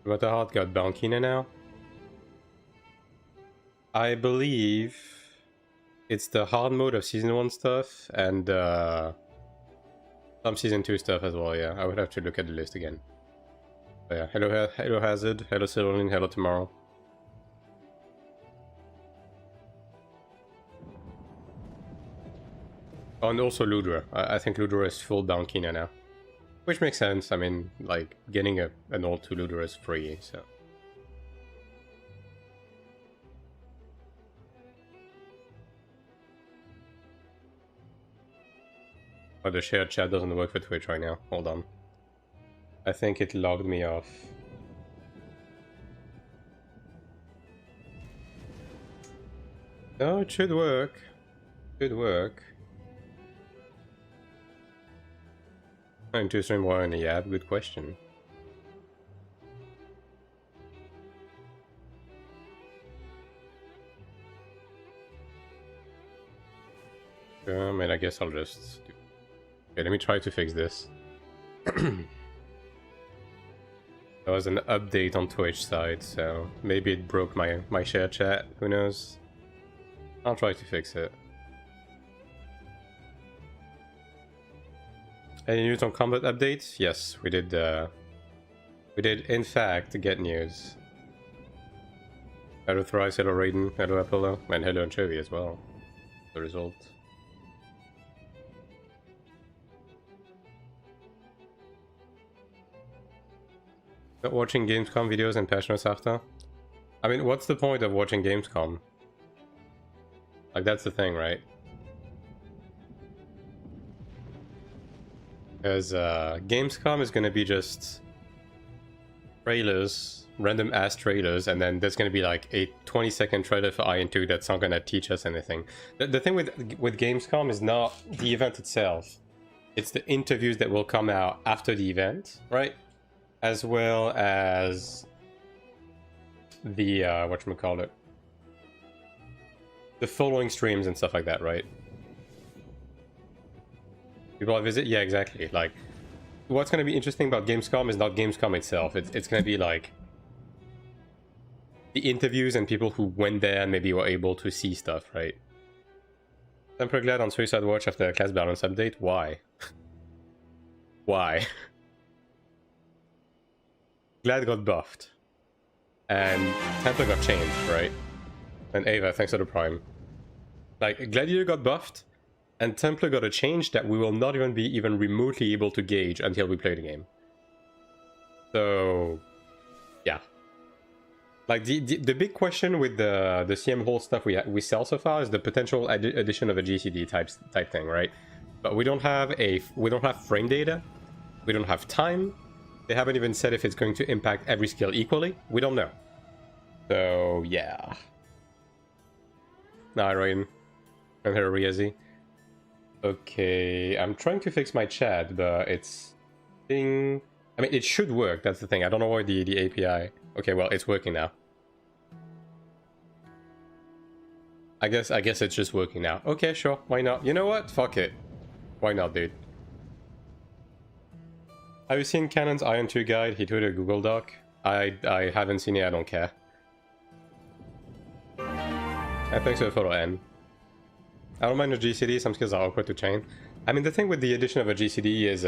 Waterheart got Bankina now. I believe it's the hard mode of Season 1 stuff and some Season 2 stuff as well, yeah. I would have to look at the list again. But yeah, hello Hazard, hello Celine, hello Tomorrow. Oh, and also Ludra. I think Ludra is full Bankina now. Which makes sense, I mean, like, getting an old 2 Ludra is free, so... Oh, the shared chat doesn't work for Twitch right now. Hold on. I think it logged me off. No, it should work. Should work. Trying to stream more in the app, good question. I mean, I guess I'll just... Okay, let me try to fix this. There was an update on Twitch side, so maybe it broke my share chat, who knows? I'll try to fix it. Any news on combat updates? Yes, we did in fact get news. Hello Thrice, hello Raiden, hello Apollo, and hello Anchovy as well. The result. Not watching Gamescom videos and Patchnotes after? I mean, what's the point of watching Gamescom? Like, that's the thing, right? Because Gamescom is gonna be just trailers, random ass trailers, and then there's gonna be like a 20-second trailer for AION2 that's not gonna teach us anything. The thing with Gamescom is not the event itself. It's the interviews that will come out after the event, right? As well as the whatchamacallit, the following streams and stuff like that, right? People visit, yeah, exactly. Like, what's going to be interesting about Gamescom is not Gamescom itself. It's going to be like the interviews and people who went there and maybe were able to see stuff, right? I'm pretty glad on Suicide Watch after the class balance update. Why? Why? Glad got buffed. And Templar got changed, right? And Ava, thanks for the prime. Like, Gladiator got buffed, and Templar got a change that we will not even be even remotely able to gauge until we play the game. So, yeah. Like, the big question with the CM Hall stuff we sell so far is the potential addition of a GCD type thing, right? But we don't have frame data. We don't have time. They haven't even said if it's going to impact every skill equally. We don't know. So, yeah. Nah, Ryan. I'm here, Riazi. Okay, I'm trying to fix my chat, but it's being... I mean, it should work, that's the thing. I don't know why the API... Okay, well, it's working now. I guess it's just working now. Okay, sure, why not? You know what? Fuck it. Why not, dude? Have you seen Canon's AION2 guide? He tweeted a Google Doc. I haven't seen it, I don't care. I think so, photo N. I don't mind a GCD, some skills are awkward to chain. I mean, the thing with the addition of a GCD is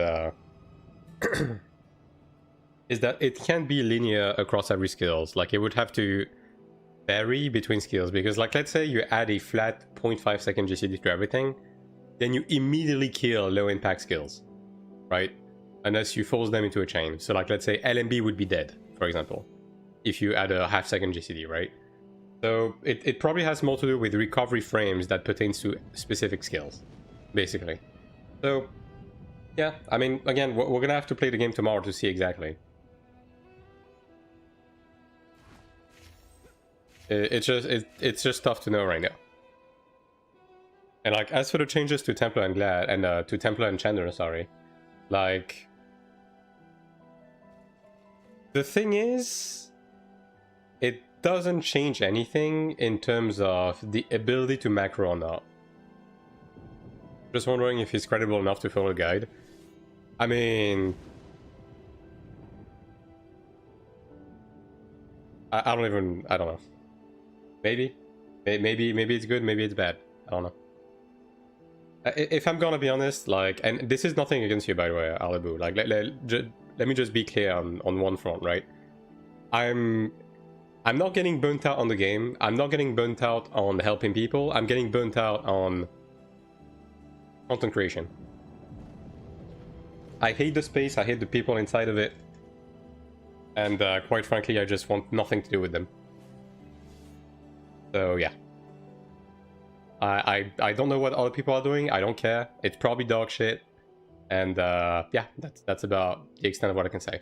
is that it can't be linear across every skills. Like, it would have to vary between skills, because, like, let's say you add a flat 0.5 second GCD to everything, then you immediately kill low impact skills, right? Unless you force them into a chain. So, like, let's say LMB would be dead, for example, if you add a half second GCD, right? So it probably has more to do with recovery frames that pertains to specific skills, basically. So, yeah, I mean, again, we're gonna have to play the game tomorrow to see exactly. It's just tough to know right now. And, like, as for the changes to Templar and Glad, and to Templar and Chandler, sorry, like, the thing is, it doesn't change anything in terms of the ability to macro or not. Just wondering if he's credible enough to follow a guide. I mean, I don't know. Maybe it's good, maybe it's bad. I don't know. If I'm gonna be honest, like, and this is nothing against you, by the way, Alibu. Like, let me just be clear on one front, right? I'm not getting burnt out on the game. I'm not getting burnt out on helping people. I'm getting burnt out on content creation. I hate the space. I hate the people inside of it. And quite frankly, I just want nothing to do with them. So yeah. I don't know what other people are doing. I don't care. It's probably dog shit. And yeah, that's about the extent of what I can say.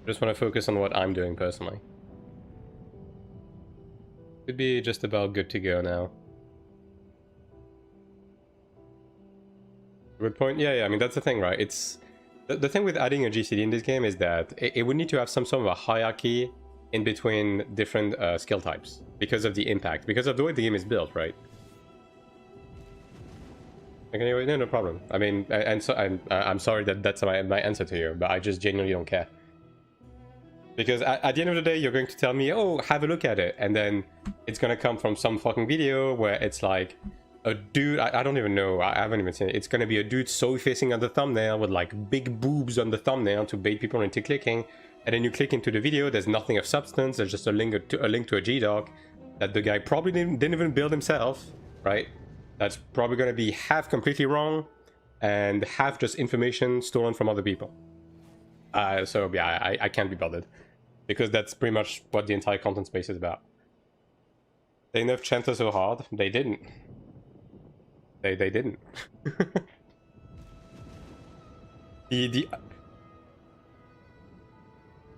I just want to focus on what I'm doing personally. Could be just about good to go now. Good point. Yeah, I mean, that's the thing, right? It's the thing with adding a GCD in this game is that it would need to have some sort of a hierarchy in between different skill types because of the impact, because of the way the game is built, right? Okay, anyway, no problem. I mean, and so I'm sorry that that's my answer to you, but I just genuinely don't care. Because at the end of the day, you're going to tell me, oh, have a look at it, and then it's gonna come from some fucking video where it's like a dude, I don't even know, I haven't even seen it. It's gonna be a dude soy-facing on the thumbnail with like big boobs on the thumbnail to bait people into clicking, and then you click into the video, there's nothing of substance, there's just a link to a GDoc that the guy probably didn't even build himself, right? That's probably gonna be half completely wrong, and half just information stolen from other people. So yeah, I can't be bothered. Because that's pretty much what the entire content space is about. They nerfed Chanter so hard, they didn't. They didn't. the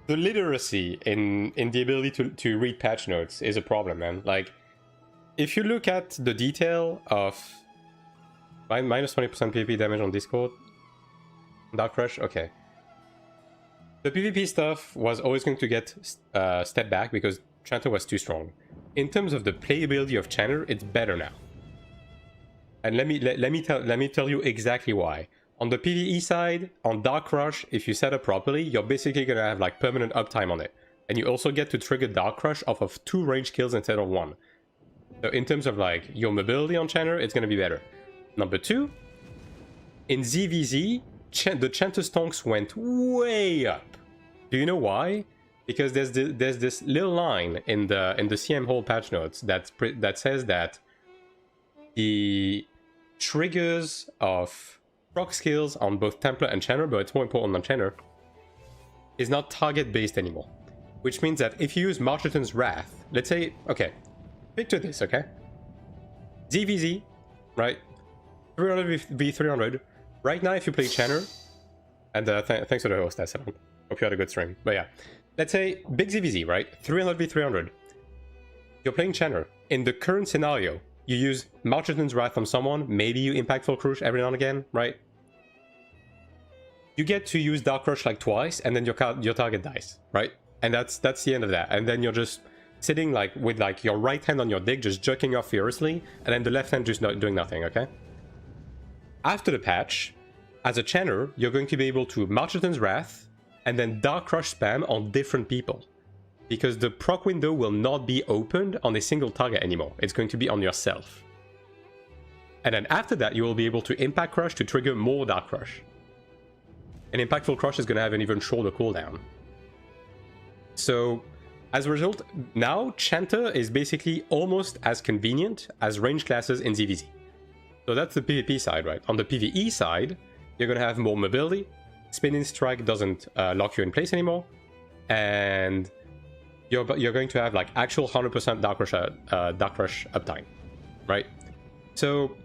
literacy in the ability to read patch notes is a problem, man. Like, if you look at the detail of minus 20% PvP damage on Discord, Dark Rush, okay. The PvP stuff was always going to get stepped back because Chanter was too strong. In terms of the playability of Chanter, it's better now. And let me tell you exactly why. On the PvE side, on Dark Rush, if you set up properly, you're basically gonna have like permanent uptime on it. And you also get to trigger Dark Rush off of 2 range kills instead of 1. So in terms of like your mobility on Chanter, it's gonna be better. Number 2, in ZVZ, the Chanter stonks went way up. Do you know why? Because there's this little line in the CM Hall patch notes that says that the triggers of proc skills on both Templar and Chanter, but it's more important on Chanter, is not target based anymore. Which means that if you use Marcheton's Wrath, let's say, okay, picture this, okay? ZVZ, right? 300 v 300. Right now, if you play Chanter, and thanks for the host, S7. Hope you had a good stream. But yeah, let's say big ZVZ, right? 300 v 300. You're playing Chanter. In the current scenario, you use Marcheton's Wrath on someone, maybe you Impactful Crush every now and again, right? You get to use Dark Rush like twice, and then your target dies, right? And that's the end of that. And then you're just sitting like with like your right hand on your dick, just jerking off furiously, and then the left hand just not doing nothing, okay? After the patch, as a Chanter, you're going to be able to Marcheton's Wrath, and then Dark Rush spam on different people. Because the proc window will not be opened on a single target anymore. It's going to be on yourself. And then after that, you will be able to Impact Crush to trigger more Dark Rush. And Impactful Crush is going to have an even shorter cooldown. So, as a result, now Chanter is basically almost as convenient as range classes in ZVZ. So that's the PvP side, right? On the PvE side, you're going to have more mobility. Spinning Strike doesn't lock you in place anymore. And you're going to have like actual 100% Dark Rush uptime, right? So,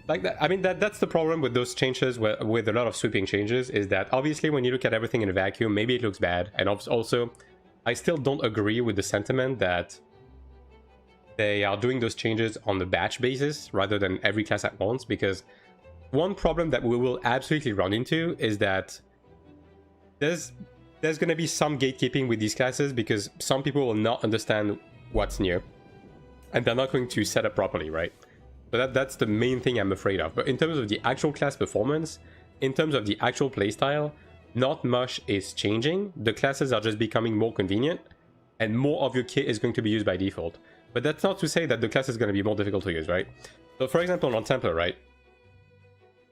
like that, I mean, that's the problem with those changes, with a lot of sweeping changes, is that obviously when you look at everything in a vacuum, maybe it looks bad. And also, I still don't agree with the sentiment that they are doing those changes on the batch basis rather than every class at once, because one problem that we will absolutely run into is that there's going to be some gatekeeping with these classes, because some people will not understand what's new and they're not going to set up properly, right? So that's the main thing I'm afraid of. But in terms of the actual class performance, in terms of the actual playstyle, not much is changing. The classes are just becoming more convenient, and more of your kit is going to be used by default. But that's not to say that the class is going to be more difficult to use, right? So for example, on Templar, right?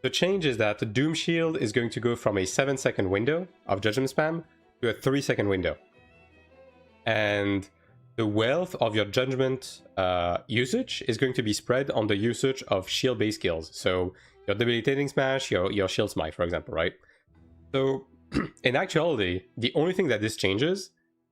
The change is that the Doom Shield is going to go from a 7-second window of Judgment Spam to a 3-second window. And the wealth of your Judgment usage is going to be spread on the usage of shield-based skills. So your Debilitating Smash, your Shield Smite, for example, right? So in actuality, the only thing that this changes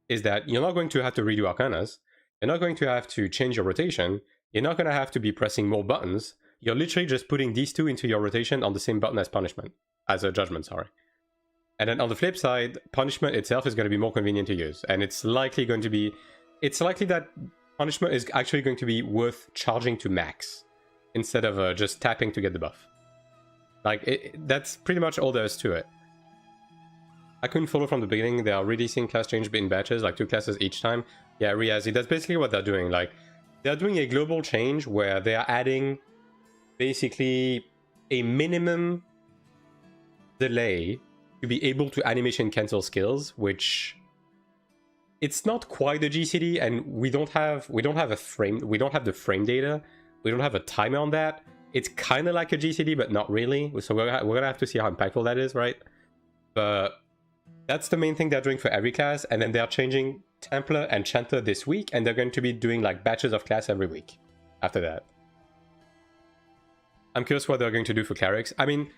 is that you're not going to have to redo Arcanas. You're not going to have to change your rotation. You're not going to have to be pressing more buttons. You're literally just putting these two into your rotation on the same button as Punishment. As a Judgment, sorry. And then on the flip side, Punishment itself is going to be more convenient to use. And it's likely going to be... It's likely that Punishment is actually going to be worth charging to max, instead of just tapping to get the buff. Like, that's pretty much all there is to it. I couldn't follow from the beginning. They are releasing class change in batches, like 2 classes each time. Yeah, Riazi, that's basically what they're doing. Like, they're doing a global change where they are adding basically a minimum delay to be able to animation cancel skills, which it's not quite a GCD, and we don't have the frame data. We don't have a timer on that. It's kind of like a GCD, but not really. So we're gonna have to see how impactful that is, right? But that's the main thing they're doing for every class, and then they're changing Templar and Chanter this week, and they're going to be doing like batches of class every week after that. I'm curious what they're going to do for Clerics. I mean,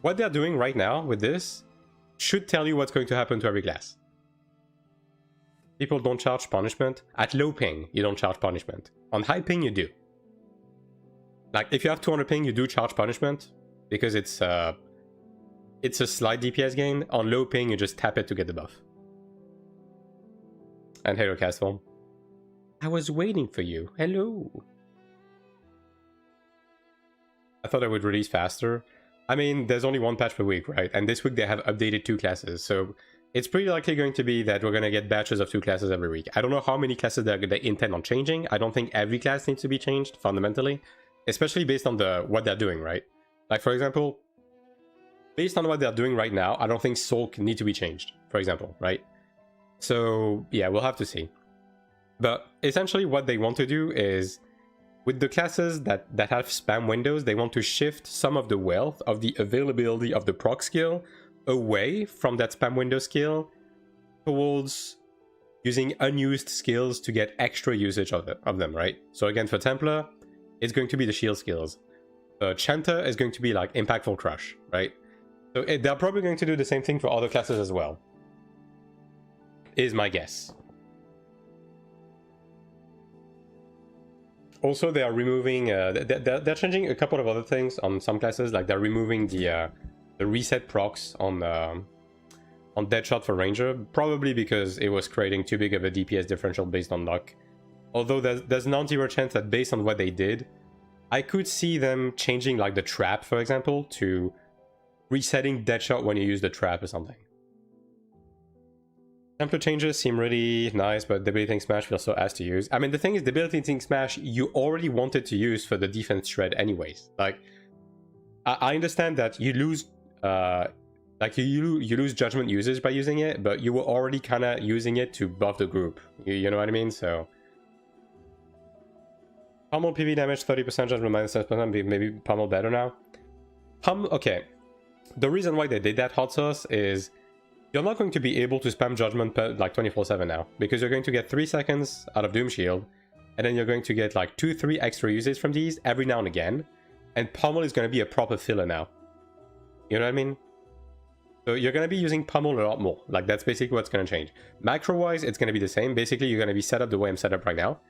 what they're doing right now with this should tell you what's going to happen to every class. People don't charge punishment. At low ping, you don't charge punishment. On high ping, you do. Like, if you have 200 ping, you do charge punishment, because it's a slight DPS gain. On low ping, you just tap it to get the buff. And hello, Castle. I was waiting for you. Hello. I thought I would release faster. I mean, there's only 1 patch per week, right? And this week they have updated 2 classes, so it's pretty likely going to be that we're going to get batches of 2 classes every week. I don't know how many classes they intend on changing. I don't think every class needs to be changed, fundamentally. Especially based on what they're doing, right? Like, for example, based on what they're doing right now, I don't think Sulk need to be changed, for example, right? So, yeah, we'll have to see. But essentially what they want to do is, with the classes that have spam windows, they want to shift some of the wealth of the availability of the proc skill away from that spam window skill towards using unused skills to get extra usage of them, right? So again, for Templar, it's going to be the shield skills. Chanter is going to be like Impactful Crush, right? So they're probably going to do the same thing for other classes as well, is my guess. Also, they are removing, they're changing a couple of other things on some classes, like they're removing the reset procs on Deadshot for Ranger, probably because it was creating too big of a DPS differential based on luck. Although there's non-zero chance that based on what they did, I could see them changing like the trap, for example, to resetting Deadshot when you use the trap or something. Templar changes seem really nice, but Debilitating Smash feels so ass to use. I mean, the thing is, Debilitating Smash, you already wanted to use for the defense shred anyways. Like, I understand that you lose, you lose Judgment usage by using it, but you were already kind of using it to buff the group. You know what I mean? So, Pummel PV damage 30%, Judgment minus 7%, maybe Pummel better now. Okay, the reason why they did that, Hot Sauce, is you're not going to be able to spam Judgment like 24/7 now, because you're going to get 3 seconds out of Doom Shield, and then you're going to get like 2-3 extra uses from these every now and again, and Pummel is going to be a proper filler now. You know what I mean? So you're going to be using Pummel a lot more. Like, that's basically what's going to change. Macro-wise, it's going to be the same. Basically, you're going to be set up the way I'm set up right now.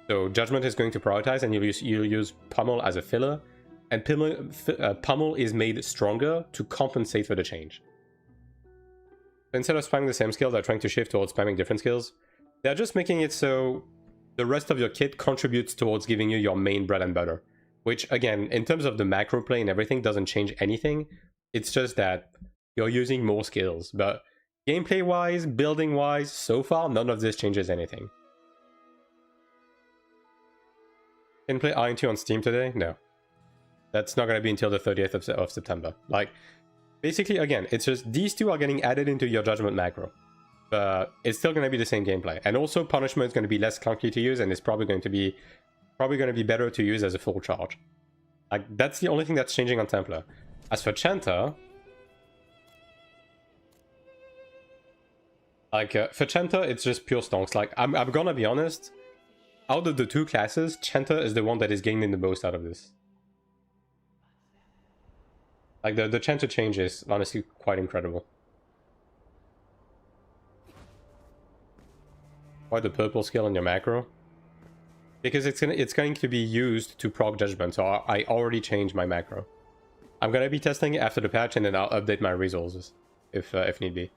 So Judgment is going to prioritize, and you'll use Pummel as a filler, and Pummel is made stronger to compensate for the change. Instead of spamming the same skill, they're trying to shift towards spamming different skills. They're just making it so the rest of your kit contributes towards giving you your main bread and butter. Which, again, in terms of the macro play and everything, doesn't change anything. It's just that you're using more skills. But gameplay-wise, building-wise, so far, none of this changes anything. Can play AION2 on Steam today? No. That's not going to be until the 30th of September. Like, Basically, again, it's just these two are getting added into your Judgment macro. But it's still going to be the same gameplay. And also, Punishment is going to be less clunky to use, and it's probably going to be better to use as a full charge. Like, that's the only thing that's changing on Templar. As for Chanter... Like, for Chanter, it's just pure stonks. Like, I'm gonna be honest, out of the two classes, Chanter is the one that is gaining the most out of this. Like, the Chanter change is honestly quite incredible. Why the purple skill in your macro? Because it's going to be used to proc Judgment, so I already changed my macro. I'm gonna be testing it after the patch, and then I'll update my resources, if need be.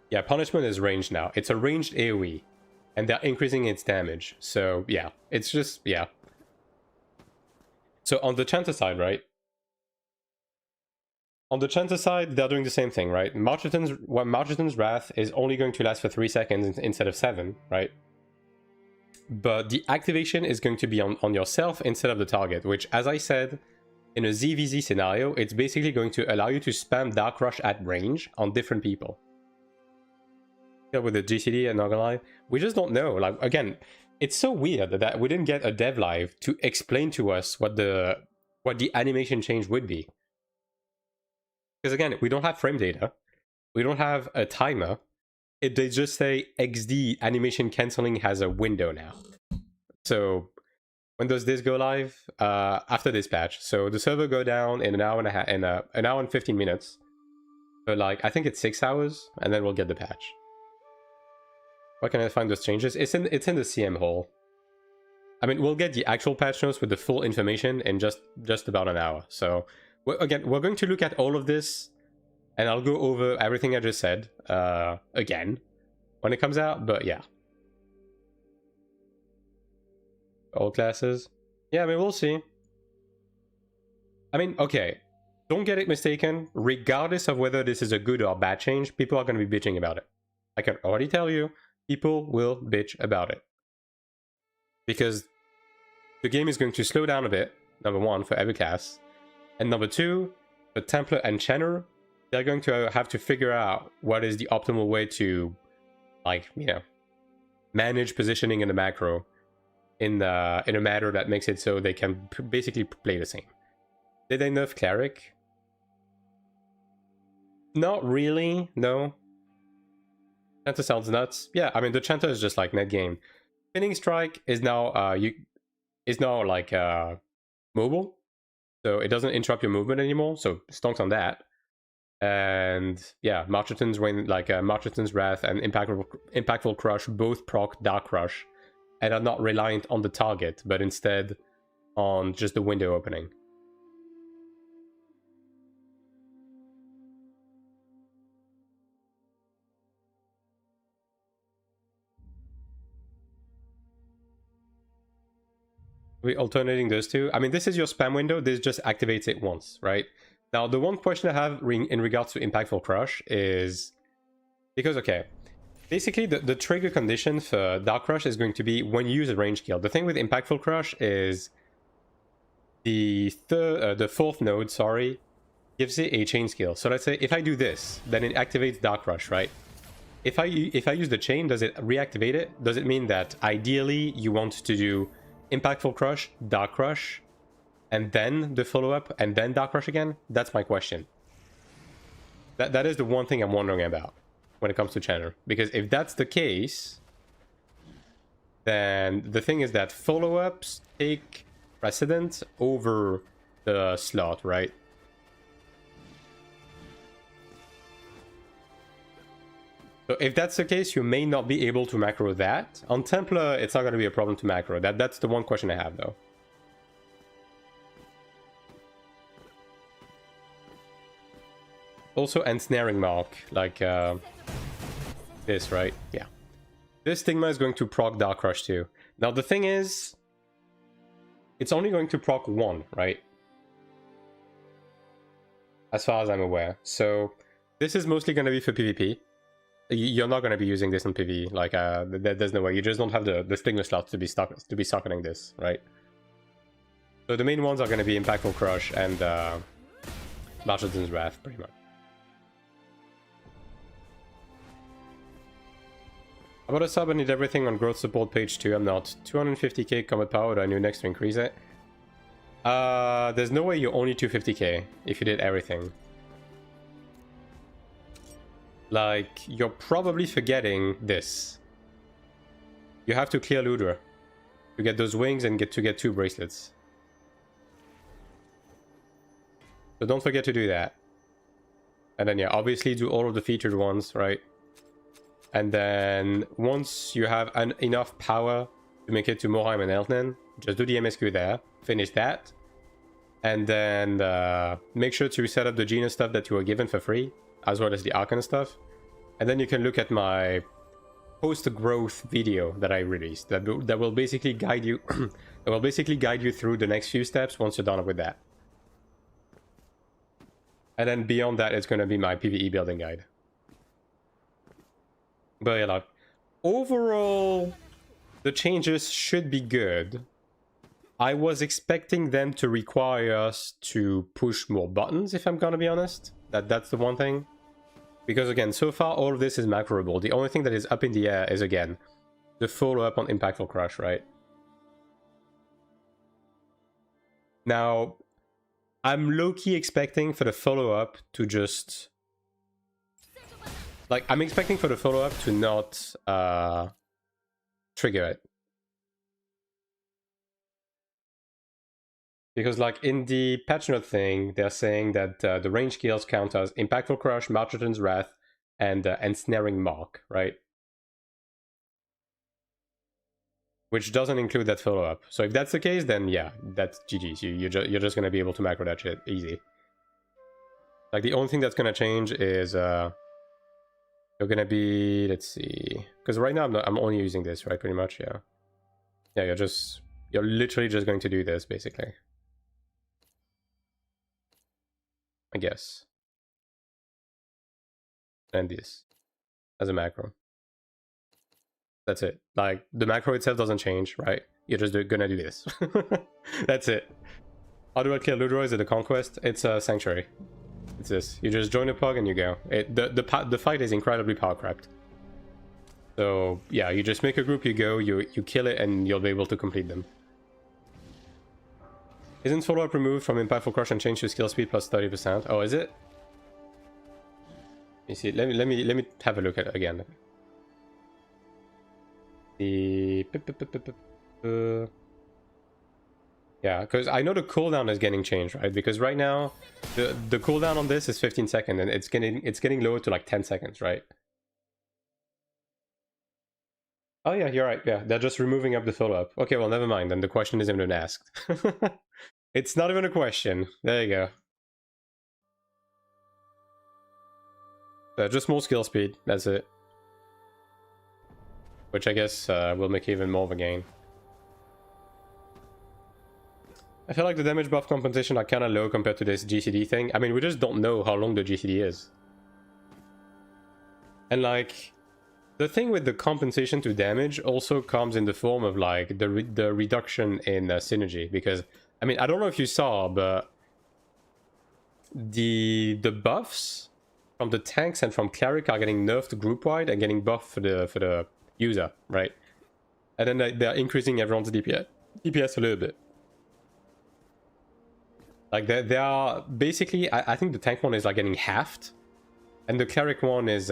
Yeah, Punishment is ranged now. It's a ranged AoE, and they're increasing its damage. So, yeah, it's just, yeah. So, on the Chanter side, right? On the Chanter side, they're doing the same thing, right? Marcheton's Wrath is only going to last for 3 seconds instead of 7, right? But the activation is going to be on yourself instead of the target, which, as I said, in a ZVZ scenario, it's basically going to allow you to spam Dark Rush at range on different people. With the GCD, I'm not gonna lie, we just don't know. Like, again, it's so weird that we didn't get a dev live to explain to us what the animation change would be. Because again, we don't have frame data, we don't have a timer. They just say XD animation canceling has a window now. So when does this go live? After this patch. So the server go down in an hour and a half, in an hour and 15 minutes. So like, I think it's 6 hours, and then we'll get the patch. Where can I find those changes? It's in the CM hole. I mean, we'll get the actual patch notes with the full information in just about an hour. So, again, we're going to look at all of this, and I'll go over everything I just said again when it comes out. But yeah, all classes. Yeah, I mean, we'll see. I mean, okay, don't get it mistaken. Regardless of whether this is a good or bad change, people are going to be bitching about it. I can already tell you. People will bitch about it. Because the game is going to slow down a bit, number one, for every class. And number two, for Templar and Chanter, they're going to have to figure out what is the optimal way to, like, you know, manage positioning in the macro in a manner that makes it so they can basically play the same. Did they nerf Cleric? Not really, no. Chanter sounds nuts. Yeah, I mean, the Chanter is just like net game. Spinning Strike is now like mobile, so it doesn't interrupt your movement anymore. So stonks on that. And yeah, Marcheton's Wrath and Impactful Crush both proc Dark Rush, and are not reliant on the target, but instead on just the window opening. We alternating those two. I mean, this is your spam window. This just activates it once, right? Now, the one question I have in regards to Impactful Crush is... Because, okay, basically the trigger condition for Dark Rush is going to be when you use a range skill. The thing with Impactful Crush is the fourth node, sorry, gives it a chain skill. So let's say if I do this, then it activates Dark Rush, right? If I use the chain, does it reactivate it? Does it mean that ideally you want to do Impactful Crush, Dark Rush, and then the follow-up, and then Dark Rush again? That's my question. That is the one thing I'm wondering about when it comes to Chanter. Because if that's the case, then the thing is that follow-ups take precedence over the slot, right? So if that's the case, you may not be able to macro that. On Templar, it's not going to be a problem to macro. That's the one question I have, though. Also, ensnaring mark, like this, right? Yeah. This Stigma is going to proc Dark Rush too. Now, the thing is, it's only going to proc one, right? As far as I'm aware. So, this is mostly going to be for PvP. You're not going to be using this in PvE. Like, there's no way. You just don't have the Stigma slots to be socketing this, right? So the main ones are going to be Impactful Crush and Marcheton's Wrath, pretty much. About a sub, I need everything on growth support page 2. I'm not. 250k combat power, do I need next to increase it? There's no way you're only 250k if you did everything. Like, you're probably forgetting this. You have to clear Ludra to get those wings and get 2 bracelets. So don't forget to do that. And then yeah, obviously do all of the featured ones, right? And then once you have enough power to make it to Morheim and Eltnen, just do the MSQ there, finish that, and then make sure to set up the Genius stuff that you were given for free, as well as the Arcana stuff. And then you can look at my post-growth video that I released that will basically guide you that will basically guide you through the next few steps once you're done with that. And then beyond that, it's going to be my PvE building guide. But yeah, like, overall, the changes should be good. I was expecting them to require us to push more buttons, if I'm gonna be honest. That's the one thing. Because again, so far all of this is macroable. The only thing that is up in the air is, again, the follow-up on Impactful Crush, right? Now, I'm low-key expecting for the follow-up to just... Like, I'm expecting for the follow-up to not trigger it. Because, like, in the Patchnote thing, they're saying that the range skills count as Impactful Crush, Marcheton's Wrath, and Ensnaring Mark, right? Which doesn't include that follow-up. So if that's the case, then yeah, that's GG's. You're just going to be able to macro that shit easy. Like, the only thing that's going to change is... you're going to be... Let's see... Because right now I'm only using this, right? Pretty much, yeah. Yeah, you're literally just going to do this, basically. I guess. And this as a macro. That's it. Like, the macro itself doesn't change, right? You're just gonna do this. That's it. How do I kill Ludra? Is it a conquest? It's a sanctuary. It's this. You just join a pug and you go. The fight is incredibly power crept. So yeah, you just make a group, you go, you kill it, and you'll be able to complete them. Isn't follow-up removed from Impactful Crush and changed to skill speed plus 30%? Oh, is it? You see, let me have a look at it again. The yeah, because I know the cooldown is getting changed, right? Because right now the cooldown on this is 15 seconds, and it's getting lower to like 10 seconds, right? Oh yeah, you're right. Yeah, they're just removing up the follow-up. Okay, well, never mind. Then the question isn't even asked. It's not even a question. There you go. Just more skill speed. That's it. Which I guess will make even more of a gain. I feel like the damage buff compensation are kind of low compared to this GCD thing. I mean, we just don't know how long the GCD is. And like, the thing with the compensation to damage also comes in the form of like the reduction in synergy. Because, I mean, I don't know if you saw, but the buffs from the tanks and from Cleric are getting nerfed group-wide and getting buffed for the user, right? And then they're increasing everyone's DPS a little bit. Like, they are basically, I think the tank one is like getting halved, and the Cleric one is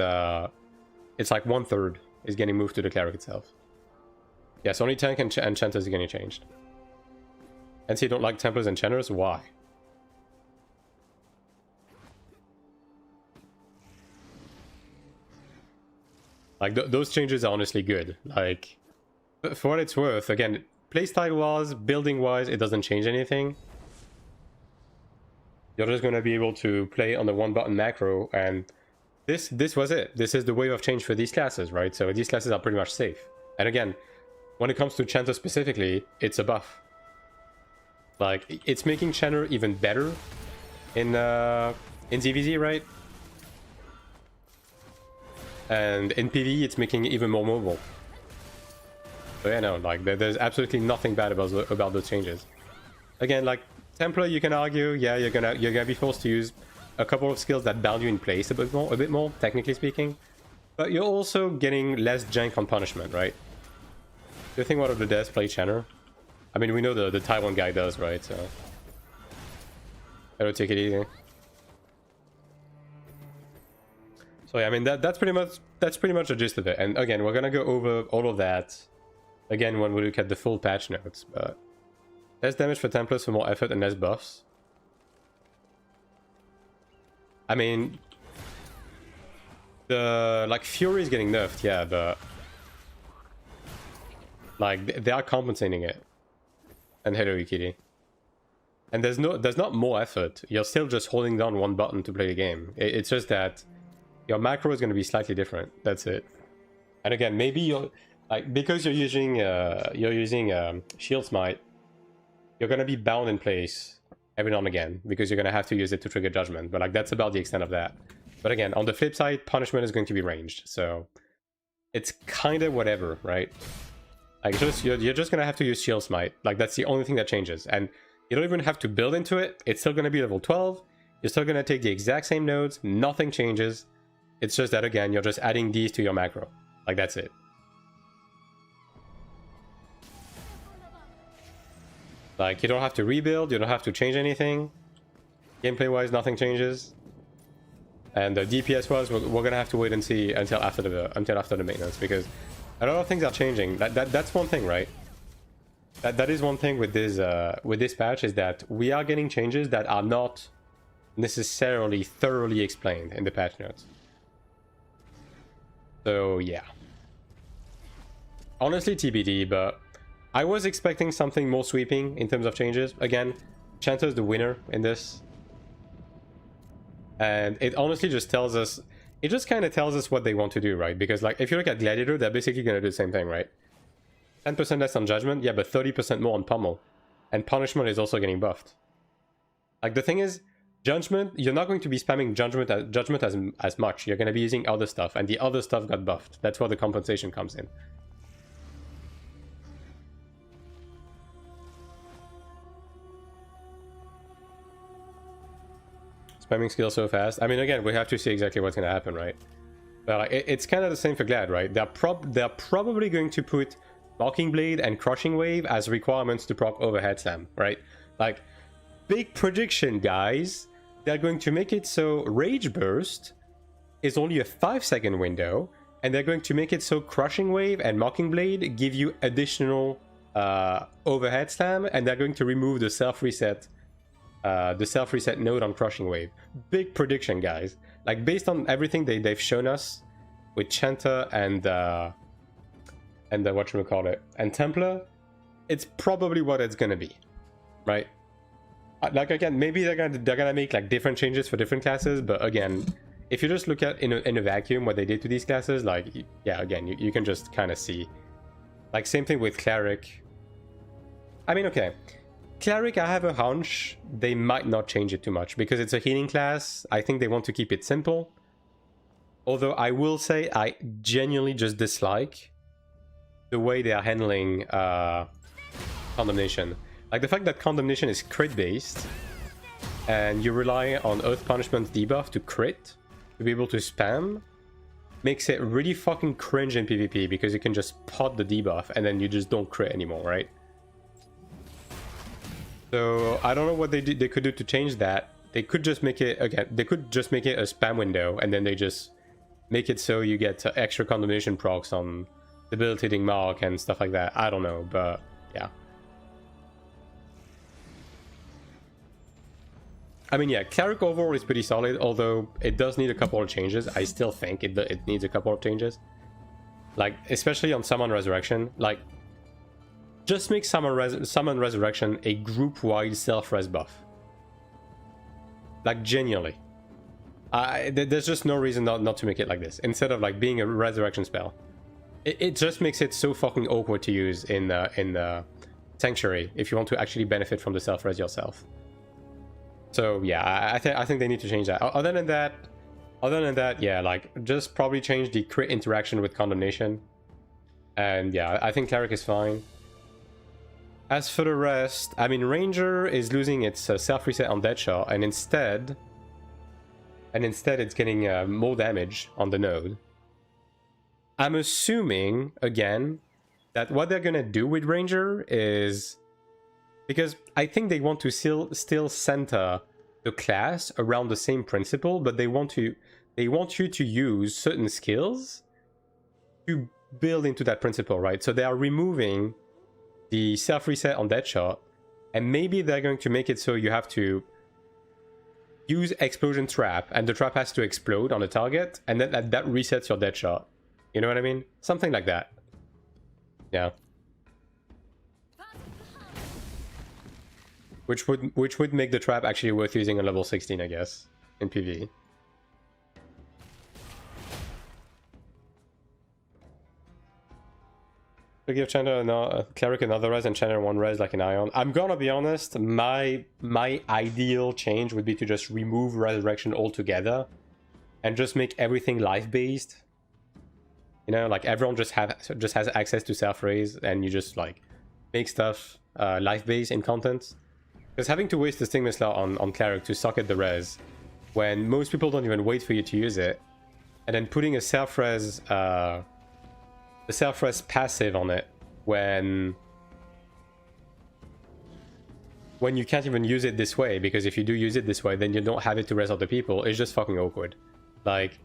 it's like 1/3 is getting moved to the Cleric itself. Yes, only tank and enchanters are getting changed. And so you don't like Templars and enchanters? Why? Like, those changes are honestly good. Like, for what it's worth, again, playstyle-wise, building-wise, it doesn't change anything. You're just going to be able to play on the one-button macro, and this was it. This is the wave of change for these classes, right? So these classes are pretty much safe. And again, when it comes to Chanter specifically, it's a buff. Like, it's making Chanter even better in ZVZ, right? And in PvE, it's making it even more mobile. So yeah, no, like, there's absolutely nothing bad about those changes. Again, like, Templar, you can argue, yeah, you're gonna be forced to use a couple of skills that bound you in place a bit more, technically speaking. But you're also getting less jank on punishment, right? Do you think one of the devs play Channer? I mean, we know the Taiwan guy does, right? So I don't take it easy. So yeah, I mean that's pretty much the gist of it. And again, we're gonna go over all of that again when we look at the full patch notes. But less damage for Templars for more effort and less buffs. I mean, the like Fury is getting nerfed, yeah, but like they are compensating it. And hello, Kitty. And there's not more effort. You're still just holding down one button to play the game. It's just that your macro is going to be slightly different. That's it. And again, maybe you're like, because you're using Shield Smite, you're going to be bound in place every now and again because you're going to have to use it to trigger Judgment. But like that's about the extent of that. But again, on the flip side, punishment is going to be ranged, so it's kind of whatever, right? Like you're just going to have to use Shield Smite. Like that's the only thing that changes, and you don't even have to build into it. It's still going to be level 12. You're still going to take the exact same nodes. Nothing changes. It's just that, again, you're just adding these to your macro. Like, that's it. Like, you don't have to rebuild. You don't have to change anything. Gameplay-wise, nothing changes. And DPS-wise, we're going to have to wait and see until after the maintenance, because a lot of things are changing. That's one thing, right? That is one thing with this patch, is that we are getting changes that are not necessarily thoroughly explained in the patch notes. So yeah, honestly TBD, but I was expecting something more sweeping in terms of changes. Again, Chanter is the winner in this, and it honestly just tells us, it just kind of tells us what they want to do, right? Because like if you look at Gladiator, they're basically going to do the same thing, right? 10% less on Judgment, yeah, but 30% more on Pummel. And Punishment is also getting buffed. Like, the thing is, Judgment, you're not going to be spamming Judgment as much. You're going to be using other stuff, and the other stuff got buffed. That's where the compensation comes in. Spamming skills so fast. I mean, again, we have to see exactly what's going to happen, right? But like, it's kind of the same for Glad, right? They're probably going to put Mocking Blade and Crushing Wave as requirements to proc Overhead Slam, right? Like, big prediction, guys. They're going to make it so Rage Burst is only a 5-second window, and they're going to make it so Crushing Wave and Mocking Blade give you additional Overhead Slam, and they're going to remove the self-reset node on Crushing Wave. Big prediction, guys. Like, based on everything they've shown us with Chanter and whatchamacallit, and Templar, it's probably what it's gonna be, right? Like, again, maybe they're gonna make like different changes for different classes, but again, if you just look at in a vacuum what they did to these classes, like, yeah, again, you can just kind of see. Like, same thing with Cleric. I mean, okay, Cleric, I have a hunch they might not change it too much because it's a healing class. I think they want to keep it simple. Although I will say I genuinely just dislike the way they are handling Condemnation. Like, the fact that Condemnation is crit based and you rely on Earth Punishment debuff to crit to be able to spam makes it really fucking cringe in PvP, because you can just pot the debuff and then you just don't crit anymore, right? So I don't know what they could do to change that. They could just make it, again, they could just make it a spam window, and then they just make it so you get extra Condemnation procs on debilitating mark and stuff like that. I don't know, but yeah. I mean, yeah, Cleric overall is pretty solid, although it does need a couple of changes. I still think it needs a couple of changes. Like, especially on Summon Resurrection. Like, just make Summon Resurrection a group-wide self-res buff. Like, genuinely. There's just no reason not to make it like this, instead of like being a resurrection spell. It just makes it so fucking awkward to use in Sanctuary if you want to actually benefit from the self-res yourself. So yeah, I think they need to change that. Other than that, yeah, like, just probably change the crit interaction with Condemnation. And yeah, I think Cleric is fine. As for the rest, I mean, Ranger is losing its self-reset on Deadshot, and instead and instead it's getting more damage on the node. I'm assuming, again, that what they're gonna do with Ranger is... Because I think they want to still center the class around the same principle, but they want you to use certain skills to build into that principle, right? So they are removing the self-reset on Deadshot, and maybe they're going to make it so you have to use Explosion Trap, and the trap has to explode on the target, and then that resets your Deadshot. You know what I mean? Something like that. Yeah. Which would make the trap actually worth using on level 16, I guess, in PvE. To give Cleric another res and Chanter one res like an Ion. I'm gonna be honest, my ideal change would be to just remove Resurrection altogether and just make everything life-based. You know, like everyone just has access to self-raise, and you just like make stuff life-based in content. Because having to waste the Sting Missile on Cleric to socket the res, when most people don't even wait for you to use it, and then putting a self-res passive on it when you can't even use it this way, because if you do use it this way, then you don't have it to res other people. It's just fucking awkward. Like,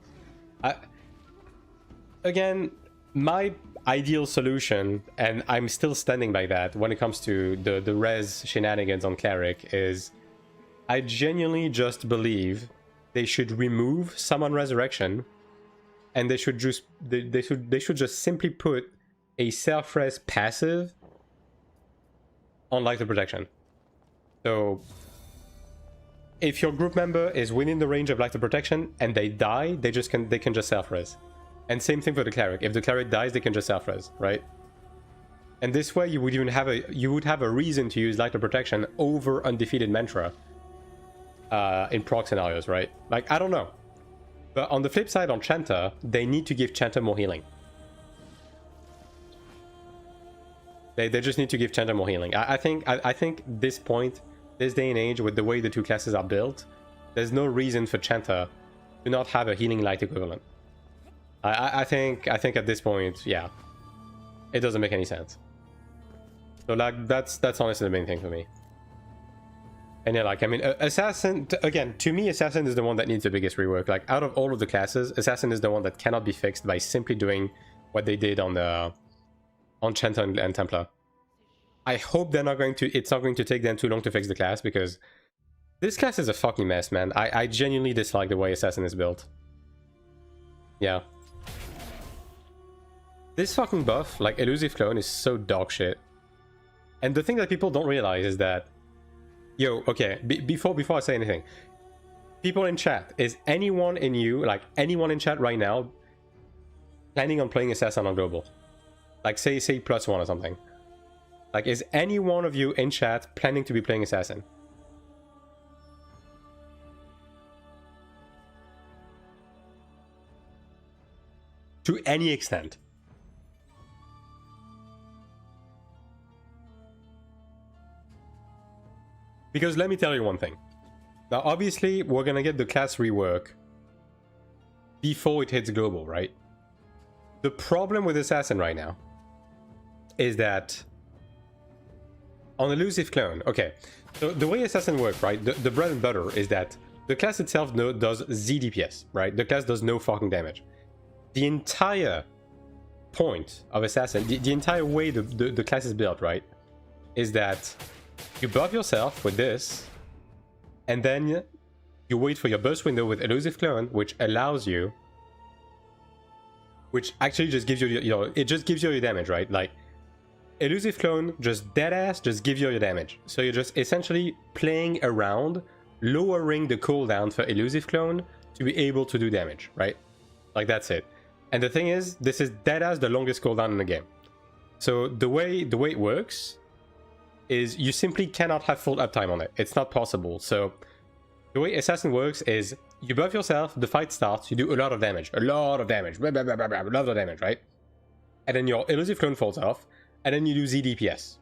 again, my ideal solution, and I'm still standing by that when it comes to the res shenanigans on Cleric, is I genuinely just believe they should remove Summon Resurrection, and they should just simply put a self-res passive on Light of Protection. So if your group member is within the range of Light of Protection and they die, they can just self-res. And same thing for the Cleric. If the Cleric dies, they can just self-res, right? And this way you would even have a reason to use Light of Protection over Undefeated Mantra in proc scenarios, right? Like, I don't know. But on the flip side, on Chanter, they need to give Chanter more healing. They just need to give Chanter more healing. I think this point, this day and age, with the way the two classes are built, there's no reason for Chanter to not have a healing light equivalent. I think at this point, yeah, it doesn't make any sense. So like that's honestly the main thing for me. And yeah, like, I mean, Assassin, again, to me, Assassin is the one that needs the biggest rework. Like, out of all of the classes, Assassin is the one that cannot be fixed by simply doing what they did on Chanter and Templar. I hope it's not going to take them too long to fix the class, because this class is a fucking mess, man. I genuinely dislike the way Assassin is built. Yeah. This fucking buff, like Elusive Clone, is so dog shit. And the thing that people don't realize is that, yo, okay, before I say anything, people in chat, is anyone in chat right now planning on playing Assassin on Global? Like, say +1 or something. Like, is any one of you in chat planning to be playing Assassin? To any extent. Because let me tell you one thing. Now, obviously, we're gonna get the class rework before it hits Global, right? The problem with Assassin right now is that on Elusive Clone, okay, so the way Assassin works, right, the bread and butter is that the class itself does Z DPS, right? The class does no fucking damage. The entire point of Assassin, the entire way the class is built, right, is that you buff yourself with this, and then you wait for your burst window with Elusive Clone, which allows you, which actually just gives you it just gives you your damage, right? Like, Elusive Clone just deadass just gives you your damage. So you're just essentially playing around, lowering the cooldown for Elusive Clone to be able to do damage, right? Like, that's it. And the thing is, this is deadass the longest cooldown in the game. So the way it works is you simply cannot have full uptime on it. It's not possible. So the way Assassin works is you buff yourself, the fight starts, you do a lot of damage, a lot of damage, right? And then your Elusive Clone falls off, and then you do ZDPS.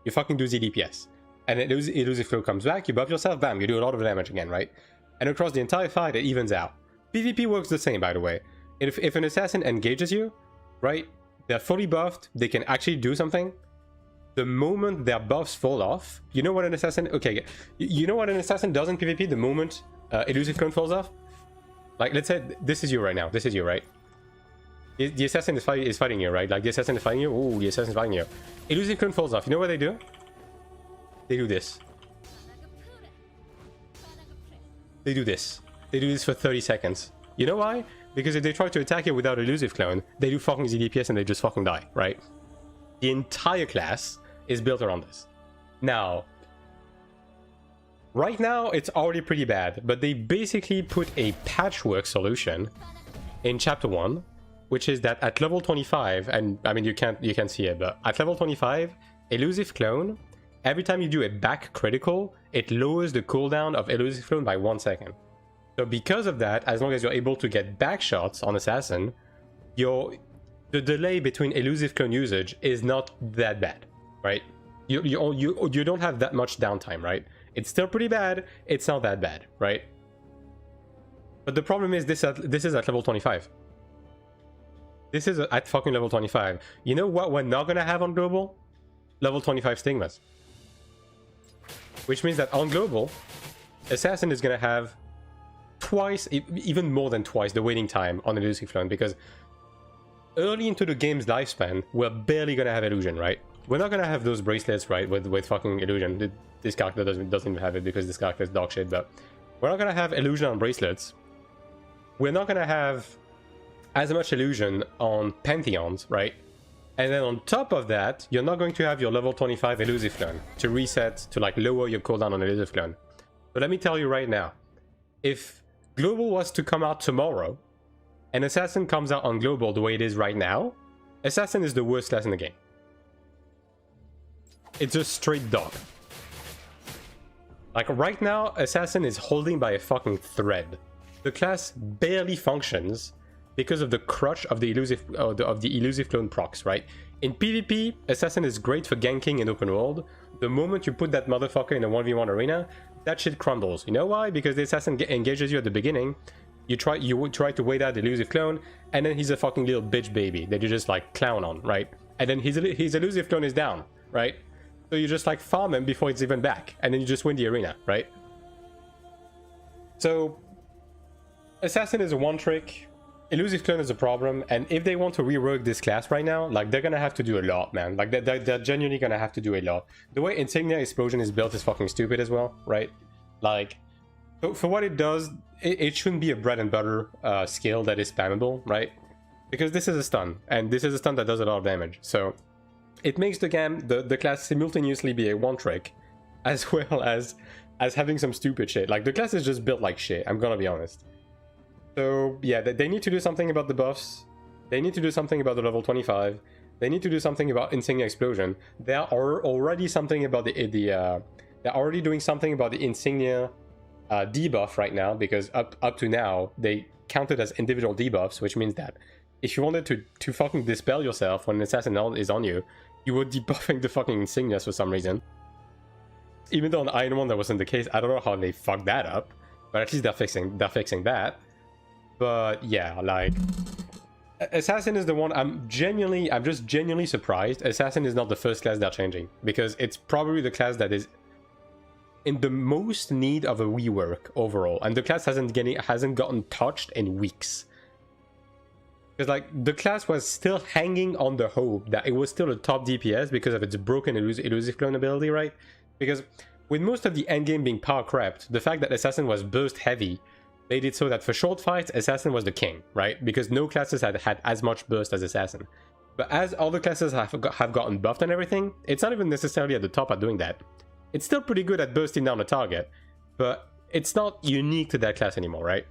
You fucking do ZDPS. And then Elusive Clone comes back, you buff yourself, bam, you do a lot of damage again, right? And across the entire fight, it evens out. PvP works the same, by the way. If an assassin engages you, right, they're fully buffed, they can actually do something. The moment their buffs fall off, you know what an assassin... Okay, you know what an assassin does in PvP the moment elusive clone falls off? Like, let's say this is you right now. This is you, right? The assassin is fighting you, right? Like, the assassin is fighting you. Ooh, the assassin is fighting you. Elusive clone falls off. You know what they do? They do this. They do this. They do this for 30 seconds. You know why? Because if they try to attack you without elusive clone, they do fucking ZDPS and they just fucking die, right? The entire class is built around this. Now, right now it's already pretty bad, but they basically put a patchwork solution in chapter 1, which is that at level 25, and I mean you can't see it, but at level 25, elusive clone, every time you do a back critical, it lowers the cooldown of elusive clone by 1 second. So because of that, as long as you're able to get back shots on assassin, the delay between elusive clone usage is not that bad, right? You don't have that much downtime, right? It's still pretty bad, it's not that bad, right? But the problem is this is at level 25. This is at fucking level 25. You know what we're not gonna have on global? Level 25 stigmas. Which means that on global, assassin is gonna have twice, even more than twice, the waiting time on elusive clone, because early into the game's lifespan, we're barely gonna have illusion, right? We're not gonna have those bracelets, right, with fucking illusion. This character doesn't even have it because this character is dog shit, but we're not gonna have illusion on bracelets. We're not gonna have as much illusion on pantheons, right? And then on top of that, you're not going to have your level 25 elusive clone to reset, to like lower your cooldown on elusive clone. But let me tell you right now, if global was to come out tomorrow, and assassin comes out on global the way it is right now, assassin is the worst class in the game. It's just straight dog. Like right now, assassin is holding by a fucking thread. The class barely functions because of the crutch of the elusive clone procs, right? In PvP, assassin is great for ganking in open world. The moment you put that motherfucker in a 1v1 arena, that shit crumbles. You know why? Because the assassin engages you at the beginning. You would try to wait out the elusive clone, and then he's a fucking little bitch baby that you just like clown on, right? And then his elusive clone is down, right? So you just like farm him before it's even back, and then you just win the arena, right? So assassin is a one trick. Elusive clone is a problem, and if they want to rework this class right now, like they're gonna have to do a lot, man. Like they're genuinely gonna have to do a lot. The way Insignia Explosion is built is fucking stupid as well, right? Like, for what it does, it shouldn't be a bread and butter skill that is spammable, right? Because this is a stun, and this is a stun that does a lot of damage. So it makes the class simultaneously be a one trick, as well as having some stupid shit. Like the class is just built like shit, I'm gonna be honest. So yeah, they need to do something about the buffs. They need to do something about the level 25. They need to do something about Insignia Explosion. They are already something about they're already doing something about the Insignia debuff right now, because up to now they counted as individual debuffs, which means that if you wanted to fucking dispel yourself when an assassin is on you, you were debuffing the fucking insignias for some reason. Even though on AION2 that wasn't the case, I don't know how they fucked that up, but at least they're fixing that. But yeah, like assassin is the one I'm just genuinely surprised assassin is not the first class they're changing, because it's probably the class that is in the most need of a rework overall, and the class hasn't gotten touched in weeks. Because like the class was still hanging on the hope that it was still a top DPS because of its broken elusive clone ability, right? Because with most of the endgame being power crept, the fact that assassin was burst heavy made it so that for short fights, assassin was the king, right? Because no classes had as much burst as assassin. But as other classes have gotten buffed and everything, it's not even necessarily at the top at doing that. It's still pretty good at bursting down a target, but it's not unique to that class anymore, right?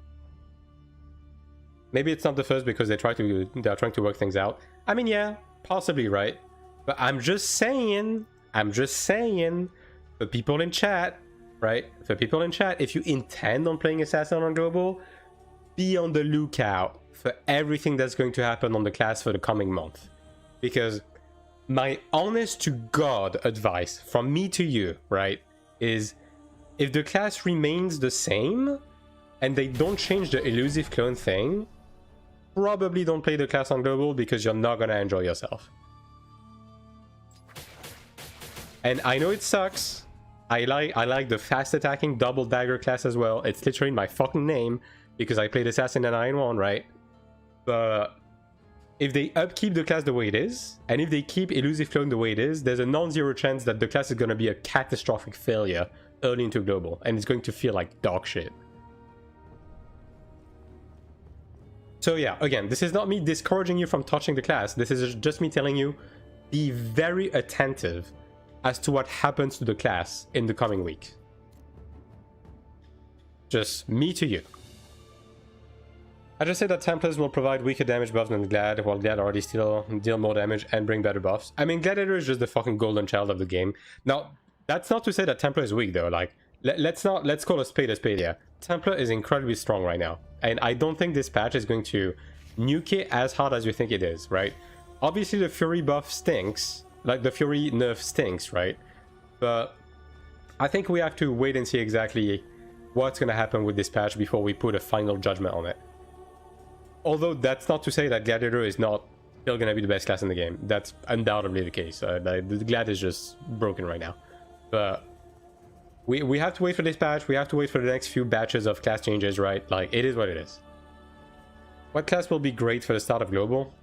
Maybe it's not the first because they're trying to work things out. I mean, yeah, possibly, right? But I'm just saying, for people in chat, right? For people in chat, if you intend on playing Assassin on Global, be on the lookout for everything that's going to happen on the class for the coming month. Because my honest to God advice from me to you, right, is if the class remains the same, and they don't change the elusive clone thing, probably don't play the class on global because you're not gonna enjoy yourself. And I know it sucks. I like the fast attacking double dagger class as well. It's literally in my fucking name because I played assassin and AION1, right? But if they upkeep the class the way it is, and if they keep elusive clone the way it is, there's a non-zero chance that the class is going to be a catastrophic failure early into global, and it's going to feel like dog shit. So yeah, again, this is not me discouraging you from touching the class. This is just me telling you, be very attentive as to what happens to the class in the coming weeks. Just me to you. I just said that Templars will provide weaker damage buffs than Glad, while Glad already still deal more damage and bring better buffs. I mean, Gladiator is just the fucking golden child of the game. Now, that's not to say that Templar is weak though. Like, let's call a spade here. Templar is incredibly strong right now, and I don't think this patch is going to nuke it as hard as you think it is, right? Obviously, the Fury buff stinks. Like, the Fury nerf stinks, right? But I think we have to wait and see exactly what's going to happen with this patch before we put a final judgment on it. Although that's not to say that Gladiator is not still going to be the best class in the game. That's undoubtedly the case. The Glad is just broken right now. But we have to wait for this patch. We have to wait for the next few batches of class changes, right? Like, it is what it is. What class will be great for the start of Global?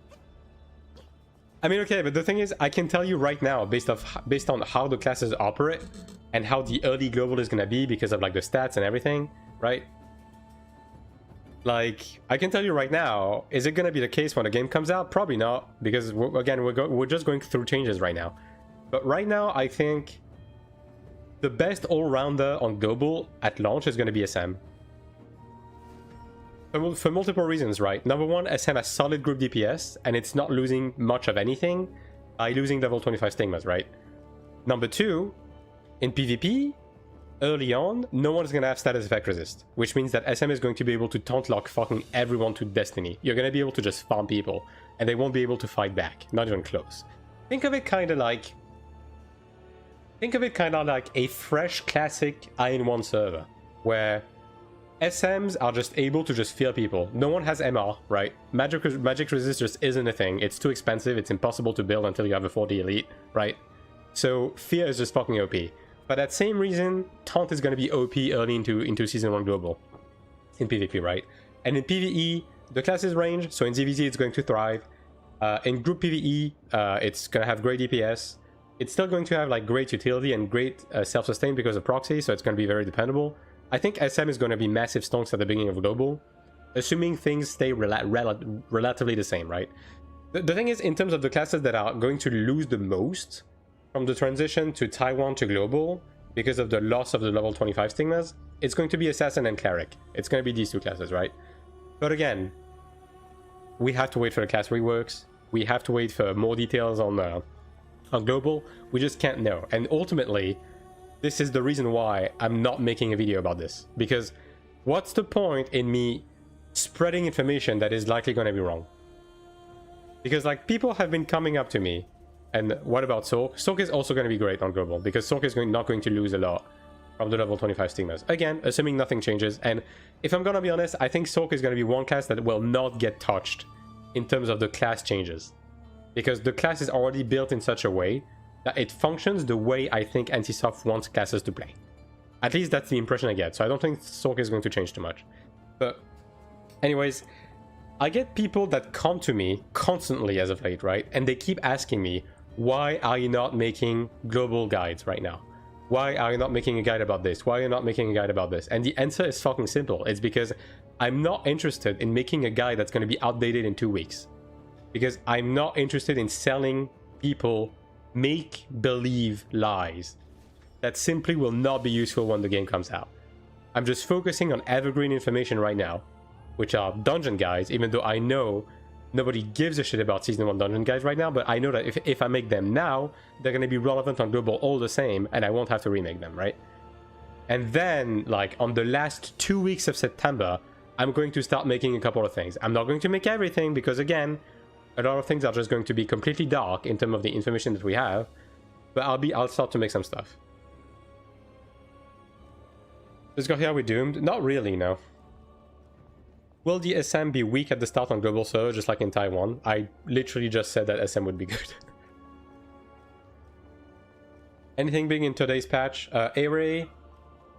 I mean, okay, but the thing is, I can tell you right now, based on how the classes operate and how the early Global is going to be because of, like, the stats and everything, right? Like, I can tell you right now, is it going to be the case when the game comes out? Probably not, because, we're just going through changes right now. But right now, I think the best all-rounder on Global at launch is going to be SM. For multiple reasons, right? Number one, SM has solid group DPS, and it's not losing much of anything by losing level 25 stigmas, right? Number two, in PvP, early on, no one is going to have status effect resist, which means that SM is going to be able to taunt lock fucking everyone to Destiny. You're going to be able to just farm people, and they won't be able to fight back, not even close. Think of it kind of like a fresh classic AION1 server, where SMs are just able to just fear people. No one has MR, right? Magic resist just isn't a thing. It's too expensive. It's impossible to build until you have a 40 elite, right? So fear is just fucking OP. For that same reason, taunt is going to be OP early into Season 1 Global. In PvP, right? And in PvE, the class is range, so in ZVZ it's going to thrive. In group PvE, it's going to have great DPS. It's still going to have like great utility and great self-sustain because of proxy, so it's going to be very dependable. I think SM is going to be massive stonks at the beginning of Global, assuming things stay relatively the same, right? The thing is, in terms of the classes that are going to lose the most from the transition to Taiwan to Global, because of the loss of the level 25 stigmas, it's going to be Assassin and Cleric. It's going to be these two classes, right? But again, we have to wait for the class reworks. We have to wait for more details on Global. We just can't know. And ultimately, this is the reason why I'm not making a video about this. Because what's the point in me spreading information that is likely going to be wrong? Because like people have been coming up to me, and what about Sork? Sork is also going to be great on Global, because Sork is not going to lose a lot from the level 25 stigmas. Again, assuming nothing changes. And if I'm going to be honest, I think Sork is going to be one class that will not get touched in terms of the class changes. Because the class is already built in such a way that it functions the way I think NCSoft wants classes to play. At least that's the impression I get, so I don't think Sork is going to change too much. But anyways, I get people that come to me constantly as of late, right? And they keep asking me, why are you not making global guides right now? Why are you not making a guide about this? Why are you not making a guide about this? And the answer is fucking simple. It's because I'm not interested in making a guide that's going to be outdated in 2 weeks. Because I'm not interested in selling people make-believe lies that simply will not be useful when the game comes out. I'm just focusing on evergreen information right now, which are dungeon guides, even though I know nobody gives a shit about Season 1 dungeon guides right now, but I know that if I make them now, they're going to be relevant on Global all the same, and I won't have to remake them, right? And then, like, on the last 2 weeks of September, I'm going to start making a couple of things. I'm not going to make everything, because again, a lot of things are just going to be completely dark in terms of the information that we have, but I'll start to make some stuff. Let's go here with Doomed. Not really, no. Will the SM be weak at the start on global server, just like in Taiwan? I literally just said that SM would be good. Anything big in today's patch? Array,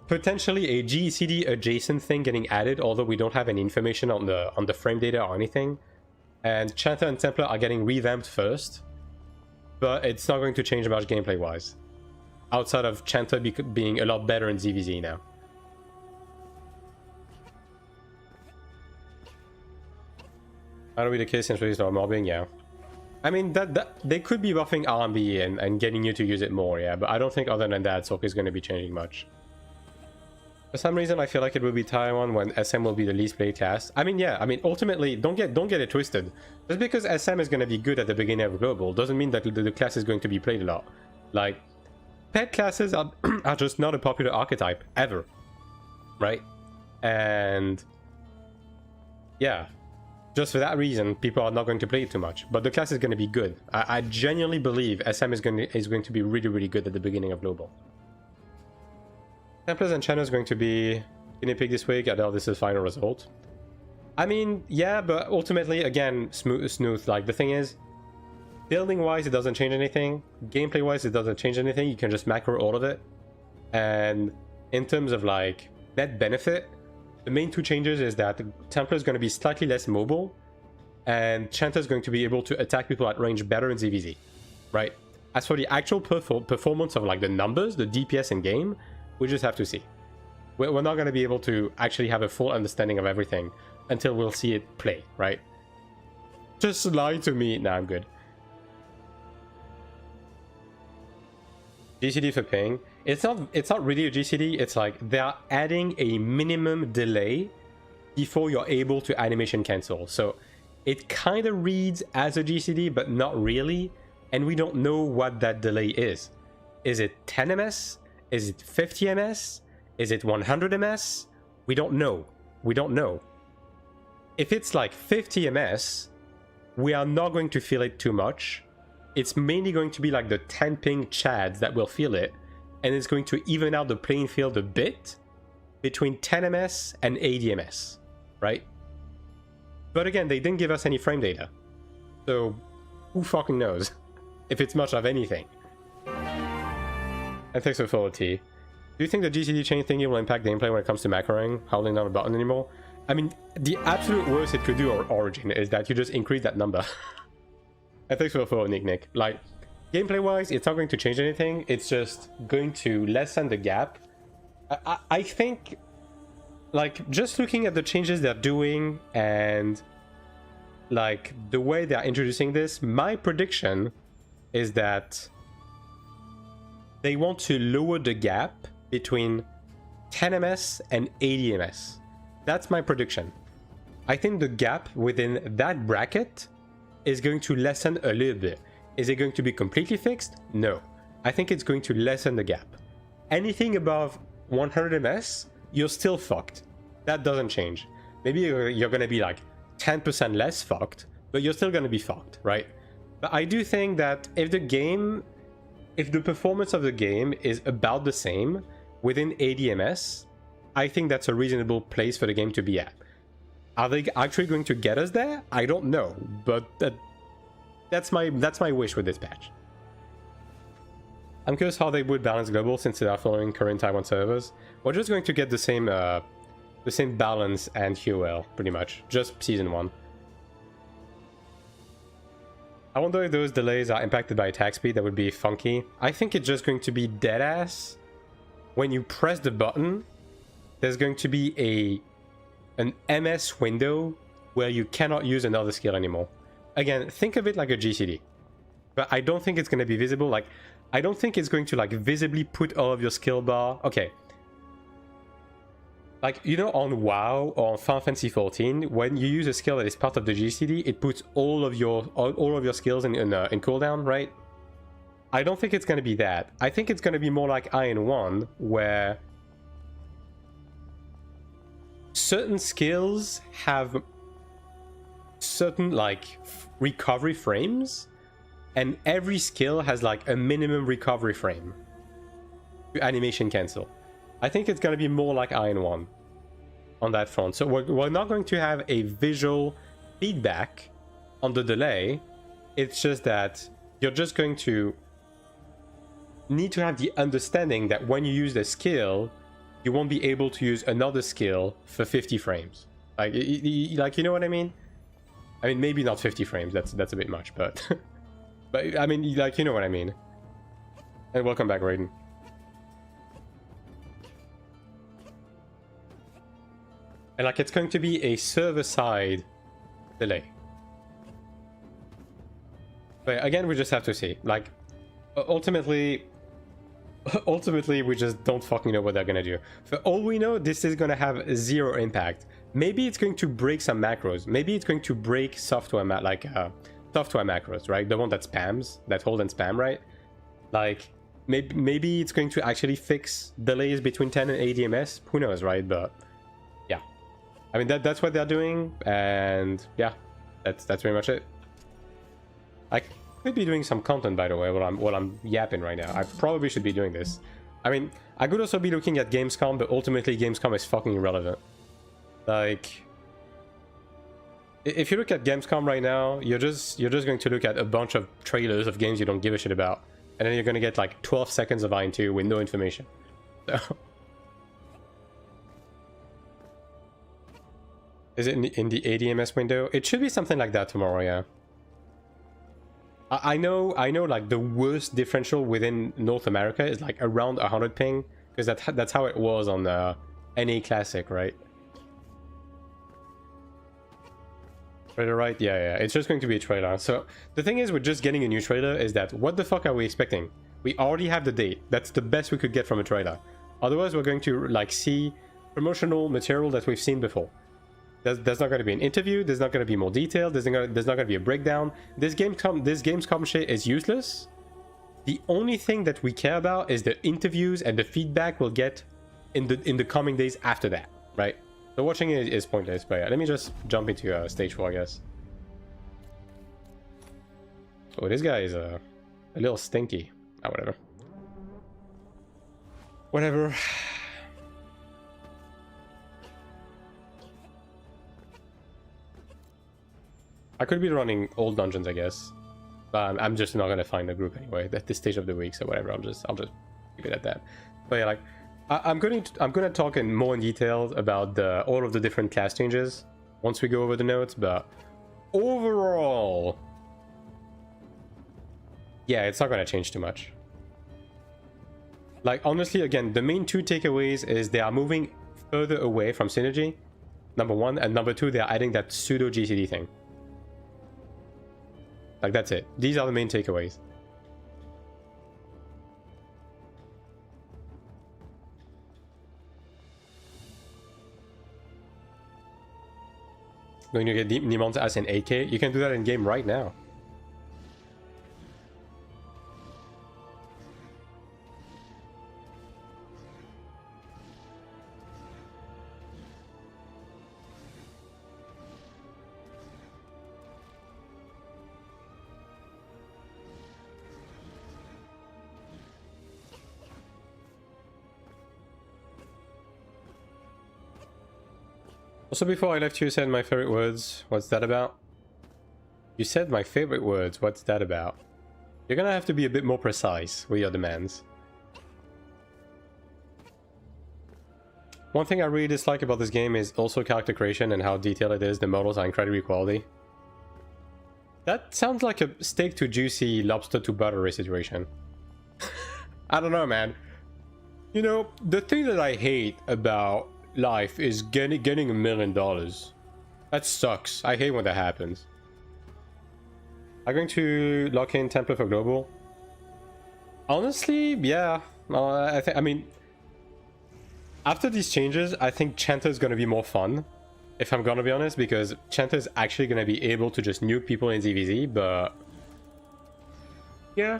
potentially a GECD adjacent thing getting added, although we don't have any information on the frame data or anything. And Chanter and Templar are getting revamped first, but it's not going to change much gameplay-wise, outside of Chanter being a lot better in ZVZ now. That'll be the case since release or mobbing, yeah. I mean, they could be buffing RMB and getting you to use it more, yeah, but I don't think other than that, Sok is going to be changing much. For some reason, I feel like it will be Taiwan when SM will be the least played class. I mean, yeah, I mean, ultimately, don't get it twisted. Just because SM is going to be good at the beginning of Global doesn't mean that the class is going to be played a lot. Like, pet classes are just not a popular archetype, ever. Right? And yeah. Just for that reason, people are not going to play it too much. But the class is going to be good. I genuinely believe SM is going to be really, really good at the beginning of Global. Templars and Channel is going to be guinea pig this week. I doubt this is final result. I mean, yeah, but ultimately, again, smooth. Like, the thing is, building-wise, it doesn't change anything. Gameplay-wise, it doesn't change anything. You can just macro all of it. And in terms of, like, net benefit, the main two changes is that Templar is going to be slightly less mobile, and Chanter is going to be able to attack people at range better in ZVZ, right? As for the actual performance of like the numbers, the DPS in game, we just have to see. We're not going to be able to actually have a full understanding of everything until we'll see it play, right? Just lie to me. Nah, I'm good. GCD for ping. It's not really a GCD. It's like they're adding a minimum delay before you're able to animation cancel. So it kind of reads as a GCD, but not really. And we don't know what that delay is. Is it 10 ms? Is it 50 ms? Is it 100 ms? We don't know. We don't know. If it's like 50 ms, we are not going to feel it too much. It's mainly going to be like the 10 ping chads that will feel it, and it's going to even out the playing field a bit between 10 ms and 80 ms, right? But again, they didn't give us any frame data, so who fucking knows if it's much of anything. And thanks for follow T. Do you think the GCD chain thingy will impact gameplay when it comes to macroing, holding down a button anymore? I mean, the absolute worst it could do or Origin is that you just increase that number. And thanks for the follow, Nick. Like, gameplay-wise, it's not going to change anything. It's just going to lessen the gap. I think, like, just looking at the changes they're doing and, like, the way they're introducing this, my prediction is that they want to lower the gap between 10 ms and 80 ms. That's my prediction. I think the gap within that bracket is going to lessen a little bit. Is it going to be completely fixed? No. I think it's going to lessen the gap. Anything above 100 ms, you're still fucked. That doesn't change. Maybe you're going to be like 10% less fucked, but you're still going to be fucked, right? But I do think that if the performance of the game is about the same within 80 ms, I think that's a reasonable place for the game to be at. Are they actually going to get us there? I don't know, but that's my wish with this patch. I'm curious how they would balance global since they are following current Taiwan servers. We're just going to get the same balance and QL pretty much, just season 1. I wonder if those delays are impacted by attack speed. That would be funky. I think it's just going to be deadass. When you press the button, there's going to be an MS window where you cannot use another skill anymore. Again, think of it like a GCD. But I don't think it's going to be visible. Like, I don't think it's going to like visibly put all of your skill bar. Okay. Like, you know, on WoW or on Final Fantasy 14, when you use a skill that is part of the GCD, it puts all of your skills in cooldown, right? I don't think it's going to be that. I think it's going to be more like AION2, where certain skills have certain like recovery frames, and every skill has like a minimum recovery frame to animation cancel. I think it's going to be more like AION2. on that front. So we're not going to have a visual feedback on the delay. It's just that you're just going to need to have the understanding that when you use the skill, you won't be able to use another skill for 50 frames. Like you know what I mean? I mean, maybe not 50 frames. That's a bit much, but but I mean, like, you know what I mean. And welcome back, Raiden. And like, it's going to be a server-side delay. But again, we just have to see. Like, ultimately, we just don't fucking know what they're gonna do. For all we know, this is gonna have zero impact. Maybe it's going to break some macros. Maybe it's going to break software software macros, right? The one that spams, that hold and spam, right? Like, maybe it's going to actually fix delays between 10 and ADMS. Who knows, right? But yeah, I mean, that's what they're doing, and yeah, that's pretty much it. I could be doing some content, by the way, while I'm yapping right now. I probably should be doing this. I mean, I could also be looking at Gamescom, but ultimately Gamescom is fucking irrelevant. Like, if you look at Gamescom right now, you're just going to look at a bunch of trailers of games you don't give a shit about, and then you're going to get like 12 seconds of AION2 with no information. So, is it in the ADMS window? It should be something like that tomorrow, yeah. I know like the worst differential within North America is like around 100 ping, because that's how it was on the NA Classic, right? Trailer, right? Yeah, it's just going to be a trailer. So the thing is with just getting a new trailer is that what the fuck are we expecting? We already have the date. That's the best we could get from a trailer. Otherwise, we're going to like see promotional material that we've seen before. There's not going to be an interview. There's not going to be more detail. There's not going to be a breakdown. This Gamescom shit is useless. The only thing that we care about is the interviews and the feedback we'll get in the coming days after that, right? So watching it is pointless. But yeah, let me just jump into stage 4, I guess. Oh, this guy is a little stinky. Ah, whatever. Whatever. I could be running old dungeons, I guess, but I'm just not gonna find a group anyway at this stage of the week. So whatever, I'll just leave it at that. But yeah, like I'm gonna talk in more in detail about all of the different class changes once we go over the notes. But overall, yeah, it's not gonna change too much. Like, honestly, again, the main two takeaways is they are moving further away from synergy, number one, and number two, they are adding that pseudo GCD thing. Like, that's it. These are the main takeaways. Going to get Nimon's ass in 8K? You can do that in game right now. Also, before I left, you said my favorite words. What's that about? You said my favorite words. What's that about? You're gonna have to be a bit more precise with your demands. One thing I really dislike about this game is also character creation and how detailed it is. The models are incredibly quality. That sounds like a steak to juicy, lobster to buttery situation. I don't know, man. You know, the thing that I hate about life is getting $1 million. That sucks. I hate when that happens. I'm going to lock in Templar for global. Honestly, yeah. I mean, after these changes, I think Chanter is going to be more fun, if I'm going to be honest, because Chanter is actually going to be able to just nuke people in ZVZ, but yeah,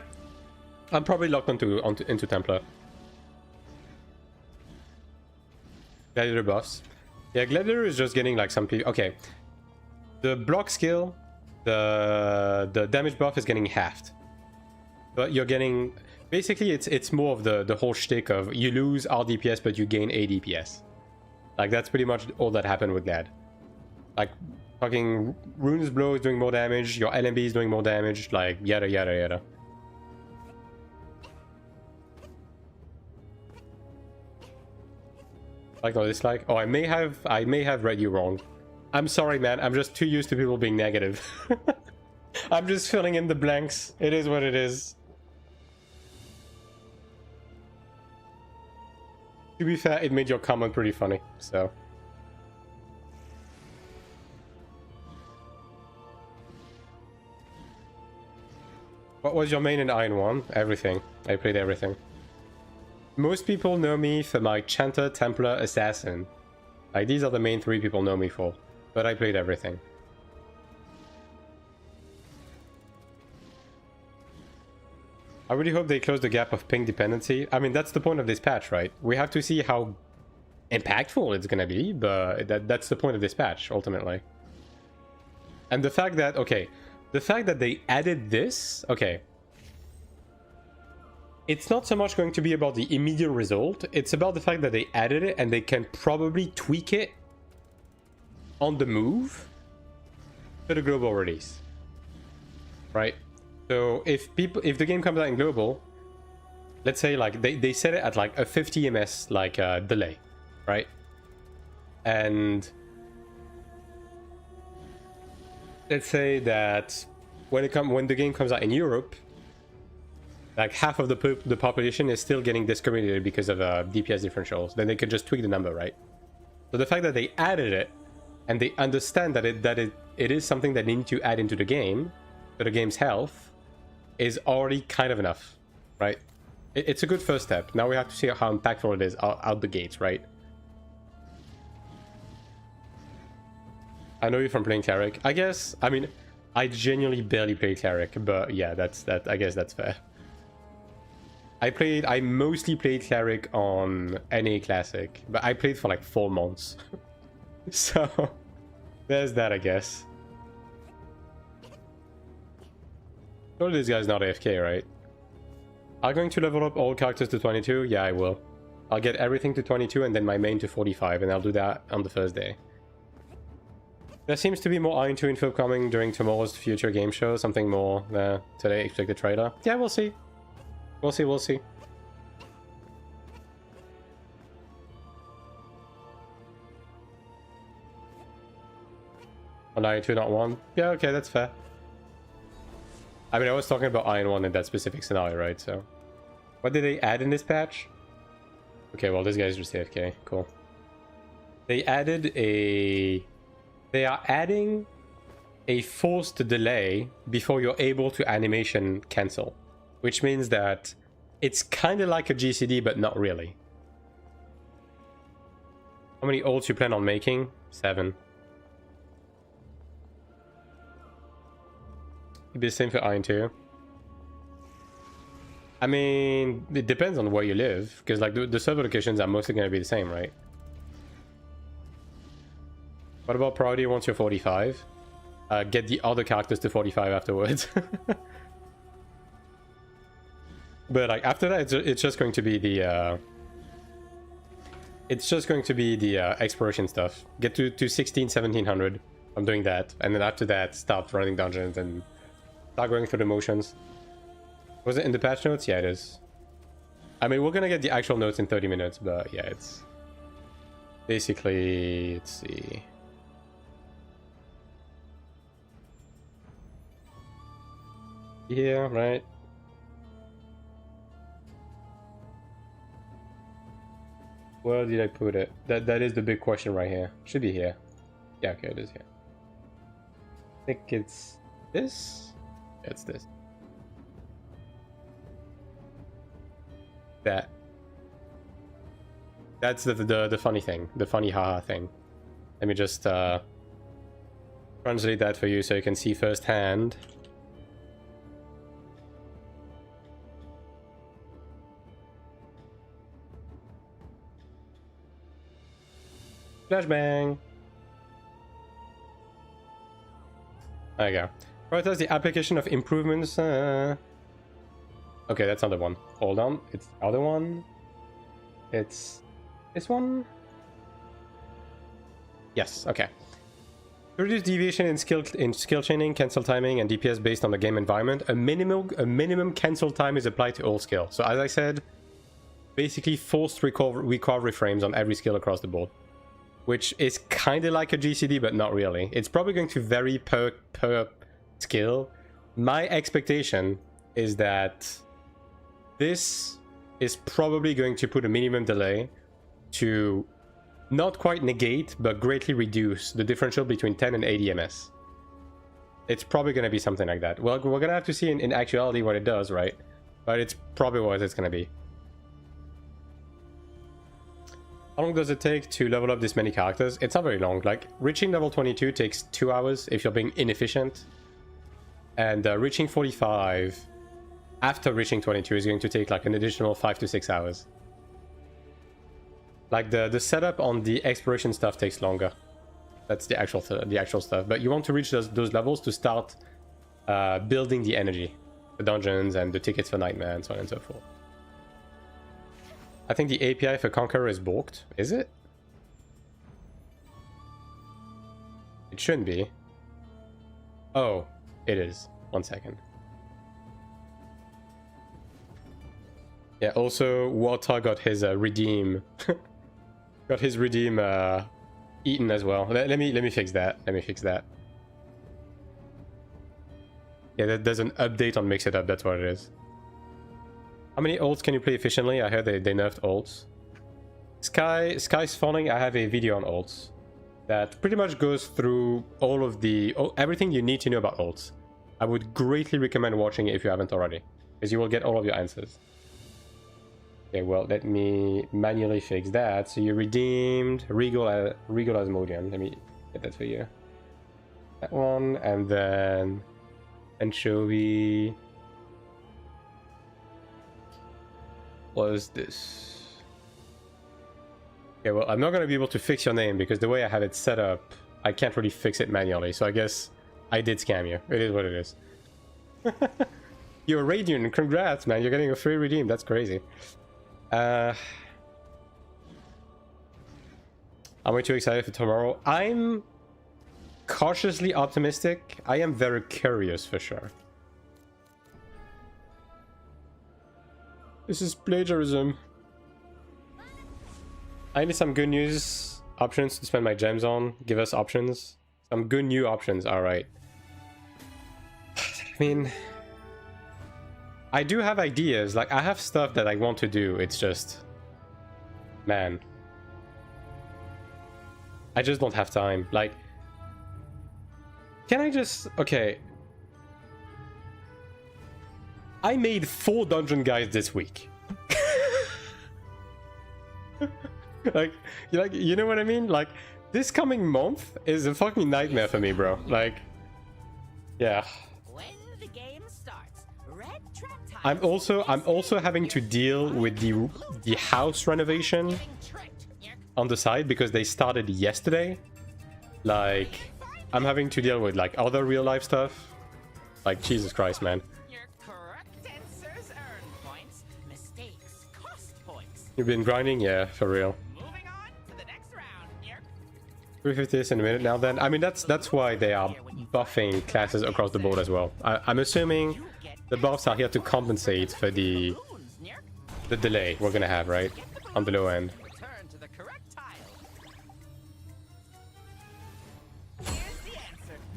I'm probably locked into Templar. Gladiator buffs. Yeah, Gladiator is just getting like some people. Okay, the block skill, the damage buff is getting halved, but you're getting basically it's more of the whole shtick of you lose RDPS but you gain ADPS. Like, that's pretty much all that happened with that. Like, fucking Rune's Blow is doing more damage, your LMB is doing more damage, like, yada yada yada. Like or dislike? Oh, I may have read you wrong. I'm sorry, man. I'm just too used to people being negative. I'm just filling in the blanks. It is what it is. To be fair, it made your comment pretty funny, so. What was your main in AION1? Everything. I played everything. Most people know me for my Chanter, Templar, Assassin. Like, these are the main 3 people know me for. But I played everything. I really hope they close the gap of ping dependency. I mean, that's the point of this patch, right? We have to see how impactful it's gonna be, but that's the point of this patch, ultimately. And the fact that, okay, the fact that they added this, okay. It's not so much going to be about the immediate result, it's about the fact that they added it and they can probably tweak it on the move to the global release. Right? So if the game comes out in global, let's say like they set it at like a 50 ms like delay, right? And let's say that when the game comes out in Europe, like half of the population is still getting discriminated because of DPS differentials, then they could just tweak the number, right? So the fact that they added it and they understand that it is something that they need to add into the game for the game's health is already kind of enough, right? It's a good first step. Now we have to see how impactful it is out the gates, right? I know you from playing Cleric. I guess, I mean, I genuinely barely play Cleric, but yeah, I guess that's fair. I mostly played Cleric on NA Classic, but I played for like 4 months. So, there's that, I guess. Surely this guy's not AFK, right? Are you going to level up all characters to 22? Yeah, I will. I'll get everything to 22 and then my main to 45, and I'll do that on the first day. There seems to be more AION2 info coming during tomorrow's future game show. Something more today. Expect the trailer. Yeah, we'll see. We'll see, we'll see. On AION2, not 1? Yeah, okay, that's fair. I mean, I was talking about AION1 in that specific scenario, right? So, what did they add in this patch? Okay, well, this guy's just AFK. Cool. They added a... They are adding a forced delay before you're able to animation cancel. Which means that it's kind of like a GCD, but not really. How many ults you plan on making? 7. It'd be the same for AION2. I mean, it depends on where you live, because like the server locations are mostly going to be the same, right? What about priority once you're 45? Get the other characters to 45 afterwards. But like after that, it's just going to be the exploration stuff. Get to 16, 1700. I'm doing that, and then after that, start running dungeons and start going through the motions. Was it in the patch notes? Yeah, it is. I mean, we're gonna get the actual notes in 30 minutes, but yeah, it's basically, let's see. Yeah, right. Where did I put it? That is the big question right here. Should be here. Yeah, okay, it is here. I think it's this? Yeah, it's this. That. That's the funny thing. The funny haha thing. Let me just translate that for you so you can see firsthand. Flashbang. There you go. Prioritize the application of improvements. Okay, that's not the one. Hold on. It's the other one. It's this one. Yes, okay. To reduce deviation in skill chaining, cancel timing, and DPS based on the game environment, a minimum cancel time is applied to all skills. So as I said, basically forced recovery frames on every skill across the board, which is kind of like a GCD, but not really. It's probably going to vary per skill. My expectation is that this is probably going to put a minimum delay to not quite negate, but greatly reduce the differential between 10 and 80 MS. It's probably going to be something like that. Well, we're going to have to see in actuality what it does, right? But it's probably what it's going to be. How long does it take to level up this many characters? It's not very long. Like, reaching level 22 takes 2 hours if you're being inefficient. And reaching 45 after reaching 22 is going to take like an additional 5 to 6 hours. Like the setup on the exploration stuff takes longer. That's the actual stuff. But you want to reach those levels to start building the energy, the dungeons and the tickets for Nightmare and so on and so forth. I think the API for Conqueror is balked. Is it? It shouldn't be. Oh, it is. 1 second. Yeah. Also, Water got his redeem. Got his redeem eaten as well. Let me fix that. Let me fix that. Yeah, there's an update on Mix It Up. That's what it is. How many ults can you play efficiently? I heard they nerfed ults. Sky's Falling. I have a video on ults that pretty much goes through all of everything you need to know about ults. I would greatly recommend watching it if you haven't already, because you will get all of your answers. Okay, well, let me manually fix that. So you redeemed Regal Asmodean. Let me get that for you. That one, and then Anchovy. What is this? Okay, well, I'm not going to be able to fix your name because the way I have it set up, I can't really fix it manually. So I guess I did scam you. It is what it is. You're Radiant. Congrats, man. You're getting a free redeem. That's crazy. I'm way too excited for tomorrow. I'm cautiously optimistic. I am very curious for sure. This is plagiarism. I need some good news options to spend my gems on. Give us options. Some good new options. Alright. I mean, I do have ideas. Like, I have stuff that I want to do. It's just, man, I just don't have time. Like, can I just... Okay. I made 4 dungeon guides this week. like, you know what I mean? Like, this coming month is a fucking nightmare for me, bro. Like, yeah. When the game starts, red trap time. I'm also having to deal with the house renovation on the side because they started yesterday. Like, I'm having to deal with like other real life stuff. Like, Jesus Christ, man. You've been grinding? Yeah, for real. Moving on to the next round. 350 is in a minute now then. I mean, that's why they are buffing classes across the board as well. I'm assuming the buffs are here to compensate for the delay we're gonna have, right? On the low end. Return to the correct tile. Here's the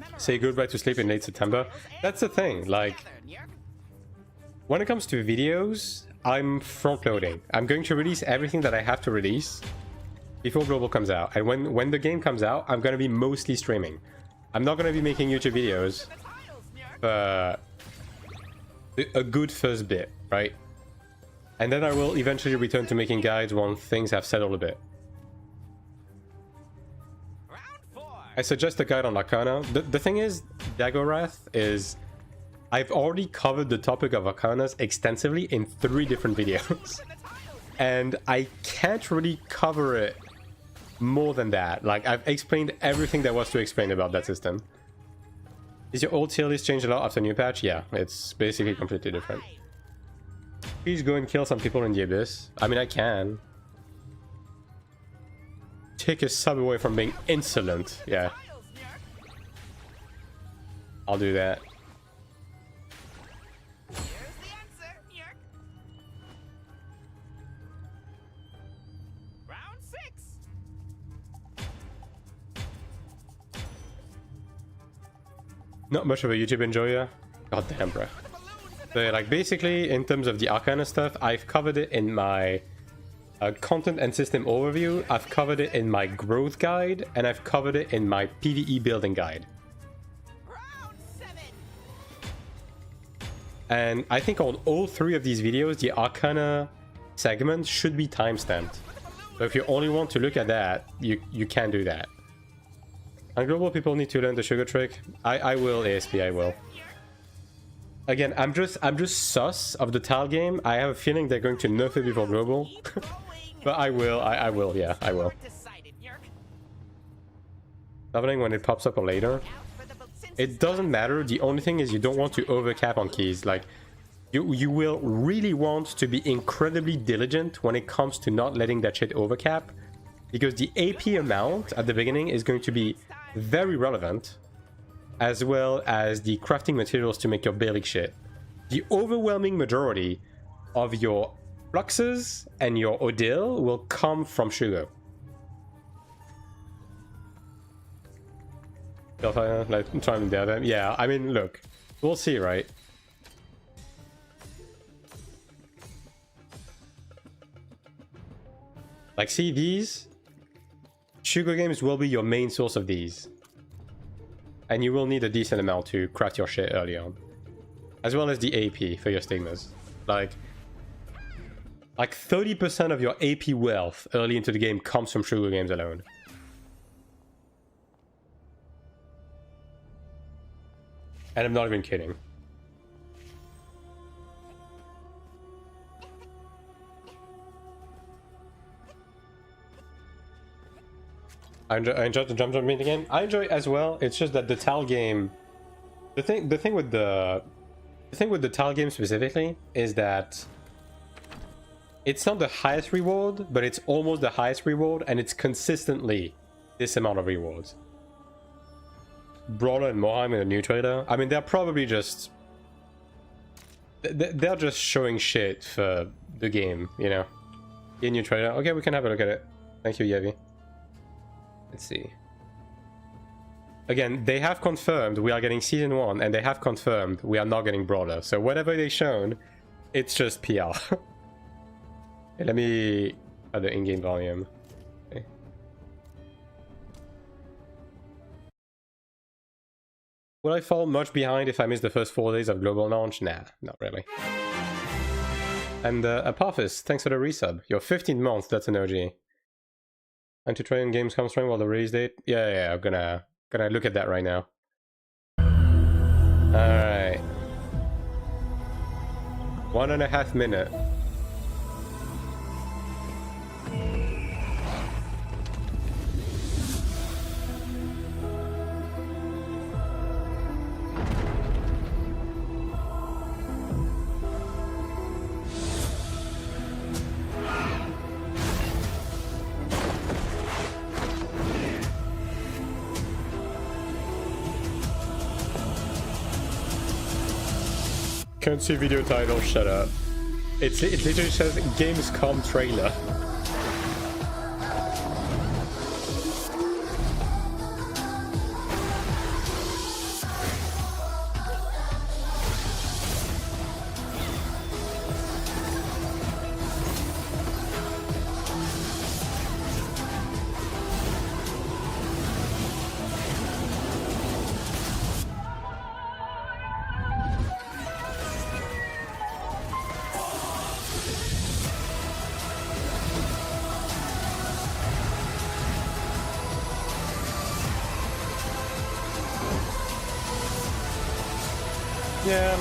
answer. Say goodbye to sleep in late September. That's the thing, like, when it comes to videos, I'm front loading. I'm going to release everything that I have to release before Global comes out. And when the game comes out, I'm going to be mostly streaming. I'm not going to be making YouTube videos for a good first bit, right? And then I will eventually return to making guides when things have settled a bit. I suggest a guide on Arcana. The thing is, Dagorath is... I've already covered the topic of Arcanas extensively in 3 different videos. And I can't really cover it more than that. Like, I've explained everything there was to explain about that system. Is your old tier list changed a lot after new patch? Yeah, it's basically completely different. Please go and kill some people in the Abyss. I mean, I can. take a sub away from being insolent. Yeah. I'll do that. Here's the answer, Yerk. Round 6. Not much of a YouTube enjoyer. God damn, bro. So, like, basically, in terms of the Arcana stuff, I've covered it in my content and system overview, I've covered it in my growth guide, and I've covered it in my PvE building guide. Round 7. And I think on all 3 of these videos, the Arcana segment should be timestamped. So if you only want to look at that, you can do that. And global people need to learn the sugar trick. I will, ASP, I will. Again, I'm just sus of the Tal game. I have a feeling they're going to nerf it before global. But I will, yeah, I will. Happening when it pops up or later. It doesn't matter. The only thing is you don't want to overcap on keys. Like, you will really want to be incredibly diligent when it comes to not letting that shit overcap. Because the AP amount at the beginning is going to be very relevant, as well as the crafting materials to make your basic shit. The overwhelming majority of your fluxes and your Odil will come from sugar. Like, trying to dare them. Yeah, I mean, look, we'll see, right? Like, see, these sugar games will be your main source of these. And you will need a decent amount to craft your shit early on. As well as the AP for your stigmas. Like 30% of your AP wealth early into the game comes from sugar games alone. And I'm not even kidding. I enjoyed the jump meet again. I enjoy it as well. It's just that the Tal game, the thing with the Tal game specifically is that it's not the highest reward, but it's almost the highest reward, and it's consistently this amount of rewards. Brawler and Moheim and a new trader. I mean, they're probably just they're just showing shit for the game, you know. A new trader. Okay, we can have a look at it. Thank you, Yevi. Let's see. Again, they have confirmed we are getting Season 1, and they have confirmed we are not getting Brawler. So whatever they've shown, it's just PR. Okay, let me add the in-game volume. Okay. Will I fall much behind if I miss the first 4 days of global launch? Nah, not really. And Apophis, thanks for the resub. Your 15th month, that's an OG. And to train games come strong while the release date? Yeah, I'm gonna look at that right now. Alright. 1.5 minutes. Can't see video title, shut up. It literally says Gamescom trailer. Yeah,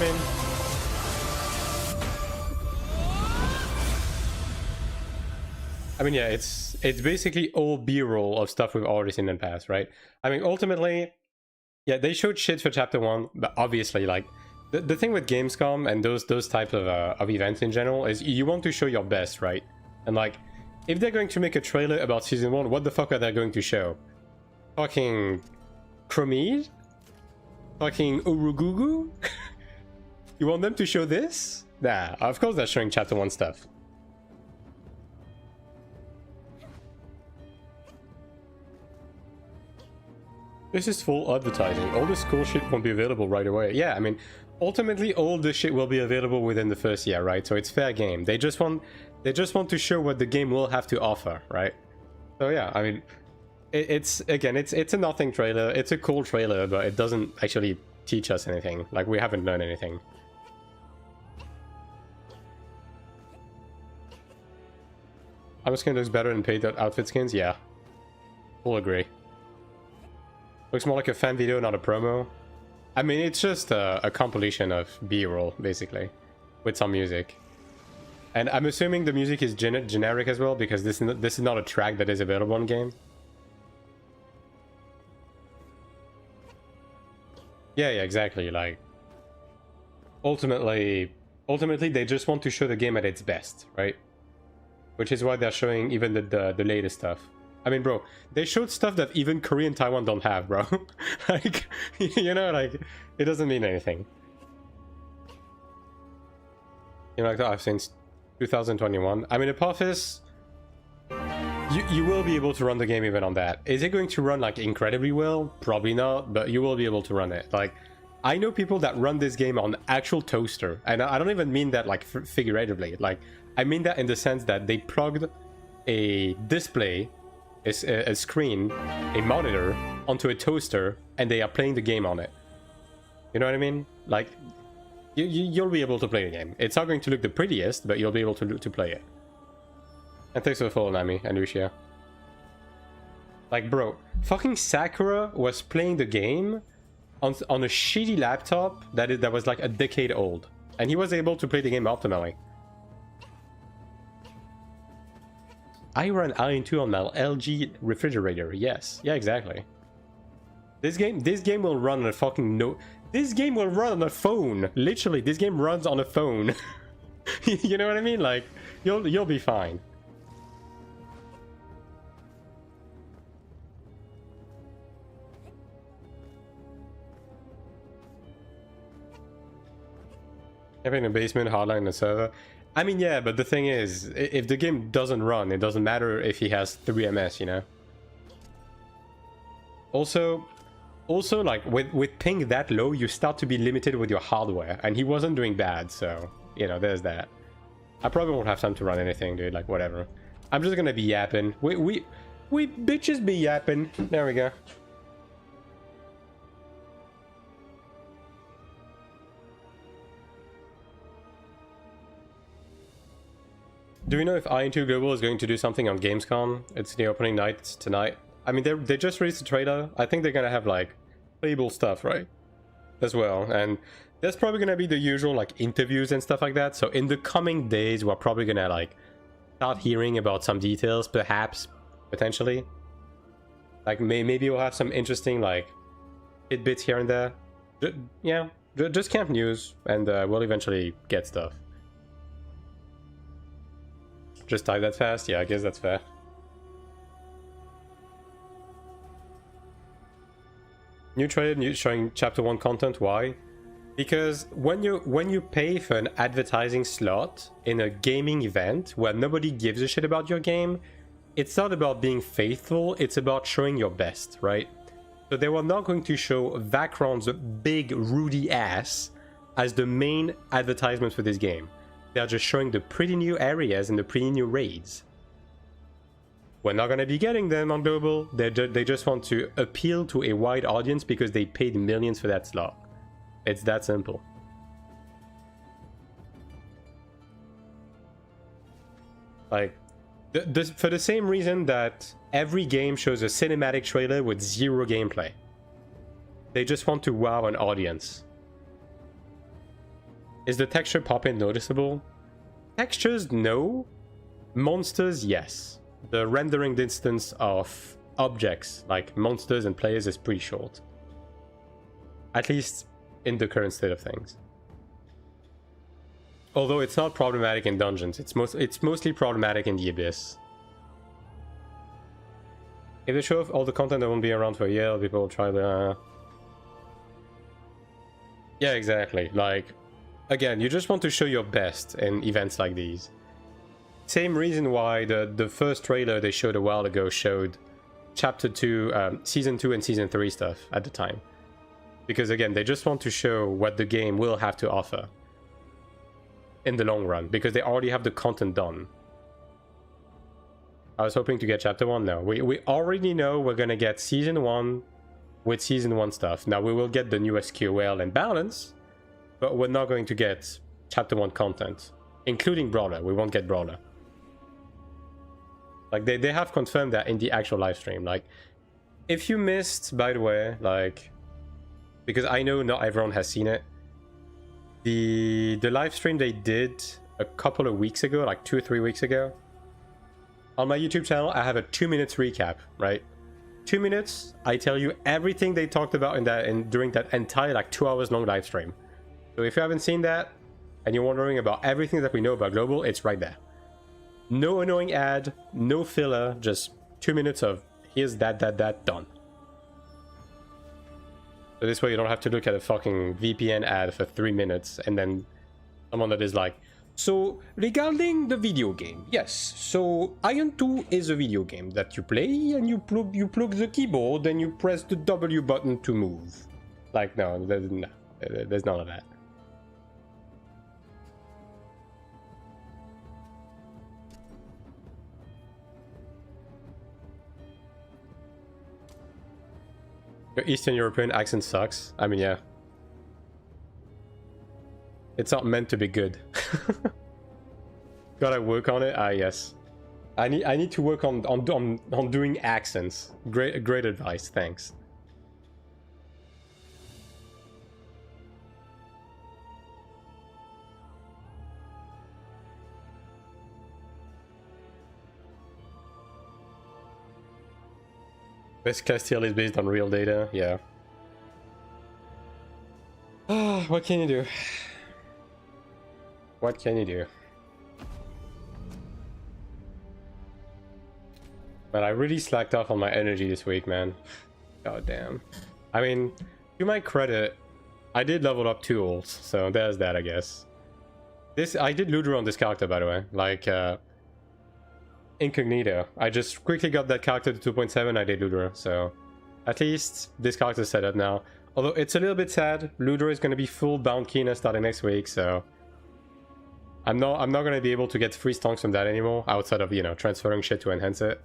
I mean, yeah, it's basically all B-roll of stuff we've already seen in the past, right? I mean, ultimately, yeah, they showed shit for Chapter 1, but obviously, like, the thing with Gamescom and those types of events in general is you want to show your best, right? And, like, if they're going to make a trailer about Season 1, what the fuck are they going to show? Fucking Chromede? Fucking Urugugu? You want them to show this? Nah, of course they're showing Chapter 1 stuff. This is full advertising. All this cool shit won't be available right away. Yeah, I mean, ultimately all this shit will be available within the first year, right? So it's fair game. They just want to show what the game will have to offer, right? So yeah, I mean, it's a nothing trailer. It's a cool trailer, but it doesn't actually teach us anything. Like, we haven't learned anything. Armor skin looks better than paid outfit skins? Yeah. We'll agree. Looks more like a fan video, not a promo. I mean, it's just a compilation of B-roll, basically, with some music. And I'm assuming the music is generic as well, because this is not a track that is available in game. Yeah, exactly. Like, ultimately, they just want to show the game at its best, right? Which is why they're showing even the latest stuff. I mean, bro, they showed stuff that even Korea and Taiwan don't have, bro. Like, you know, like, it doesn't mean anything. You know, like, I've since 2021. I mean, Apophis, you will be able to run the game even on that. Is it going to run, like, incredibly well? Probably not, but you will be able to run it. Like, I know people that run this game on actual toaster, and I don't even mean that, like, figuratively. Like, I mean that in the sense that they plugged a display, a screen, a monitor onto a toaster, and they are playing the game on it. You know what I mean? Like, you'll be able to play the game. It's not going to look the prettiest, but you'll be able to play it. And thanks for the follow, Nami and Lucia. Like, bro, fucking Sakura was playing the game on a shitty laptop that was like a decade old, and he was able to play the game optimally. I run AION2 on my LG refrigerator. Yes, yeah, exactly. This game will run on a fucking This game will run on a phone. Literally, this game runs on a phone. You know what I mean? Like, you'll be fine. Having a basement, hardline, and a server. I mean, yeah, but the thing is, if the game doesn't run, it doesn't matter if he has 3 MS, you know? Also, like, with ping that low, you start to be limited with your hardware, and he wasn't doing bad, so, you know, there's that. I probably won't have time to run anything, dude, like, whatever. I'm just gonna be yapping. We bitches be yapping. There we go. Do we know if AION2 Global is going to do something on Gamescom? It's the opening night tonight. I mean, they just released a trailer. I think they're gonna have, like, playable stuff, right? As well. And there's probably gonna be the usual, like, interviews and stuff like that. So in the coming days, we're probably gonna, like, start hearing about some details, perhaps, potentially. Like, maybe we'll have some interesting, like, tidbits here and there. Yeah, just camp news, and we'll eventually get stuff. Just type that fast? Yeah, I guess that's fair. New trailer showing chapter 1 content. Why? Because when you pay for an advertising slot in a gaming event where nobody gives a shit about your game, it's not about being faithful, it's about showing your best, right? So they were not going to show Vacron's big Rudy ass as the main advertisement for this game. They're just showing the pretty new areas and the pretty new raids. We're not gonna be getting them on Global. They just want to appeal to a wide audience because they paid millions for that slot. It's that simple. Like, for the same reason that every game shows a cinematic trailer with zero gameplay. They just want to wow an audience. Is the texture pop-in noticeable? Textures, no. Monsters, yes. The rendering distance of objects, like monsters and players, is pretty short. At least in the current state of things. Although it's not problematic in dungeons, it's mostly problematic in the Abyss. If they show off all the content that won't be around for a year, people will try the... Yeah, exactly. Like, again, you just want to show your best in events like these. Same reason why the first trailer they showed a while ago showed Chapter 2, Season 2 and Season 3 stuff at the time. Because again, they just want to show what the game will have to offer in the long run, because they already have the content done. I was hoping to get Chapter 1 now. We already know we're gonna get Season 1 with Season 1 stuff. Now we will get the new SQL and balance, but we're not going to get Chapter 1 content, including Brawler. We won't get Brawler. Like, they have confirmed that in the actual live stream. Like, if you missed, by the way, like, because I know not everyone has seen it, the live stream they did a couple of weeks ago, like 2 or 3 weeks ago, on my YouTube channel, I have a 2 minutes recap, right? 2 minutes, I tell you everything they talked about during that entire like 2 hours long live stream. So if you haven't seen that and you're wondering about everything that we know about Global, it's right there. No annoying ad, no filler, just 2 minutes of here's that, done. So this way you don't have to look at a fucking VPN ad for 3 minutes and then someone that is like, so regarding the video game, yes, so AION2 is a video game that you play and you plug the keyboard and you press the W button to move. Like, no, there's none of that. Your Eastern European accent sucks. I mean, yeah. It's not meant to be good. Gotta work on it? Ah, yes. I need to work on doing accents. Great advice, thanks. Best class tier list based on real data, yeah. What can you do? What can you do? But I really slacked off on my energy this week, man. God damn. I mean, to my credit, I did level up 2 ults, so there's that, I guess. I did Ludra on this character, by the way. Like, Incognito. I just quickly got that character to 2.7, I did Ludra, so... At least, this character's set up now. Although, it's a little bit sad. Ludra is going to be full bound Kina starting next week, so... I'm not going to be able to get free stonks from that anymore, outside of, you know, transferring shit to enhance it.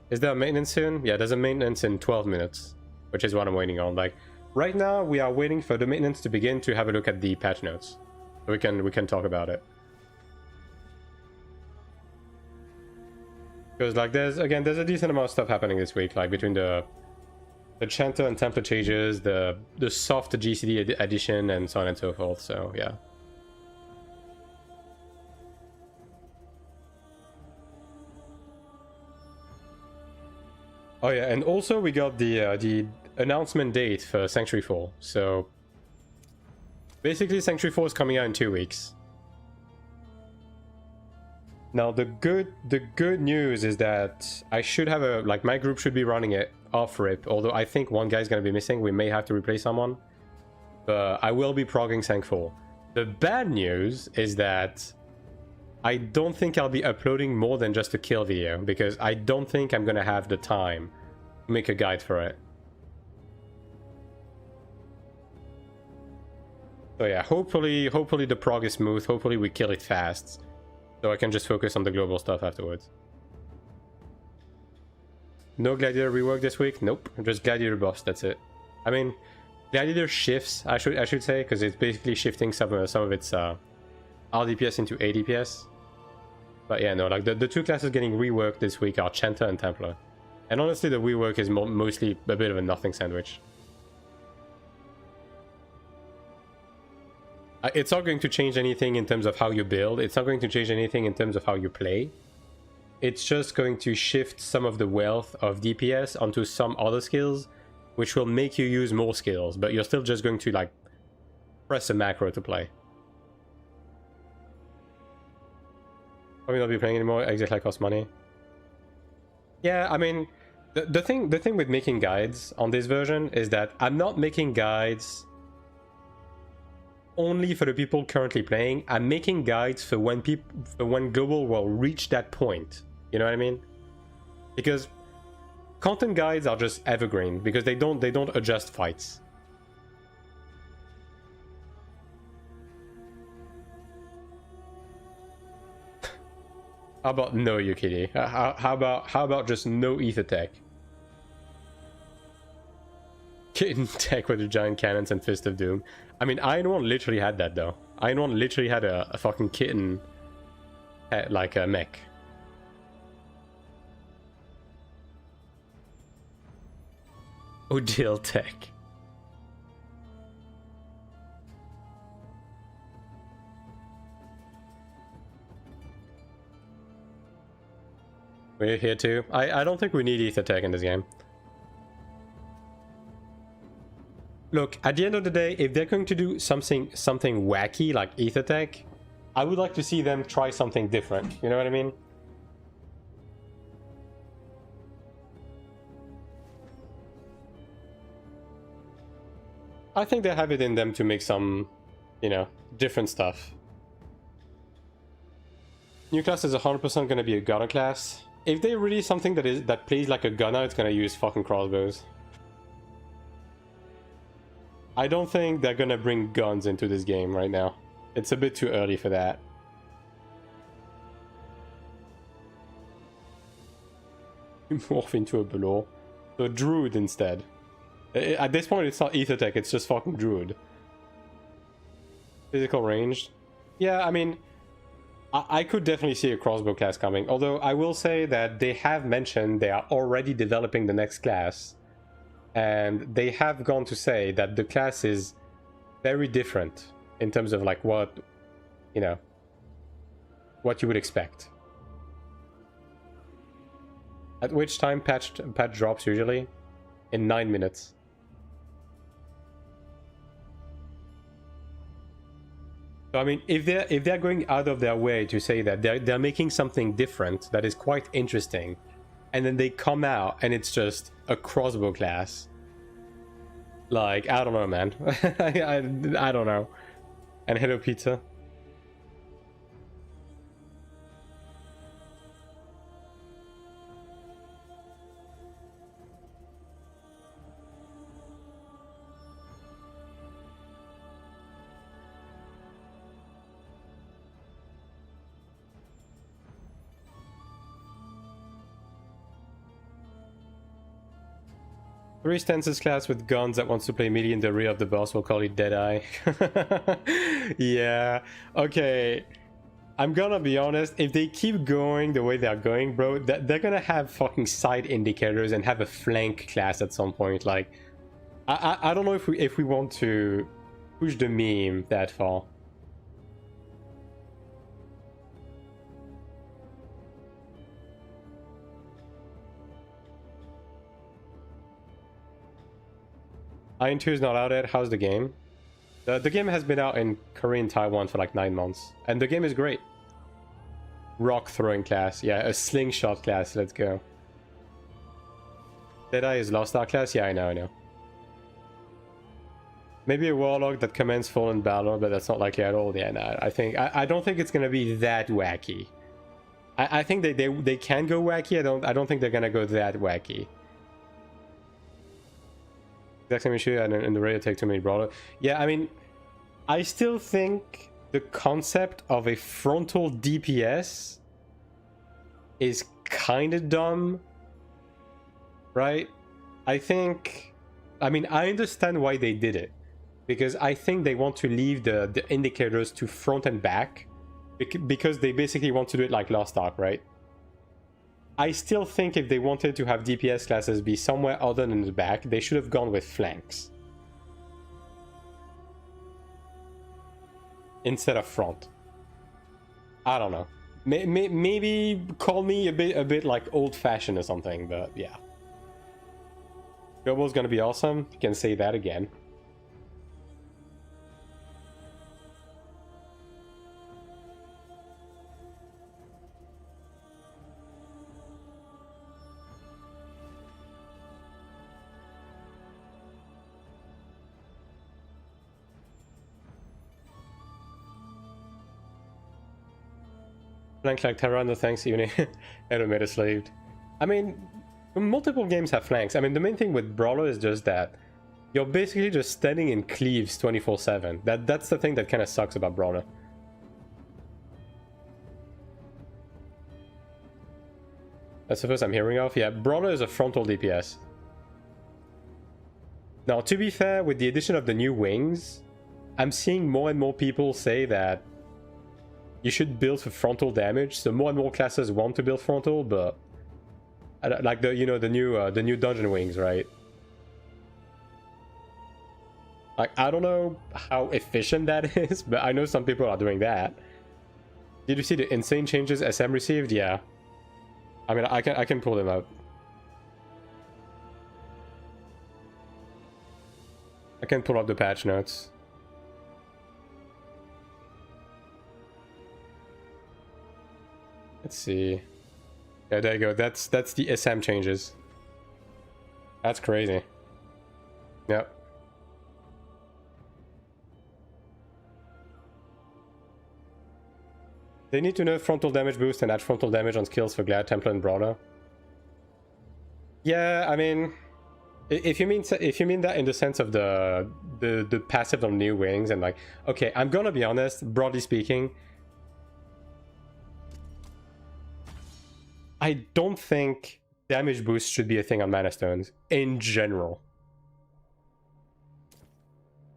Is there a maintenance soon? Yeah, there's a maintenance in 12 minutes, which is what I'm waiting on. Like, right now, we are waiting for the maintenance to begin to have a look at the patch notes. So we can talk about it. Because, like, there's a decent amount of stuff happening this week, like, between the Chanter and Templar changes, the soft GCD addition, and so on and so forth, so, yeah. Oh yeah, and also we got the announcement date for Sanctuary 4. So basically Sanctuary 4 is coming out in 2 weeks. Now the good news is that I should have my group should be running it off rip, although I think one guy's gonna be missing. We may have to replace someone. But I will be progging Sank 4. The bad news is that I don't think I'll be uploading more than just a kill video, because I don't think I'm gonna have the time to make a guide for it. So yeah, hopefully the prog is smooth, hopefully we kill it fast, so I can just focus on the global stuff afterwards. No Gladiator rework this week? Nope, just Gladiator buffs, that's it. I mean, Gladiator shifts, I should say, because it's basically shifting some of its RDPS into ADPS. But yeah, no, like the 2 classes getting reworked this week are Chanter and Templar. And honestly, the rework is mostly a bit of a nothing sandwich. It's not going to change anything in terms of how you build. It's not going to change anything in terms of how you play. It's just going to shift some of the wealth of DPS onto some other skills, which will make you use more skills, but you're still just going to, like, press a macro to play. Probably not be playing anymore. Exit like costs money. Yeah, I mean, the thing with making guides on this version is that I'm not making guides only for the people currently playing. I'm making guides for when global will reach that point. You know what I mean? Because content guides are just evergreen because they don't adjust fights. How about no Yukiri? How about just no ether tech? Kitten tech with the giant cannons and Fist of Doom. I mean, AION2 literally had that though. AION2 literally had a fucking kitten, like a mech. Odile tech. We're here too. I don't think we need ether tech in this game. Look, at the end of the day, if they're going to do something wacky like ether tech, I would like to see them try something different. You know what I mean? I think they have it in them to make some, you know, different stuff. New class is 100% going to be a gunner class. If they release something that plays like a gunner, it's going to use fucking crossbows. I don't think they're going to bring guns into this game right now. It's a bit too early for that. You morph into a below. So druid instead. At this point, it's not ether tech, it's just fucking druid. Physical range. Yeah, I mean, I could definitely see a crossbow class coming. Although I will say that they have mentioned they are already developing the next class. And they have gone to say that the class is very different in terms of like what, you know, what you would expect. At which time patch drops usually? In 9 minutes. So I mean, if they're going out of their way to say that they're making something different that is quite interesting, and then they come out and it's just a crossbow class, like, I don't know, man. I don't know. And hello pizza. Three stances class with guns that wants to play melee in the rear of the boss, we'll call it Deadeye. Yeah, okay. I'm gonna be honest, if they keep going the way they're going, bro, they're gonna have fucking side indicators and have a flank class at some point. Like, I don't know if we want to push the meme that far. AION2 is not out yet. How's the game? The game has been out in Korea and Taiwan for like 9 months. And the game is great. Rock throwing class. Yeah, a slingshot class. Let's go. Deadeye is Lost Ark class? Yeah, I know. Maybe a warlock that commands fallen battle, but that's not likely at all. Yeah, no, I don't think it's gonna be that wacky. I think they can go wacky. I don't think they're gonna go that wacky. Exact same issue, and in the radio take too many brawler. Yeah, I mean, I still think the concept of a frontal DPS is kind of dumb, right? I mean, I understand why they did it, because I think they want to leave the indicators to front and back, because they basically want to do it like Lost Ark, right? I still think if they wanted to have DPS classes be somewhere other than the back, they should have gone with flanks instead of front. I don't know. Maybe call me a bit like old-fashioned or something, but yeah. Global's gonna be awesome. You can say that again. Flank like Terra, no thanks, even and meta slaved. I mean, multiple games have flanks. I mean, the main thing with Brawler is just that you're basically just standing in cleaves 24/7. That's the thing that kind of sucks about Brawler. That's the first I'm hearing of. Yeah, Brawler is a frontal DPS. Now, to be fair, with the addition of the new wings, I'm seeing more and more people say that you should build for frontal damage. So more and more classes want to build frontal, but like the the new dungeon wings, right? Like, I don't know how efficient that is, but I know some people are doing that. Did you see the insane changes SM received? Yeah. I mean, I can pull them up. I can pull up the patch notes. Let's see. Yeah, there you go. That's the SM changes. That's crazy. Yep. They need to nerf frontal damage boost and add frontal damage on skills for Glad, Templar, and Brawler. Yeah, I mean, if you mean that in the sense of the passive on new wings and like, okay, I'm gonna be honest. Broadly speaking, I don't think damage boost should be a thing on Mana Stones in general.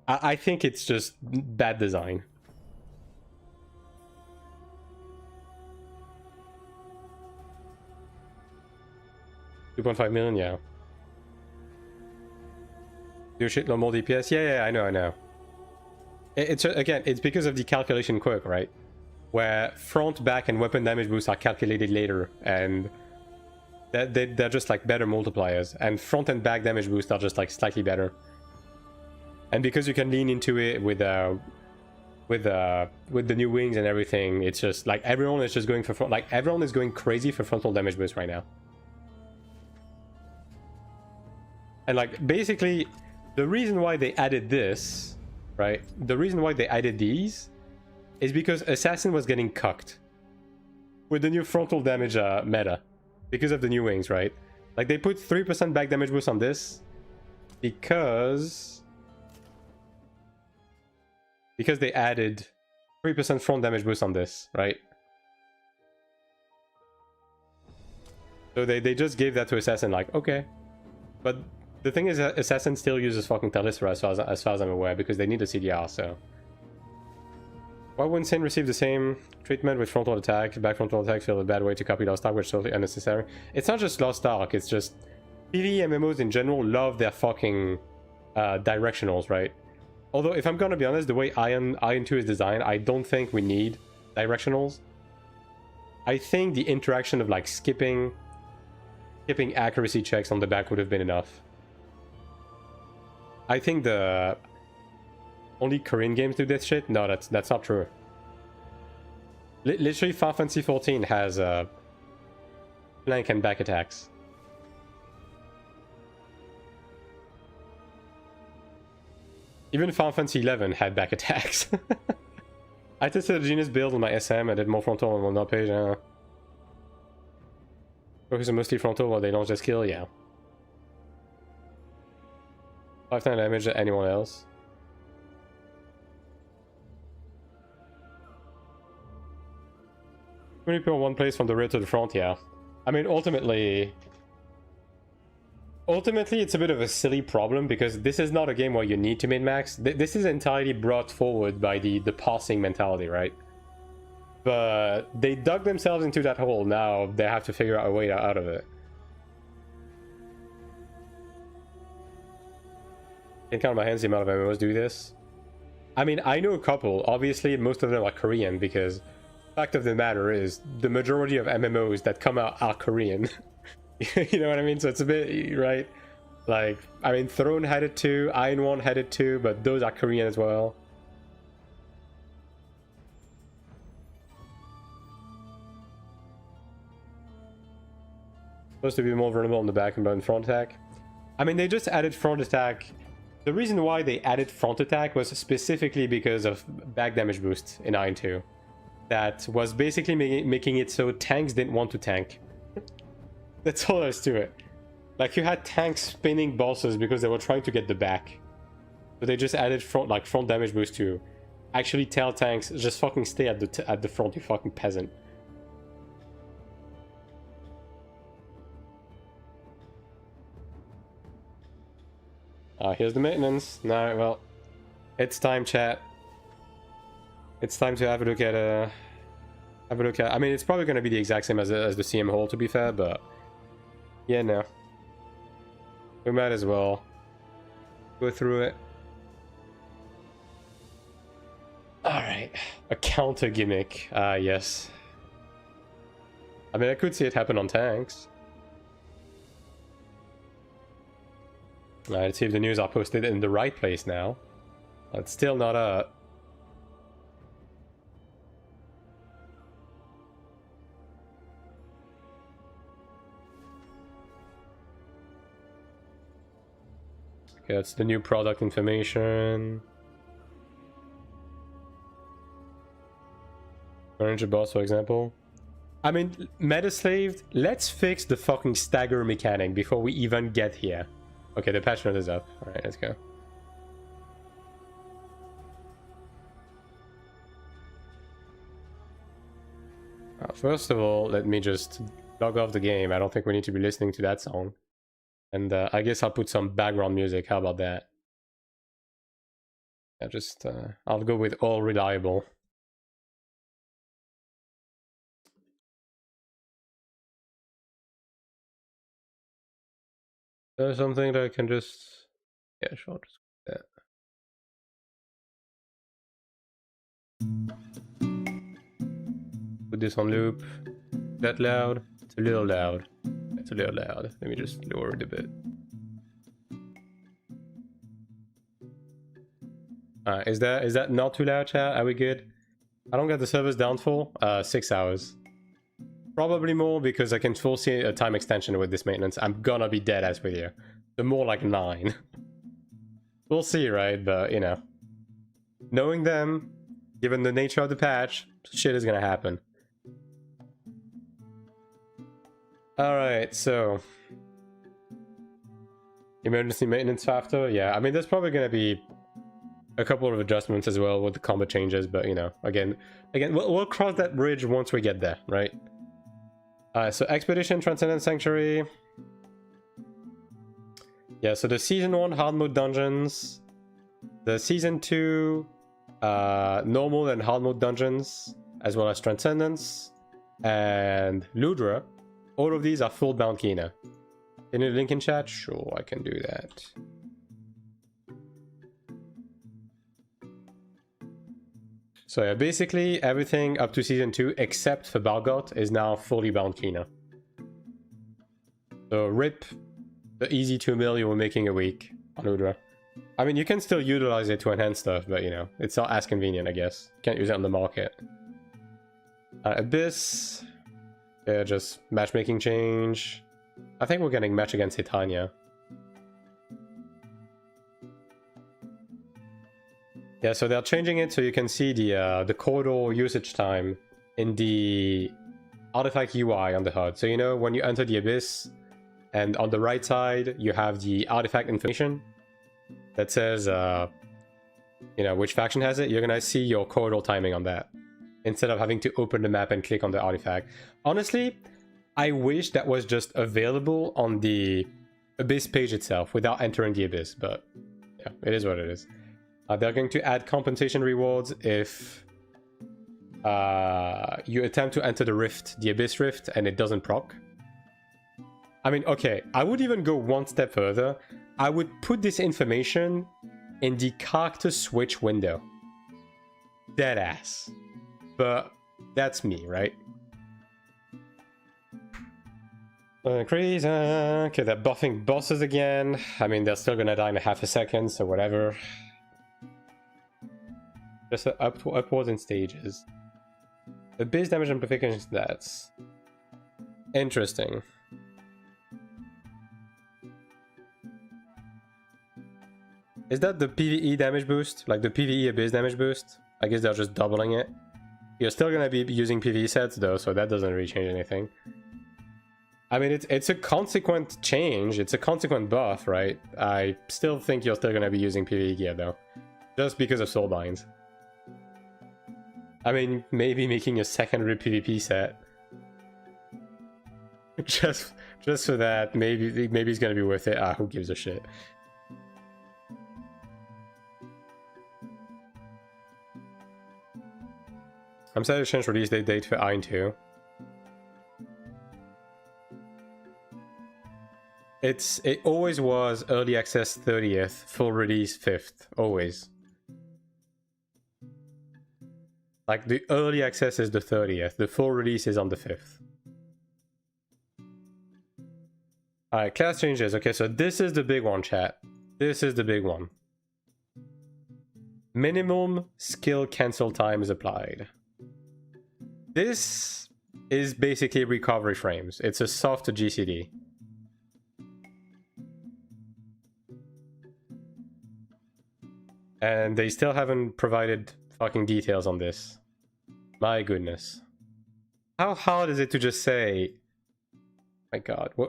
I think it's just bad design. $2.5 million, yeah. Do shit, no more DPS? Yeah, I know. It's again, it's because of the calculation quirk, right? Where front, back, and weapon damage boosts are calculated later, and they're just like better multipliers, and front and back damage boosts are just like slightly better. And because you can lean into it with the new wings and everything, it's just like everyone is just going for front, like everyone is going crazy for frontal damage boost right now. And like basically, the reason why they added this, right? The reason why they added these is because Assassin was getting cucked with the new frontal damage meta because of the new wings, right? Like they put 3% back damage boost on this because they added 3% front damage boost on this, right? So they just gave that to Assassin, like, okay. But the thing is, Assassin still uses fucking Talisra as far as I'm aware, because they need a CDR, so. Why wouldn't Sin receive the same treatment with frontal attack? Back frontal attack feel a bad way to copy Lost Ark, which is totally unnecessary. It's not just Lost Ark, it's just PvE MMOs in general love their fucking directionals, right? Although, if I'm gonna be honest, the way AION2 is designed, I don't think we need directionals. I think the interaction of like skipping accuracy checks on the back would have been enough. I think the only Korean games do this shit. No, that's not true. Literally, Final Fantasy 14 has flank and back attacks. Even Final Fantasy 11 had back attacks. I tested a Genius build on my SM. I did more frontal on one page. Focus on mostly frontal while they launch their skill. Yeah. 5 times damage to anyone else. Many people one place from the rear to the front, yeah. I mean, ultimately it's a bit of a silly problem because this is not a game where you need to min-max. This is entirely brought forward by the parsing mentality, right? But they dug themselves into that hole. Now they have to figure out a way out of it. Can't count on my hands the amount of MMOs do this. I mean, I know a couple. Obviously, most of them are Korean because fact of the matter is the majority of MMOs that come out are Korean. You know what I mean? So it's a bit, right? Like, I mean, Throne had it too, AION2 had it too, but those are Korean as well. Supposed to be more vulnerable on the back and on front attack. I mean, they just added front attack. The reason why they added front attack was specifically because of back damage boost in AION2. that was basically making it so tanks didn't want to tank. That's all there is to it. Like, you had tanks spinning bosses because they were trying to get the back. So they just added front damage boost to actually tell tanks, just fucking stay at the front, you fucking peasant. Here's the maintenance. No, well, it's time, chat. It's time to have a look at I mean, it's probably going to be the exact same as the CM hole, to be fair, but yeah, no, we might as well go through it. All right, a counter gimmick. Yes. I mean, I could see it happen on tanks. Let's see if the news are posted in the right place now. It's still not up. Okay, that's the new product information. Orange boss, for example. I mean, Metaslaved, let's fix the fucking stagger mechanic before we even get here. Okay, the patch note is up. Alright, let's go. First of all, let me just log off the game. I don't think we need to be listening to that song. And I guess I'll put some background music. How about that? Yeah, just I'll go with all reliable. There's something that I can just... Yeah, sure, just that. Put this on loop. That loud? It's a little loud. It's a little loud. Let me just lower it a bit. Is that not too loud, chat? Are we good? I don't get the servers down for 6 hours. Probably more because I can foresee a time extension with this maintenance. I'm gonna be dead ass with you. So more like 9. We'll see, right? But, you know. Knowing them, given the nature of the patch, shit is gonna happen. Alright, so... Emergency maintenance factor? Yeah, I mean, there's probably gonna be a couple of adjustments as well with the combat changes, but, you know, again, we'll cross that bridge once we get there, right? So Expedition, Transcendent Sanctuary. Yeah, so the Season 1 hard mode dungeons. The Season 2 normal and hard mode dungeons, as well as Transcendence. And Ludra. All of these are full bound Kina. Can you link in chat? Sure, I can do that. So yeah, basically everything up to Season 2 except for Balgot is now fully bound Kina. So rip the easy 2 mil you were making a week on Udra. I mean, you can still utilize it to enhance stuff, but you know, it's not as convenient, I guess. Can't use it on the market. Abyss. Yeah, just matchmaking change. I think we're getting match against Titania. Yeah, so they're changing it so you can see the corridor usage time in the artifact UI on the HUD. So you know when you enter the Abyss, and on the right side you have the artifact information that says, you know, which faction has it. You're gonna see your corridor timing on that instead of having to open the map and click on the artifact. Honestly, I wish that was just available on the Abyss page itself without entering the Abyss, but yeah, it is what it is. They're going to add compensation rewards if you attempt to enter the rift, the Abyss rift, and it doesn't proc. I mean, okay, I would even go one step further. I would put this information in the character switch window. Deadass. But that's me, right? Crazy. Okay, they're buffing bosses again. I mean, they're still gonna die in half a second, so whatever. Just upwards in stages. The base damage amplification stats. Interesting. Is that the PvE damage boost? Like the PvE base damage boost? I guess they're just doubling it. You're still gonna be using PvE sets though, so that doesn't really change anything. I mean, it's a consequent change. It's a consequent buff, right? I still think you're still gonna be using PvE gear though, just because of soulbinds. I mean, maybe making a secondary PvP set, just for that. Maybe it's gonna be worth it. Ah, who gives a shit? I'm set to change release date for AION2. It always was early access 30th, full release 5th, always. Like the early access is the 30th, the full release is on the 5th. Alright, class changes. Okay, so this is the big one, chat. This is the big one. Minimum skill cancel time is applied. This is basically recovery frames. It's a soft GCD. And they still haven't provided fucking details on this. My goodness. How hard is it to just say, my god. Well,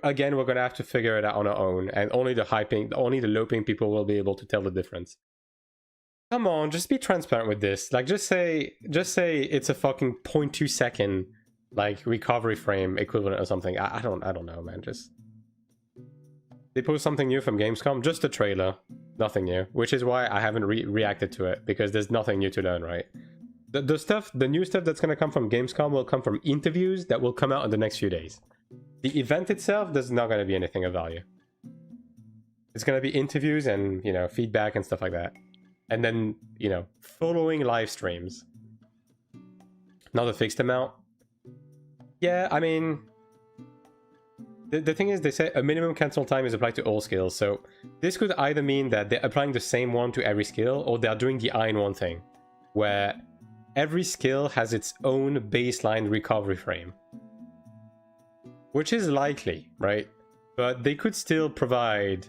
again, we're gonna have to figure it out on our own, and only the low ping people will be able to tell the difference. Come on, just be transparent with this. Like, just say it's a fucking 0.2 second, like, recovery frame equivalent or something. I don't know, man. Just they post something new from Gamescom, just a trailer, nothing new, which is why I haven't reacted to it, because there's nothing new to learn, right? The new stuff that's gonna come from Gamescom will come from interviews that will come out in the next few days. The event itself, there's not gonna be anything of value. It's gonna be interviews and, you know, feedback and stuff like that. And then, you know, following live streams. Not a fixed amount. Yeah, I mean, the thing is, they say a minimum cancel time is applied to all skills. So this could either mean that they're applying the same one to every skill, or they're doing the AION1 thing, where every skill has its own baseline recovery frame. Which is likely, right? But they could still provide...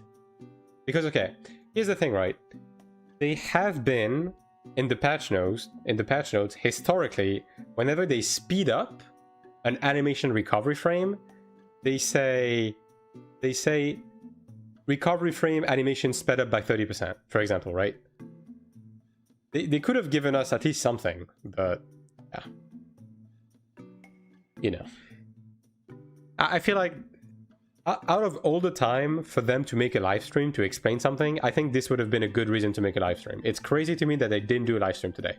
Because, okay, here's the thing, right? They have been, in the patch notes, historically, whenever they speed up an animation recovery frame, they say recovery frame animation sped up by 30%, for example, right? They could have given us at least something, but yeah. You know. I feel like out of all the time for them to make a live stream to explain something, I think this would have been a good reason to make a live stream. It's crazy to me that they didn't do a live stream today.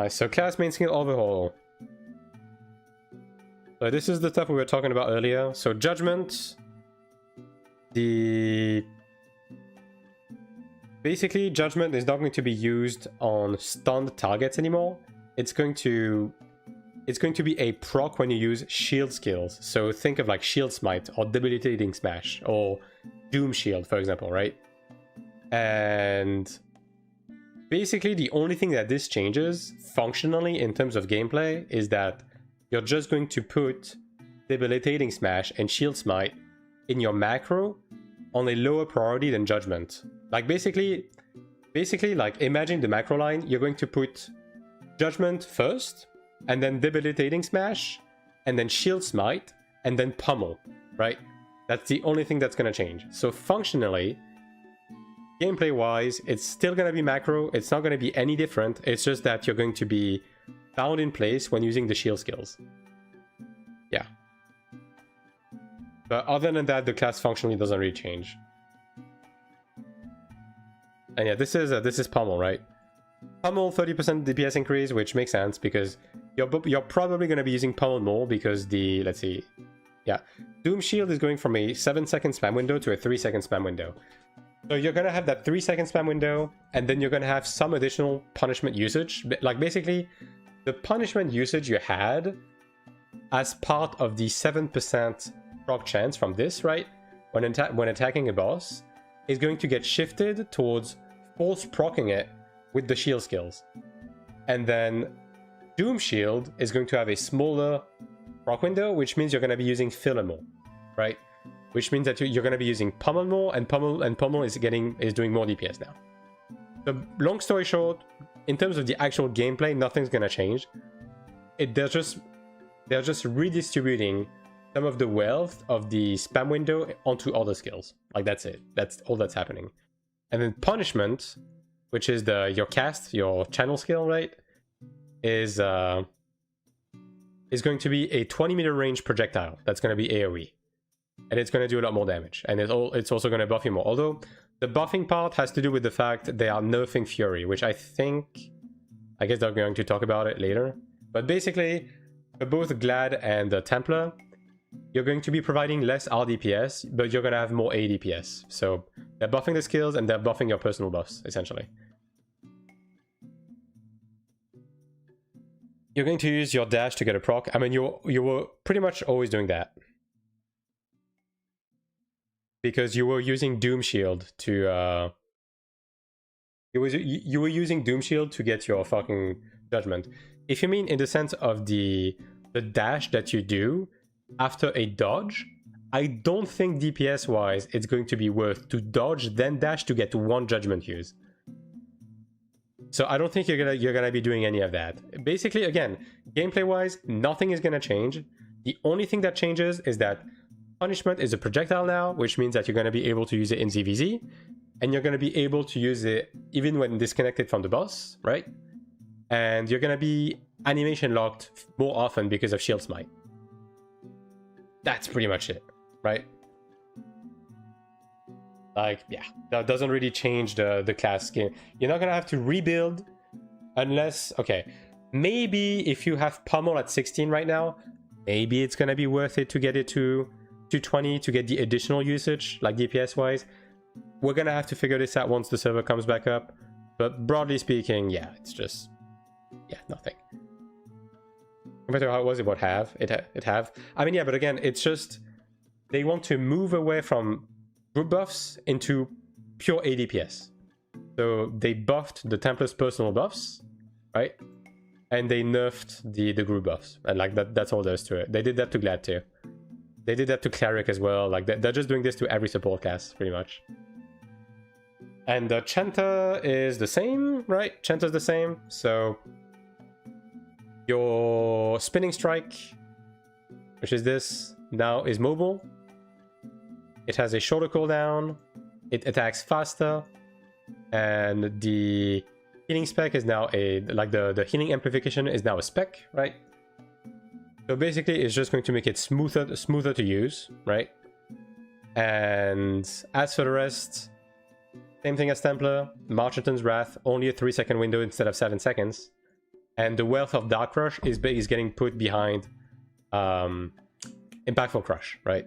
So class main skill overhaul. So this is the stuff we were talking about earlier. So judgment, basically judgment is not going to be used on stunned targets anymore. It's going to be a proc when you use shield skills. So think of like shield smite or debilitating smash or doom shield, for example, right? And basically the only thing that this changes functionally in terms of gameplay is that you're just going to put debilitating smash and shield smite in your macro on a lower priority than judgment. Like basically like imagine the macro line, you're going to put judgment first, and then debilitating smash, and then shield smite, and then pummel, right? That's the only thing that's going to change. So functionally, gameplay wise, it's still going to be macro. It's not going to be any different. It's just that you're going to be bound in place when using the shield skills. Yeah. But other than that, the class functionally doesn't really change. And yeah, this is pummel, right? Pummel 30% DPS increase, which makes sense because you're probably going to be using pummel more because let's see, yeah, Doom Shield is going from a 7-second spam window to a 3-second spam window. So you're going to have that 3-second spam window, and then you're going to have some additional punishment usage. Like basically, the punishment usage you had as part of the 7% proc chance from this, right, when attacking a boss, is going to get shifted towards force proccing it with the shield skills. And then Doom Shield is going to have a smaller proc window, which means you're going to be using filler more, right? Which means that you're going to be using pummel more, and pummel is doing more DPS now. So long story short, in terms of the actual gameplay, nothing's gonna change. They're just redistributing some of the wealth of the spam window onto other skills. Like that's it. That's all that's happening. And then punishment, which is your cast, your channel skill, right? Is going to be a 20-meter range projectile. That's going to be AoE. And it's going to do a lot more damage. And it's also going to buff you more. Although the buffing part has to do with the fact that they are nerfing Fury, which I guess they're going to talk about it later. But basically, for both Glad and Templar, you're going to be providing less RDPS, but you're going to have more ADPS. So they're buffing the skills and they're buffing your personal buffs, essentially. You're going to use your dash to get a proc. I mean, you were pretty much always doing that. Because you were using Doom Shield to... You were using Doom Shield to get your fucking judgment. If you mean in the sense of the dash that you do after a dodge, I don't think DPS wise it's going to be worth to dodge then dash to get one judgment use. So I don't think you're gonna be doing any of that. Basically, again, gameplay wise, nothing is gonna change. The only thing that changes is that punishment is a projectile now, which means that you're gonna be able to use it in ZVZ, and you're gonna be able to use it even when disconnected from the boss, right? And you're gonna be animation locked more often because of Shield Smite. That's pretty much it, right? Like, yeah, that doesn't really change the class skin. You're not gonna have to rebuild unless, okay, maybe if you have Pummel at 16 right now, maybe it's gonna be worth it to get it to 20 to get the additional usage, like DPS wise. We're gonna have to figure this out once the server comes back up. But broadly speaking, yeah, it's just, yeah, nothing. Compared to how it was, it would have. It have. I mean, yeah, but again, it's just they want to move away from group buffs into pure ADPS. So they buffed the Templar's personal buffs, right? And they nerfed the group buffs. And like that's all there is to it. They did that to Glad too. They did that to Cleric as well. Like they're just doing this to every support class, pretty much. And Chenta is the same, right? Chenta's the same. So your Spinning Strike, which is this, now is mobile. It has a shorter cooldown. It attacks faster. And the healing spec is now the healing amplification is now a spec, right? So basically it's just going to make it smoother to use, right? And as for the rest, same thing as Templar, Marcheton's Wrath, only a 3-second window instead of 7 seconds. And the wealth of Dark Rush is getting put behind Impactful Crush, right?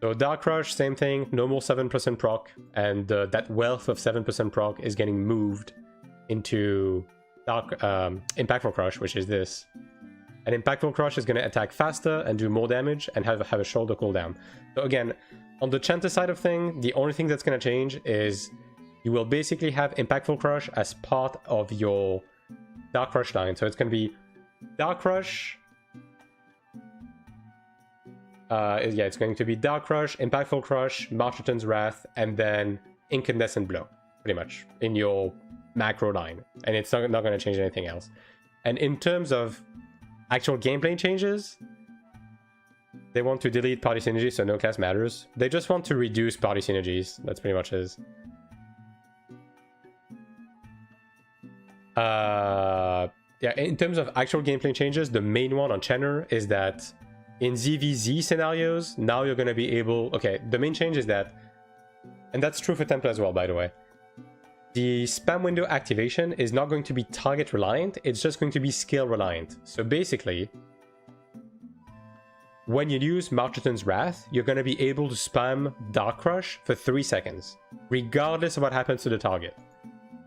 So Dark Rush, same thing, no more 7% proc, and that wealth of 7% proc is getting moved into Impactful Crush, which is this. And Impactful Crush is going to attack faster and do more damage and have a shoulder cooldown. So again, on the Chanta side of thing, the only thing that's going to change is you will basically have Impactful Crush as part of your Dark Rush line. So it's going to be Dark Rush. Yeah, it's going to be Dark Rush, Impactful Crush, Marcheton's Wrath, and then Incandescent Blow, pretty much, in your macro line. And it's not going to change anything else. And in terms of actual gameplay changes, they want to delete party synergy, so no cast matters. They just want to reduce party synergies. That's pretty much it. Yeah, in terms of actual gameplay changes, the main one on Chenner is that in ZVZ scenarios, now you're going to be able... Okay, the main change is that, and that's true for Templar as well, by the way, the spam window activation is not going to be target reliant, it's just going to be skill reliant. So basically, when you use Marcheton's Wrath, you're going to be able to spam Dark Rush for 3 seconds, regardless of what happens to the target.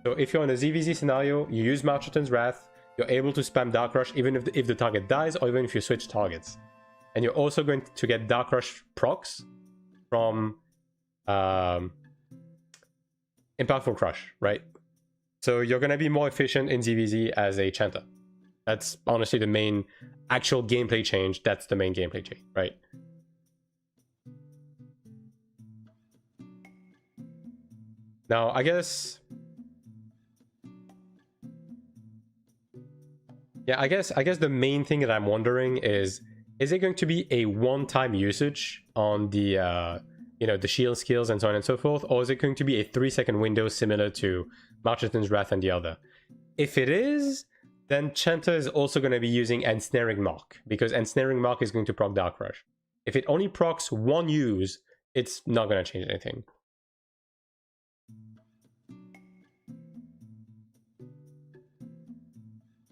So if you're in a ZVZ scenario, you use Marcheton's Wrath, you're able to spam Dark Rush even if the target dies or even if you switch targets. And you're also going to get Dark Rush procs from Impactful Crush, right? So you're going to be more efficient in ZVZ as a Chanta. That's honestly the main actual gameplay change. That's the main gameplay change, right? Now, I guess... Yeah, I guess the main thing that I'm wondering is it going to be a one-time usage on the, you know, the shield skills and so on and so forth, or is it going to be a 3-second window similar to Marcheton's Wrath and the other? If it is, then Chanta is also going to be using Ensnaring Mark, because Ensnaring Mark is going to proc Dark Rush. If it only procs one use, it's not going to change anything.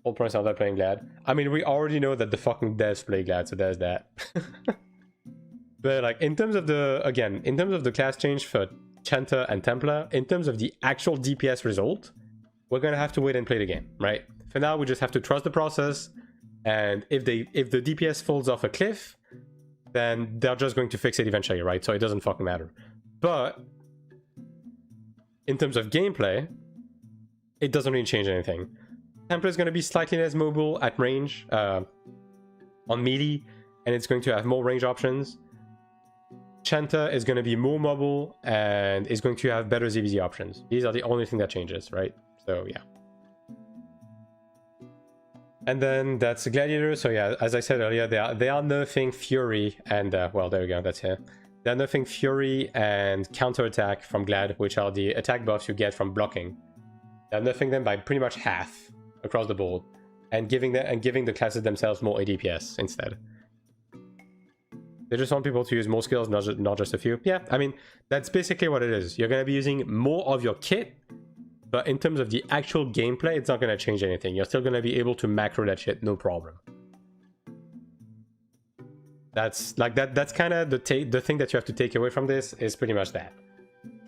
Old points out there playing Glad. I mean, we already know that the fucking devs play Glad, so there's that. But like, in terms of the, again, in terms of the class change for Chanta and Templar, in terms of the actual DPS result, we're gonna have to wait and play the game, right? For now, we just have to trust the process, and if the DPS falls off a cliff, then they're just going to fix it eventually, right? So it doesn't fucking matter. But in terms of gameplay, it doesn't really change anything. Templar is going to be slightly less mobile at range on melee, and it's going to have more range options. Chanta is going to be more mobile and is going to have better ZVZ options. These are the only thing that changes, right? So yeah. And then that's Gladiator. So yeah, as I said earlier, they are nerfing Fury and well, there we go, that's here. They're nerfing Fury and Counterattack from Glad, which are the attack buffs you get from blocking. They're nerfing them by pretty much half across the board, and giving the classes themselves more ADPS instead. They just want people to use more skills, not just a few. Yeah, I mean, that's basically what it is. You're going to be using more of your kit, but in terms of the actual gameplay, it's not going to change anything. You're still going to be able to macro that shit, no problem. That's like that's kind of the thing that you have to take away from this is pretty much that.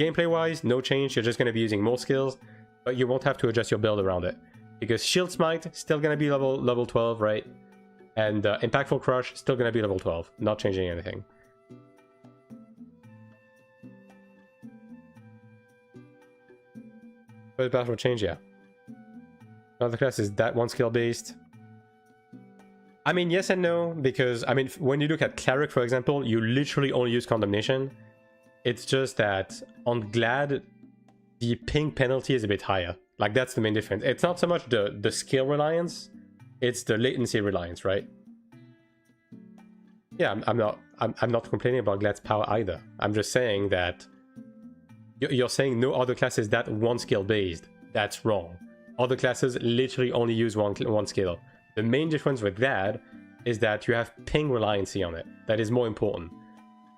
Gameplay wise, no change. You're just going to be using more skills, but you won't have to adjust your build around it. Because Shield Smite, still going to be level 12, right? And Impactful Crush, still going to be level 12. Not changing anything. But the path will change, yeah. Another class is that one skill based. I mean, yes and no, because, I mean, when you look at Cleric, for example, you literally only use Condemnation. It's just that on Glad, the ping penalty is a bit higher. Like, that's the main difference. It's not so much the skill reliance, it's the latency reliance, right? Yeah, I'm not complaining about Glad's power either. I'm just saying that you're saying no other class is that one skill based. That's wrong. Other classes literally only use one skill. The main difference with that is that you have ping reliancy on it. That is more important.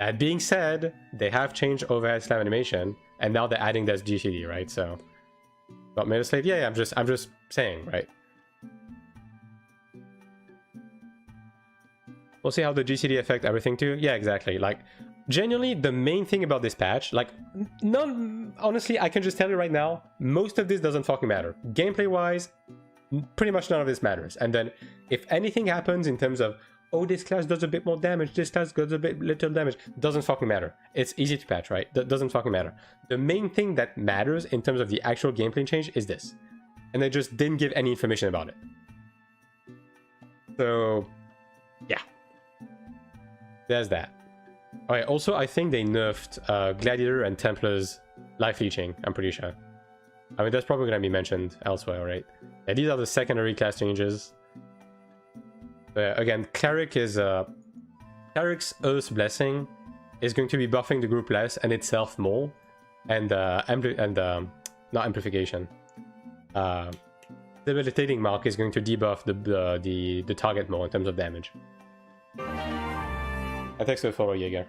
That being said, they have changed overhead slam animation, and now they're adding that GCD, right? So, not made a slave. Yeah, I'm just saying, right? We'll see how the GCD affect everything too. Yeah, exactly. Like, genuinely, the main thing about this patch, like, honestly, I can just tell you right now, most of this doesn't fucking matter. Gameplay-wise, pretty much none of this matters. And then, if anything happens in terms of, oh, this class does a bit more damage, this class does a bit little damage, doesn't fucking matter. It's easy to patch, right? That doesn't fucking matter. The main thing that matters in terms of the actual gameplay change is this. And they just didn't give any information about it. So, yeah. There's that. Alright, also I think they nerfed Gladiator and Templar's life leeching, I'm pretty sure. I mean, that's probably going to be mentioned elsewhere, right? Yeah, these are the secondary class changes. Again, Cleric is... Cleric's Earth's Blessing is going to be buffing the group less and itself more. And, not Amplification. Debilitating Mark is going to debuff the target more in terms of damage. Attacks will follow Jaeger.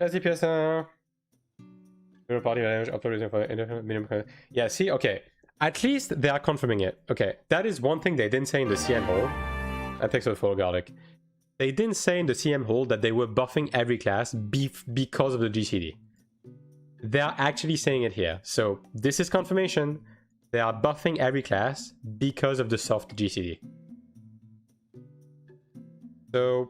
DPS, party damage, uploading for minimum. Yeah, see, okay. At least they are confirming it. Okay, that is one thing they didn't say in the CM hole. Attacks will follow Garlic. They didn't say in the CM hole that they were buffing every class because of the GCD. They are actually saying it here. So this is confirmation. They are buffing every class because of the soft GCD. So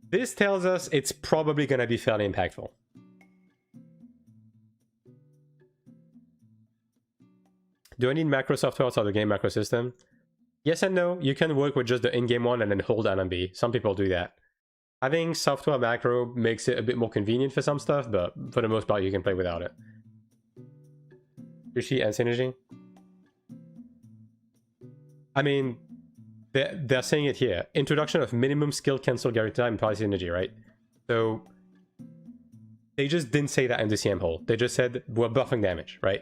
this tells us it's probably going to be fairly impactful. Do I need macro software outside the game macro system? Yes and no. You can work with just the in-game one and then hold LMB. Some people do that. Having software macro makes it a bit more convenient for some stuff, but for the most part, you can play without it. Sushi and synergy. I mean, they're saying it here. Introduction of minimum skill cancel guarantee time and price synergy, right? So they just didn't say that in the CM hole. They just said we're buffing damage, right?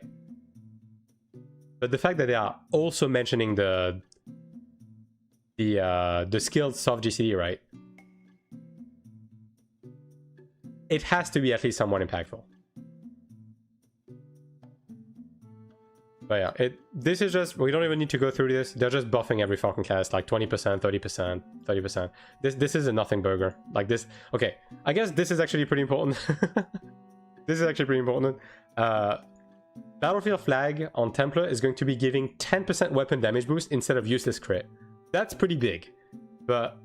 But the fact that they are also mentioning the skilled soft GCD, right? It has to be at least somewhat impactful. But yeah, this is just, we don't even need to go through this. They're just buffing every fucking class, like 20%, 30%, 30%. This is a nothing burger. Like this, okay, I guess this is actually pretty important. This is actually pretty important. Battlefield flag on Templar is going to be giving 10% weapon damage boost instead of useless crit. That's pretty big. But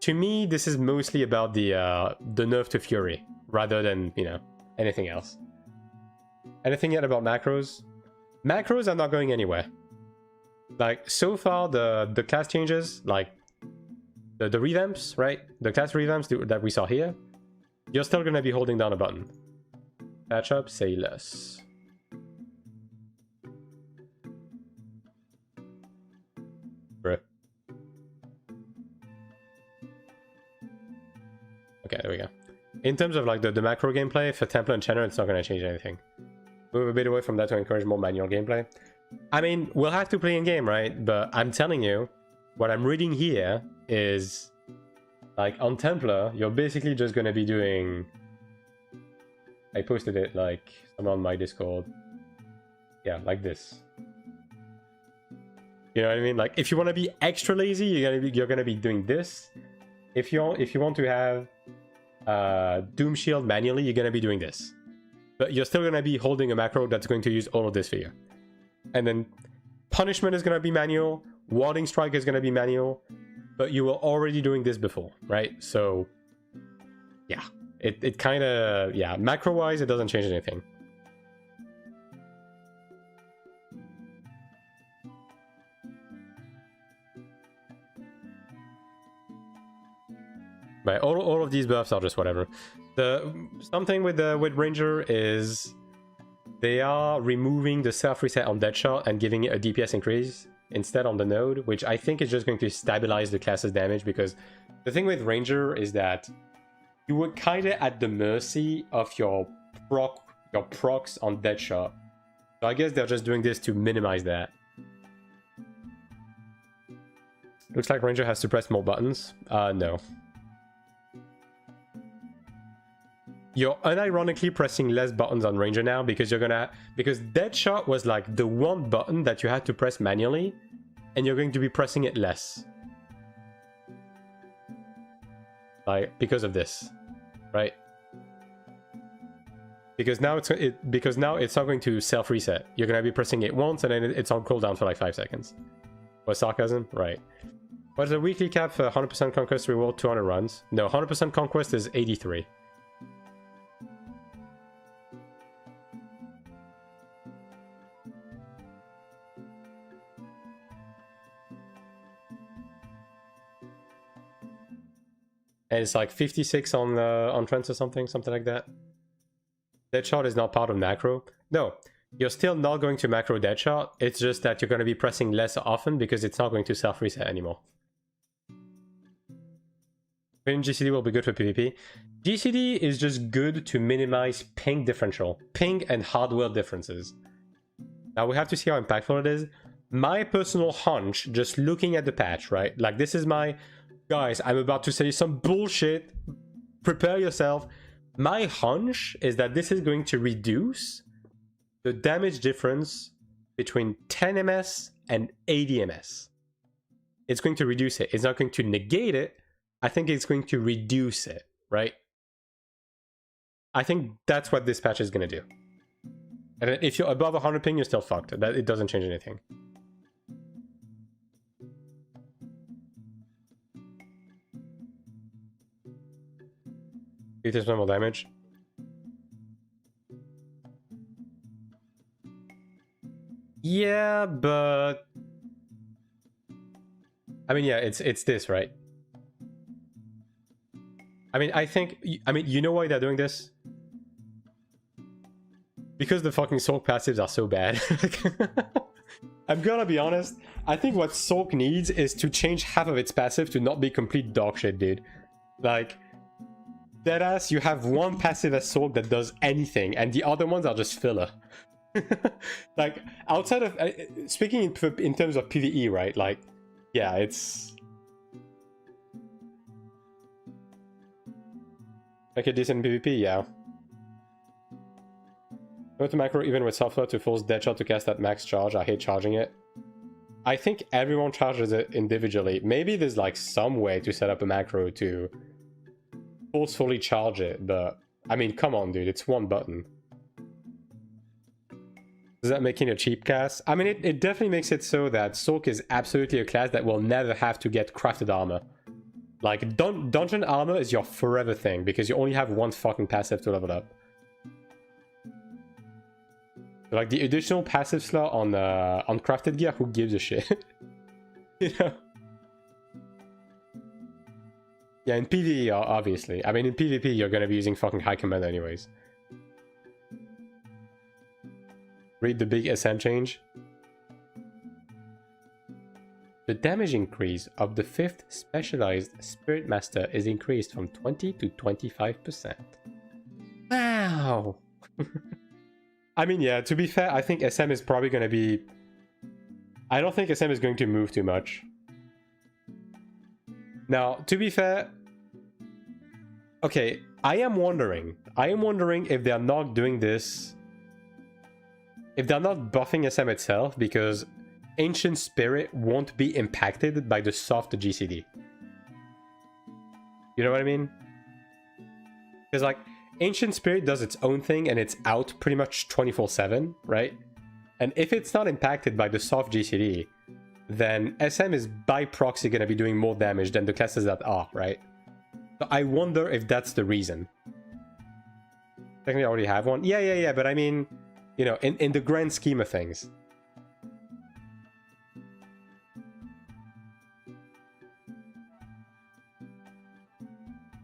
to me, this is mostly about the nerf to Fury, rather than, you know, anything else. Anything yet about macros? Macros are not going anywhere. Like, so far, the class changes, like, the revamps, right? The class revamps that we saw here, you're still going to be holding down a button. Patch up, say less. Bruh. Okay, there we go. In terms of, like, the macro gameplay, for Templar and Chenner, it's not going to change anything. Move a bit away from that to encourage more manual gameplay. I mean, we'll have to play in game, right? But I'm telling you, what I'm reading here is, like, on Templar, you're basically just going to be doing... I posted it, like, somewhere on my Discord. Yeah, like this. You know what I mean? Like, if you want to be extra lazy, you're gonna be doing this. If you want to have Doom Shield manually, you're gonna be doing this. But you're still gonna be holding a macro that's going to use all of this for you. And then Punishment is gonna be manual, Warding Strike is gonna be manual, but you were already doing this before, right? So yeah, it kind of, yeah, macro wise it doesn't change anything. But all of these buffs are just whatever. Something with Ranger is they are removing the self reset on Deadshot and giving it a DPS increase instead on the node, which I think is just going to stabilize the class's damage, because the thing with Ranger is that you were kind of at the mercy of your procs on Deadshot. So I guess they're just doing this to minimize that. Looks like Ranger has to press more buttons. No. You're unironically pressing less buttons on Ranger now because because Deadshot was like the one button that you had to press manually, and you're going to be pressing it less. Like, because of this, right? Because now it's not going to self-reset. You're going to be pressing it once and then it's on cooldown for like 5 seconds. What, sarcasm? Right. What's the weekly cap for 100% conquest reward 200 runs? No, 100% conquest is 83. And it's like 56 on Trent or something like that. Deadshot is not part of macro. No, you're still not going to macro Deadshot. It's just that you're going to be pressing less often because it's not going to self-reset anymore. GCD will be good for PvP. GCD is just good to minimize ping differential. Ping and hardware differences. Now we have to see how impactful it is. My personal hunch, just looking at the patch, right? Like, this is my... Guys, I'm about to say some bullshit. Prepare yourself. My hunch is that this is going to reduce the damage difference between 10 ms and 80 ms. It's going to reduce it. It's not going to negate it. I think it's going to reduce it, right? I think that's what this patch is going to do. And if you're above 100 ping, you're still fucked. It doesn't change anything. It is normal damage. Yeah, but I mean, yeah, it's this, right? I mean, you know why they're doing this? Because the fucking Soak passives are so bad. I'm gonna be honest, I think what Soak needs is to change half of its passive to not be complete dog shit, dude. Like, deadass, you have one passive as Soak that does anything, and the other ones are just filler. Like, outside of... speaking in terms of PvE, right? Like, yeah, it's... like a decent PvP, yeah. Go to macro even with software to force Deadshot to cast at max charge. I hate charging it. I think everyone charges it individually. Maybe there's like some way to set up a macro to forcefully charge it, but I mean, come on, dude, it's one button. Does that make it a cheap cast? I mean, it definitely makes it so that Soak is absolutely a class that will never have to get crafted armor. Like, dungeon armor is your forever thing, because you only have one fucking passive to level up. Like, the additional passive slot on crafted gear, who gives a shit? You know? Yeah, in PvE, obviously. I mean, in PvP, you're gonna be using fucking high command anyways. Read the big SM change. The damage increase of the 5th specialized Spirit Master is increased from 20 to 25%. Wow! I mean, yeah, to be fair, I think SM is probably going to be... I don't think SM is going to move too much. Now, to be fair... Okay, I am wondering if they're not doing this... If they're not buffing SM itself, because Ancient Spirit won't be impacted by the soft GCD. You know what I mean? Because, like, Ancient Spirit does its own thing and it's out pretty much 24/7, right? And if it's not impacted by the soft GCD, then SM is by proxy going to be doing more damage than the classes that are, right? So I wonder if that's the reason. Technically I already have one. Yeah, but I mean, you know, in the grand scheme of things.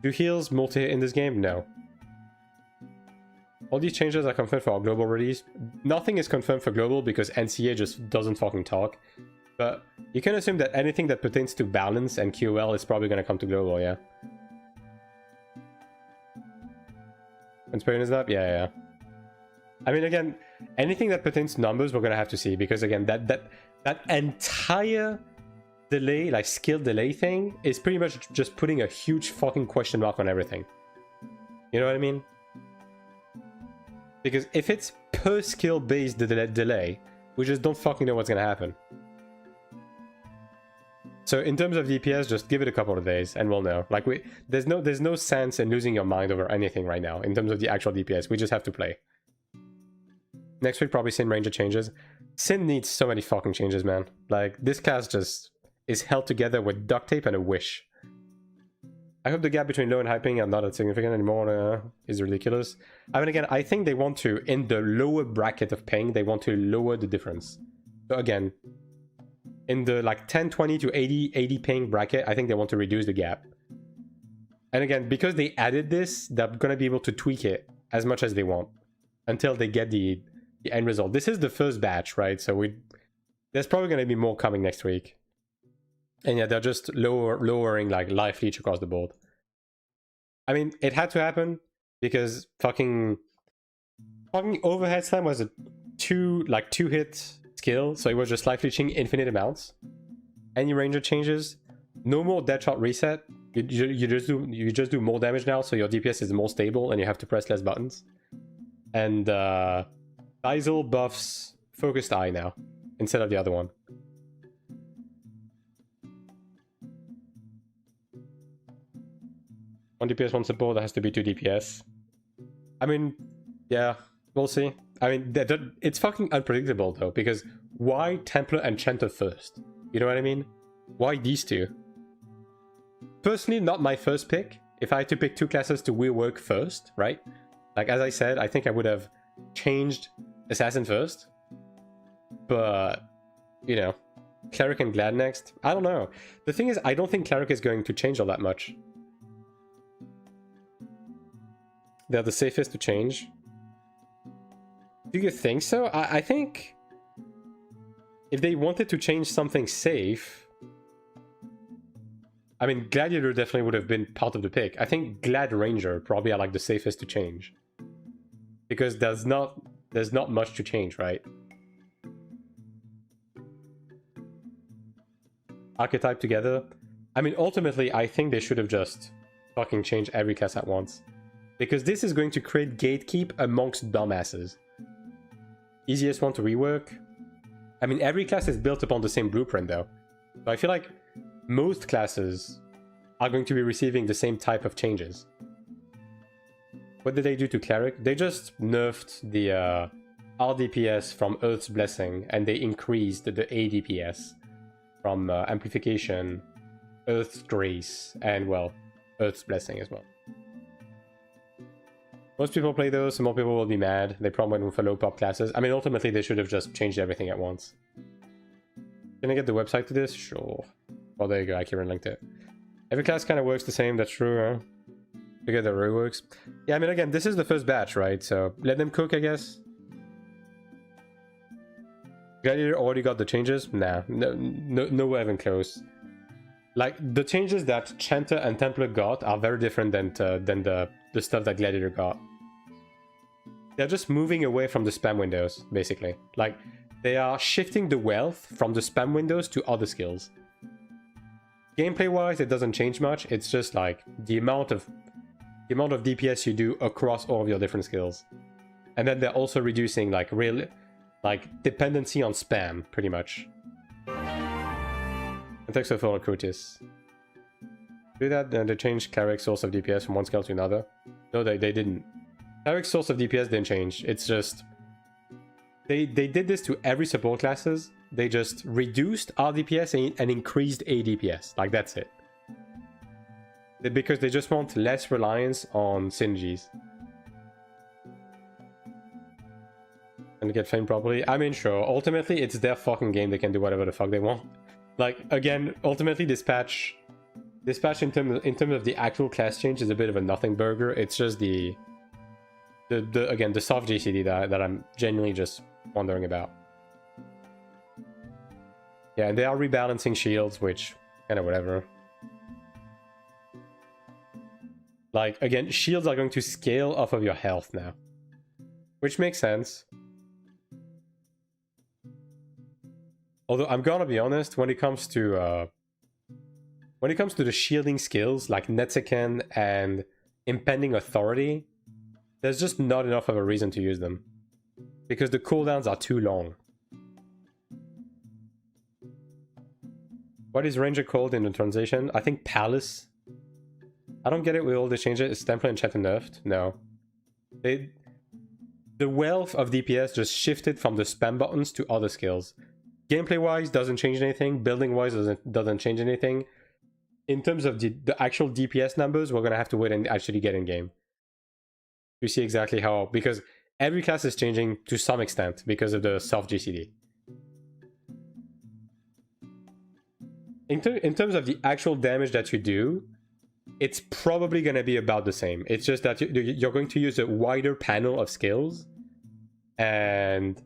Do heals multi-hit in this game? No. All these changes are confirmed for our global release. Nothing is confirmed for global because NCA just doesn't fucking talk. But you can assume that anything that pertains to balance and QOL is probably going to come to global, yeah. Conspiracy is up? Yeah. I mean, again, anything that pertains to numbers we're going to have to see, because again, that entire delay, like skill delay thing, is pretty much just putting a huge fucking question mark on everything. You know what I mean? Because if it's per skill based delay, we just don't fucking know what's gonna happen. So in terms of DPS, just give it a couple of days and we'll know. Like, there's no sense in losing your mind over anything right now in terms of the actual DPS. We just have to play. Next week probably Sin Ranger changes. Sin needs so many fucking changes, man. Like, this class just is held together with duct tape and a wish. I hope the gap between low and high ping are not that significant anymore. Is ridiculous. I mean, again, I think they want to, in the lower bracket of ping, they want to lower the difference. So again, in the like 1020 to 80 ping bracket, I think they want to reduce the gap. And again, because they added this, they're going to be able to tweak it as much as they want until they get the end result. This is the first batch, right? So there's probably going to be more coming next week. And yeah, they're just lowering like life leech across the board. I mean, it had to happen because fucking overhead slam was a two hit skill, so it was just life leeching infinite amounts. Any ranger changes, no more deadshot reset. You just do more damage now, so your DPS is more stable and you have to press less buttons. And Basil buffs focused eye now instead of the other one. One DPS, one support, that has to be 2 DPS. I mean, yeah, we'll see. I mean, it's fucking unpredictable though, because why Templar and Chanter first? You know what I mean? Why these two? Personally, not my first pick. If I had to pick 2 classes to rework first, right? Like, as I said, I think I would have changed Assassin first. But, you know, Cleric and Glad next. I don't know. The thing is, I don't think Cleric is going to change all that much. They're the safest to change. Do you think so? I think if they wanted to change something safe, I mean, Gladiator definitely would have been part of the pick. I think Glad Ranger probably are like the safest to change. Because there's not much to change, right? Archetype together. I mean, ultimately, I think they should have just fucking changed every class at once. Because this is going to create gatekeep amongst dumbasses. Easiest one to rework. I mean, every class is built upon the same blueprint, though. So I feel like most classes are going to be receiving the same type of changes. What did they do to Cleric? They just nerfed the RDPS from Earth's Blessing, and they increased the ADPS from Amplification, Earth's Grace, and, well, Earth's Blessing as well. Most people play those, so more people will be mad. They probably went for low pop classes. I mean, ultimately, they should have just changed everything at once. Can I get the website to this? Sure. Oh, there you go. I Kieran linked it. Every class kind of works the same. That's true, huh? Figure the reworks. Yeah, I mean, again, this is the first batch, right? So let them cook, I guess. Gladiator already got the changes? Nah, nowhere even close. Like, the changes that Chanter and Templar got are very different than the stuff that Gladiator got. They're just moving away from the spam windows, basically. Like, they are shifting the wealth from the spam windows to other skills. Gameplay-wise, it doesn't change much. It's just, like, the amount of DPS you do across all of your different skills. And then they're also reducing, like, real... like, dependency on spam, pretty much. And thanks for Recruitis. Do that, and they changed Cleric's source of DPS from one skill to another. No, they didn't. Cleric's source of DPS didn't change. It's just... They did this to every support classes. They just reduced RDPS and increased ADPS. Like, that's it. Because they just want less reliance on synergies. And get fame properly. I mean, sure. Ultimately, it's their fucking game. They can do whatever the fuck they want. Like, again, ultimately, this patch in terms of the actual class change is a bit of a nothing burger. It's just the soft GCD that I'm genuinely just wondering about. Yeah, and they are rebalancing shields, which kind of whatever. Like, again, shields are going to scale off of your health now, which makes sense. Although I'm gonna be honest, when it comes to the shielding skills like Netzaken and Impending Authority, there's just not enough of a reason to use them. Because the cooldowns are too long. What is Ranger called in the translation? I think Palace. I don't get it with all the changes. Is Templar and Chanter nerfed? No. The wealth of DPS just shifted from the spam buttons to other skills. Gameplay-wise, doesn't change anything. Building-wise, doesn't change anything. In terms of the actual DPS numbers, we're going to have to wait and actually get in-game to see exactly how... Because every class is changing to some extent because of the soft GCD. In terms of the actual damage that you do, it's probably going to be about the same. It's just that you're going to use a wider panel of skills, and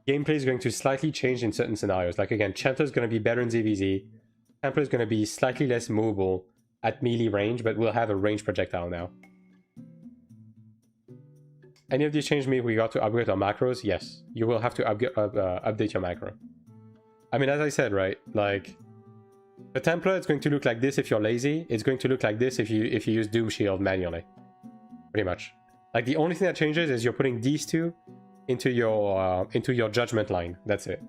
gameplay is going to slightly change in certain scenarios. Like, again, Chanter is going to be better in ZVZ. Templar is going to be slightly less mobile at melee range, but we'll have a range projectile now. Any of these changes mean we got to upgrade our macros? Yes. You will have to update your macro. I mean, as I said, right? Like, the Templar is going to look like this if you're lazy. It's going to look like this if you use Doom Shield manually. Pretty much. Like, the only thing that changes is you're putting these two into your judgment line. That's it.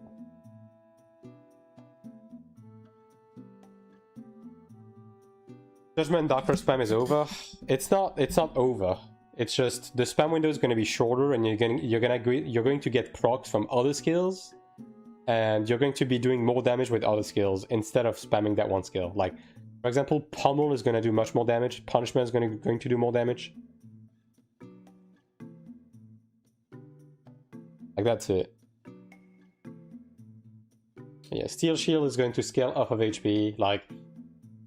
Judgment Darker spam is over. It's not over. It's just the spam window is going to be shorter, and you're going to get procs from other skills, and you're going to be doing more damage with other skills instead of spamming that one skill. Like, for example, Pummel is going to do much more damage. Punishment is going to do more damage. Like, that's it. Yeah, Steel Shield is going to scale off of HP. Like,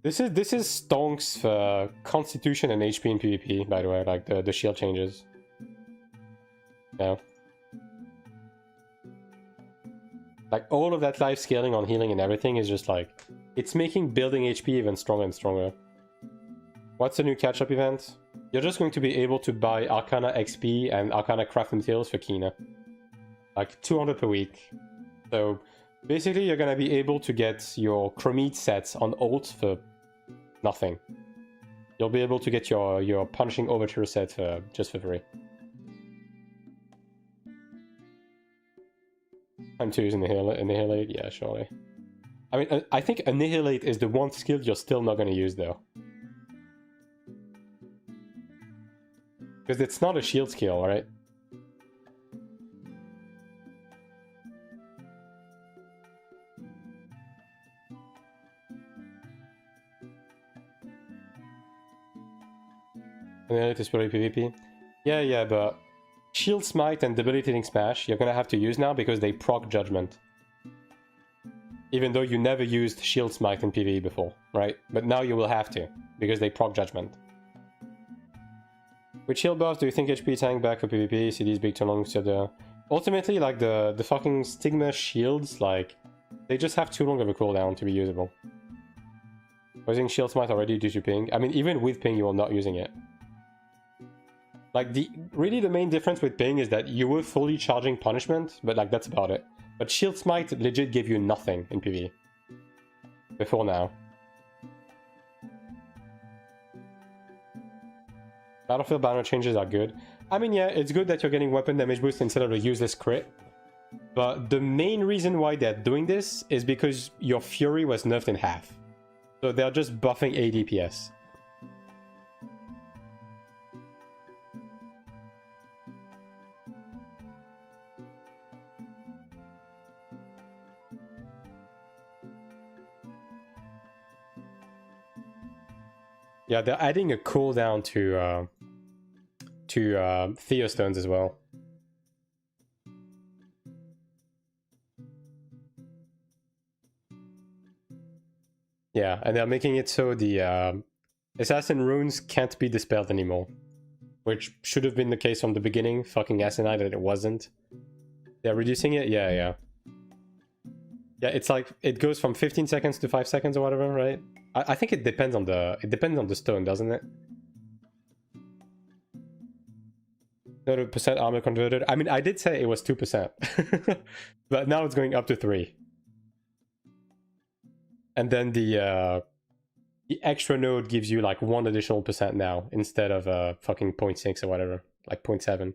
This is stonks for Constitution and HP in PvP, by the way, like the shield changes. Yeah. Like all of that life scaling on healing and everything is just like, it's making building HP even stronger and stronger. What's the new catch-up event? You're just going to be able to buy Arcana XP and Arcana craft materials for Kina. Like 200 per week. So basically you're gonna be able to get your Chromite sets on ult for nothing. You'll be able to get your Punishing Overture set for, just for free. AION2 is Annihilate? Yeah, surely. I mean, I think Annihilate is the one skill you're still not gonna use though. Because it's not a shield skill, right? Annihilate is probably PvP. Yeah, but Shield Smite and Debilitating Smash you're gonna have to use now because they proc Judgment. Even though you never used Shield Smite in PvE before, right? But now you will have to, because they proc Judgment. With shield buffs, do you think HP tank back for PvP? CD's big too long, so ultimately, like, the fucking Stigma shields, like, they just have too long of a cooldown to be usable. Using Shield Smite already due to ping. I mean, even with ping, you are not using it. Like, really the main difference with ping is that you were fully charging punishment, but, like, that's about it. But Shield Smite legit gave you nothing in PvE. Before now. Battlefield banner changes are good. I mean, yeah, it's good that you're getting weapon damage boost instead of a useless crit. But the main reason why they're doing this is because your Fury was nerfed in half. So they're just buffing ADPS. Yeah, they're adding a cooldown to Theostones as well. Yeah, and they're making it so the Assassin runes can't be dispelled anymore. Which should have been the case from the beginning, fucking asinine that it wasn't. They're reducing it? Yeah. Yeah, it's like, it goes from 15 seconds to 5 seconds or whatever, right? I think it depends on the stone, doesn't it? Not a percent armor converted. I mean, I did say it was 2%. But now it's going up to 3. And then the extra node gives you like 1 additional percent now, instead of fucking 0.6 or whatever. Like 0.7.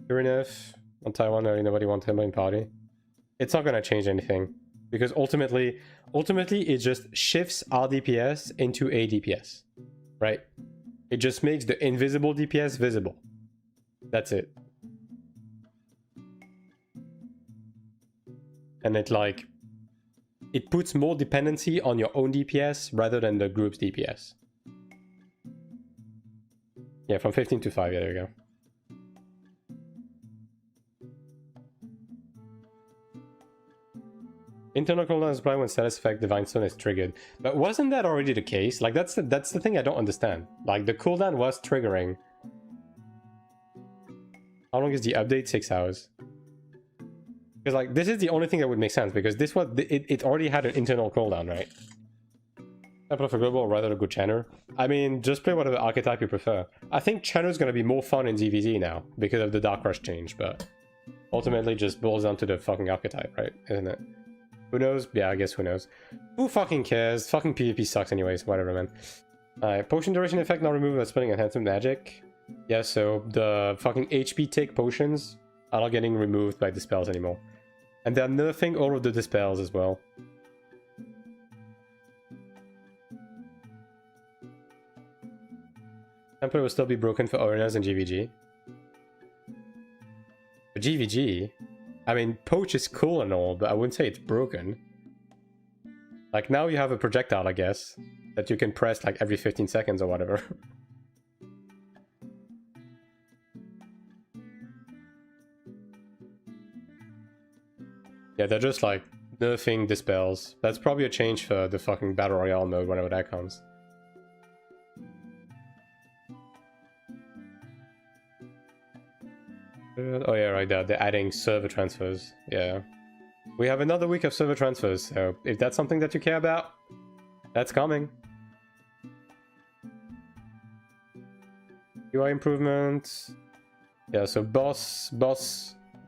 Sure enough, on Taiwan, nobody wants him in party. It's not gonna change anything. Because ultimately it just shifts our DPS into a DPS, right? It just makes the invisible DPS visible. That's it. And it puts more dependency on your own DPS rather than the group's DPS. Yeah, from 15 to 5, yeah, there you go. Internal cooldown is applied when status effect Divine Stone is triggered. But wasn't that already the case? Like, that's the thing I don't understand. Like, the cooldown was triggering. How long is the update? 6 hours. Because, like, this is the only thing that would make sense, because this was, it already had an internal cooldown, right? Temple of a Global or rather a good Channer? I mean, just play whatever archetype you prefer. I think Channer's gonna be more fun in ZVZ now, because of the Dark Rush change, but ultimately just boils down to the fucking archetype, right? Isn't it? Who knows? Yeah, I guess who knows. Who fucking cares? Fucking PvP sucks anyways, whatever, man. Alright, potion duration effect not removed by spending enhancement magic. Yeah, so the fucking HP take potions are not getting removed by dispels anymore. And they're nerfing all of the dispels as well. Template will still be broken for arenas and GVG. For GVG? I mean, Poach is cool and all, but I wouldn't say it's broken. Like, now you have a projectile, I guess, that you can press like every 15 seconds or whatever. Yeah, they're just like nerfing dispels. That's probably a change for the fucking Battle Royale mode whenever that comes. Oh yeah, right there. They're adding server transfers. Yeah. We have another week of server transfers, so if that's something that you care about, that's coming. UI improvements. Yeah, so boss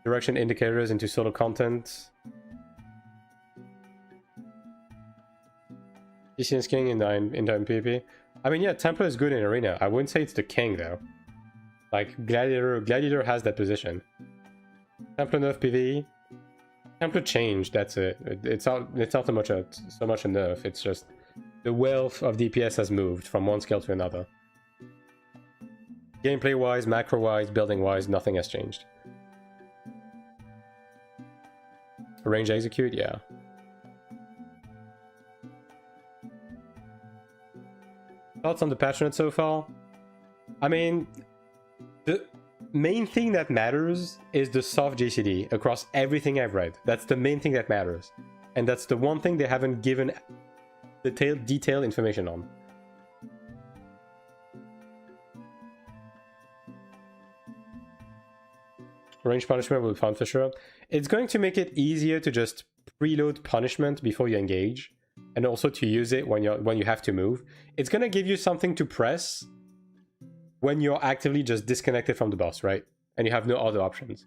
direction indicators into solo content. DC is king in PvP. I mean, yeah, Templar is good in arena. I wouldn't say it's the king though. Like Gladiator has that position. Templar nerf PvE. Templar change. That's it. It's not so much a nerf. It's just the wealth of DPS has moved from one skill to another. Gameplay wise, macro wise, building wise, nothing has changed. Range execute, yeah. Thoughts on the Patchnotes so far? I mean, the main thing that matters is the soft GCD across everything I've read. That's the main thing that matters. And that's the one thing they haven't given detailed information on. Range punishment will be fun for sure. It's going to make it easier to just preload punishment before you engage, and also to use it when you have to move. It's going to give you something to press when you're actively just disconnected from the boss, right? And you have no other options.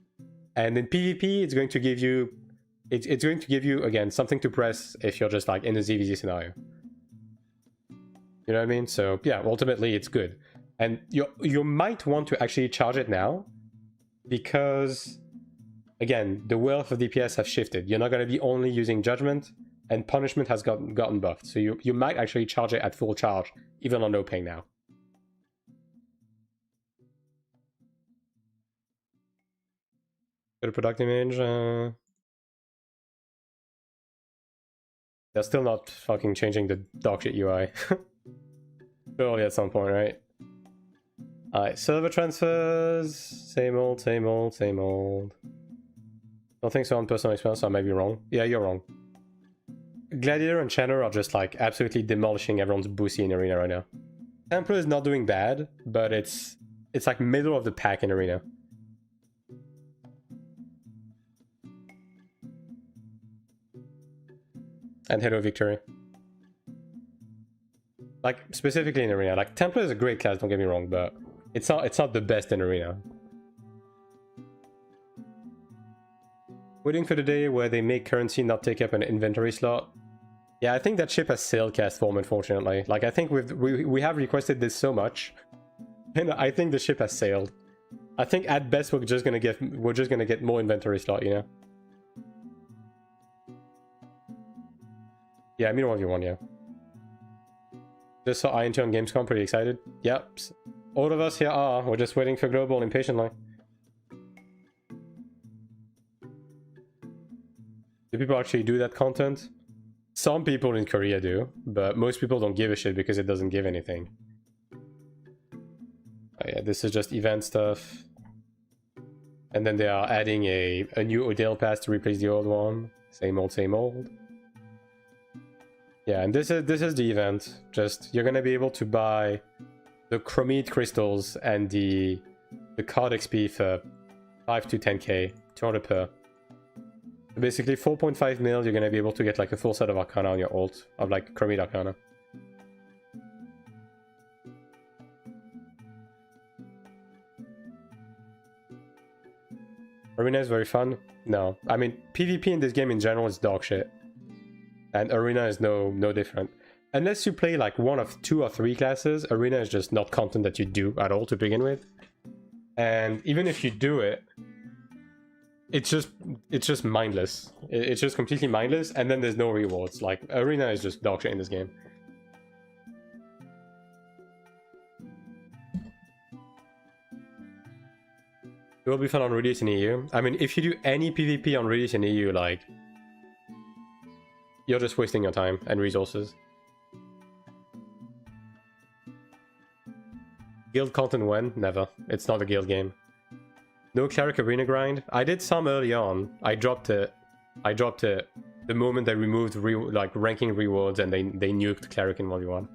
And in PvP, it's going to give you again something to press if you're just like in a ZVZ scenario. You know what I mean? So yeah, ultimately it's good. And you might want to actually charge it now, because again, the wealth of DPS have shifted. You're not going to be only using judgment, and punishment has gotten buffed. So you might actually charge it at full charge, even on no ping now. Go to product image. They're still not fucking changing the dogshit UI. Surely at some point, right? Alright, server transfers. Same old, same old, same old. Don't think so on personal experience, so I may be wrong. Yeah, you're wrong. Gladiator and Channer are just like absolutely demolishing everyone's boosie in arena right now. Templar is not doing bad, but it's like middle of the pack in arena. And Halo Victory. Like specifically in arena. Like Templar is a great class, don't get me wrong, but it's not the best in arena. Waiting for the day where they make currency not take up an inventory slot. Yeah, I think that ship has sailed cast form, unfortunately. Like I think we have requested this so much, and I think the ship has sailed. I think at best we're just gonna get more inventory slot, you know. Yeah, me one v one, yeah. Just saw AION2 on Gamescom, pretty excited. Yep. All of us here are. We're just waiting for global impatiently. Do people actually do that content? Some people in Korea do, but most people don't give a shit because it doesn't give anything. Oh yeah, this is just event stuff. And then they are adding a new Odell pass to replace the old one. Same old, same old. Yeah, and this is the event. Just you're gonna be able to buy the Chromite crystals and the card XP for 5 to 10k, 200 per. So basically 4.5 mil, you're gonna be able to get like a full set of Arcana on your ult, of like Chromite Arcana. Arena is very fun. No, I mean PvP in this game in general is dog shit. And Arena is no different. Unless you play like one of 2 or 3 classes, Arena is just not content that you do at all to begin with. And even if you do it, it's just mindless. It's just completely mindless, and then there's no rewards. Like Arena is just dog shit in this game. It will be fun on release in EU. I mean, if you do any PvP on release in EU, like, you're just wasting your time and resources. Guild content when? Never. It's not a guild game. No Cleric arena grind. I did some early on. I dropped it the moment they removed like ranking rewards and they nuked Cleric in 1v1.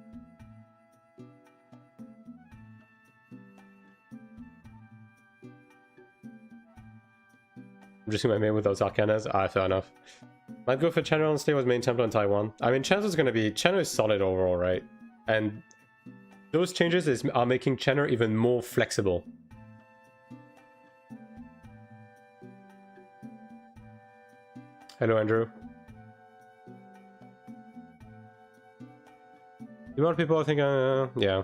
I'm just gonna main with those Arcanas. Ah, fair enough. Might go for Channel and stay with main Templar in Taiwan. I mean, Channel is solid overall, right? And those changes are making Channel even more flexible. Hello, Andrew. The amount of people I think, yeah.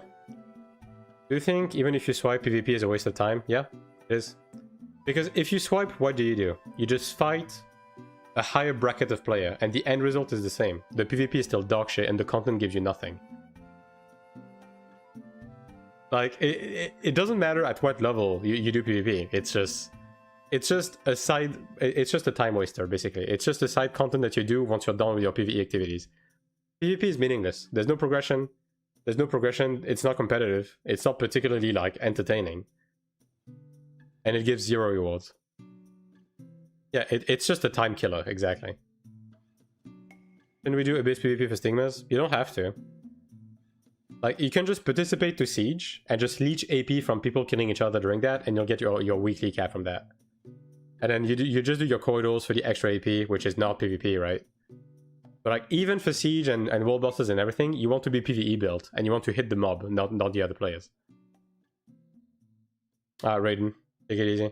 Do you think even if you swipe, PvP is a waste of time? Yeah, it is. Because if you swipe, what do? You just fight a higher bracket of player, and the end result is the same. The PvP is still dog shit, and the content gives you nothing. Like, it doesn't matter at what level you do PvP. It's just a side. It's just a time waster, basically. It's just a side content that you do once you're done with your PvE activities. PvP is meaningless. There's no progression. It's not competitive. It's not particularly, like, entertaining. And it gives 0 rewards. Yeah, it's just a time killer, exactly. Can we do Abyss PvP for Stigmas? You don't have to. Like, you can just participate to Siege and just leech AP from people killing each other during that, and you'll get your weekly cap from that. And then you just do your corridors for the extra AP, which is not PvP, right? But like, even for Siege and world bosses and everything, you want to be PvE built, and you want to hit the mob, not the other players. Raiden, take it easy.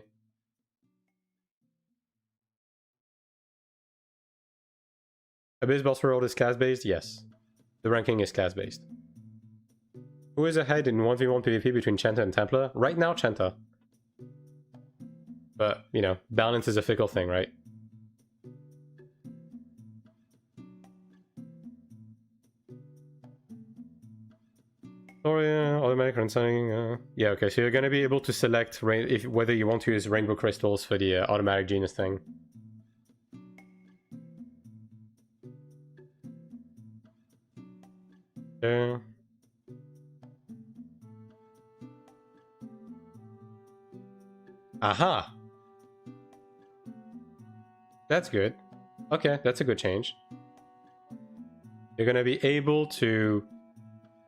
Abyss boss world is class-based? Yes. The ranking is class-based. Who is ahead in 1v1 PvP between Chanta and Templar? Right now, Chanta. But, you know, balance is a fickle thing, right? Sorry, automatic running. Yeah, okay, so you're gonna be able to select whether you want to use rainbow crystals for the automatic genius thing. Okay. Aha! That's good. Okay, that's a good change. You're gonna be able to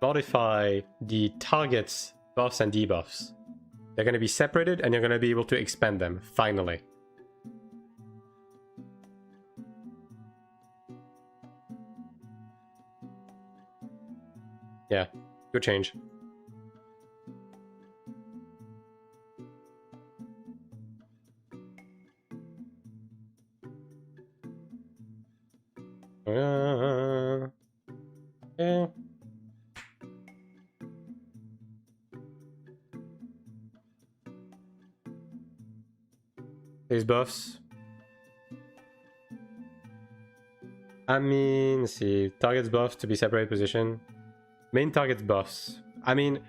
modify the target's buffs and debuffs. They're gonna be separated and you're gonna be able to expand them, finally. Yeah, good change. Yeah. These buffs. I mean, let's see. Target's buffs to be separated position. Main target's buffs. I mean,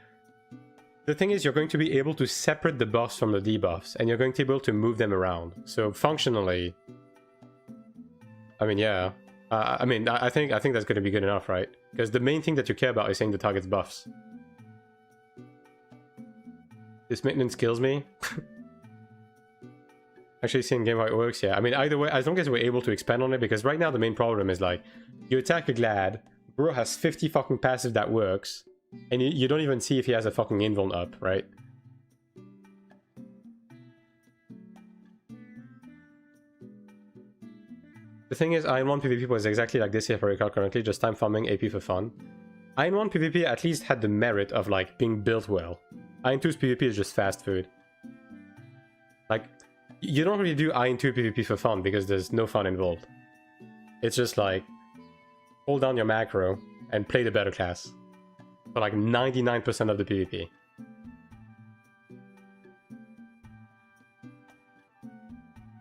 the thing is, you're going to be able to separate the buffs from the debuffs, and you're going to be able to move them around. So functionally, I mean, yeah. I mean, I think that's going to be good enough, right? Because the main thing that you care about is saying the target's buffs. This maintenance kills me. Actually seeing game how it works, yeah. I mean, either way, as long as we're able to expand on it, because right now the main problem is like, you attack a Glad, bro has 50 fucking passive that works, and you don't even see if he has a fucking invuln up, right? The thing is, AION1 PvP was exactly like this here for recall currently, just time farming AP for fun. AION1 PvP at least had the merit of like being built well. AION2's PvP is just fast food. Like, you don't really do AION2 PvP for fun because there's no fun involved. It's just like, hold down your macro and play the better class. For like 99% of the PvP.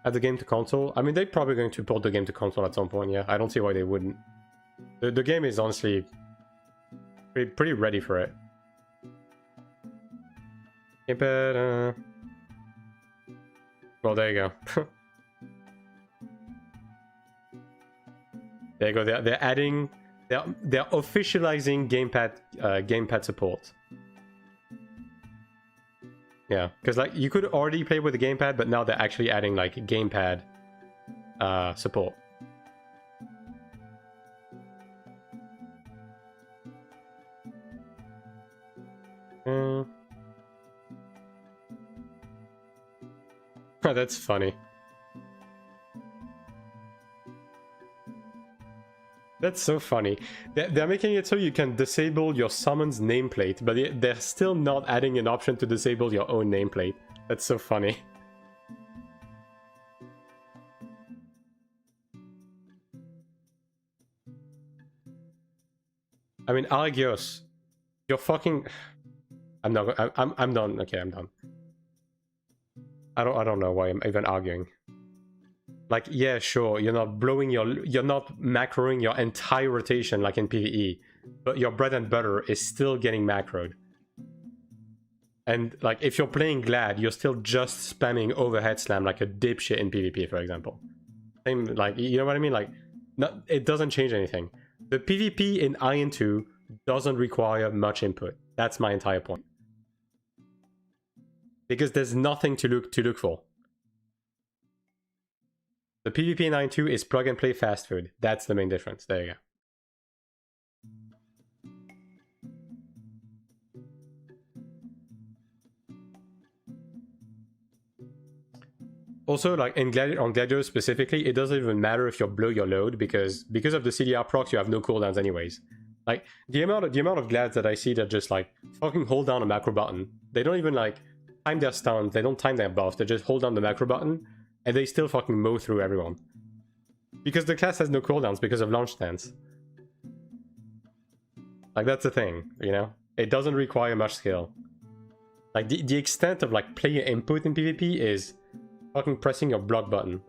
Add the game to console? I mean, they're probably going to port the game to console at some point, yeah. I don't see why they wouldn't. The game is honestly pretty ready for it. Gamepad, well, there you go. There you go. They're adding, they're officializing gamepad support. Yeah, because like you could already play with the gamepad, but now they're actually adding like gamepad support. That's funny. That's so funny. They're making it so you can disable your summon's nameplate, but they're still not adding an option to disable your own nameplate. That's so funny. I mean, Argios, you're fucking... I'm not... I'm done. Okay, I'm done. I don't know why I'm even arguing. Like, yeah, sure, you're not macroing your entire rotation like in PvE, but your bread and butter is still getting macroed. And like, if you're playing Glad, you're still just spamming overhead slam like a dipshit in PvP, for example. Same, like, you know what I mean? Like, it doesn't change anything. The PvP in AION2 doesn't require much input. That's my entire point. Because there's nothing to look for. The PvP in AION2 is plug and play fast food. That's the main difference. There you go. Also, like on Gladiator specifically, it doesn't even matter if you blow your load because of the CDR procs, you have no cooldowns anyways. Like the amount of Glads that I see that just like fucking hold down a macro button. They don't even like time their stuns. They don't time their buffs. They just hold down the macro button. And they still fucking mow through everyone. Because the class has no cooldowns because of launch stance. Like, that's the thing, you know? It doesn't require much skill. Like, the extent of, like, player input in PvP is fucking pressing your block button.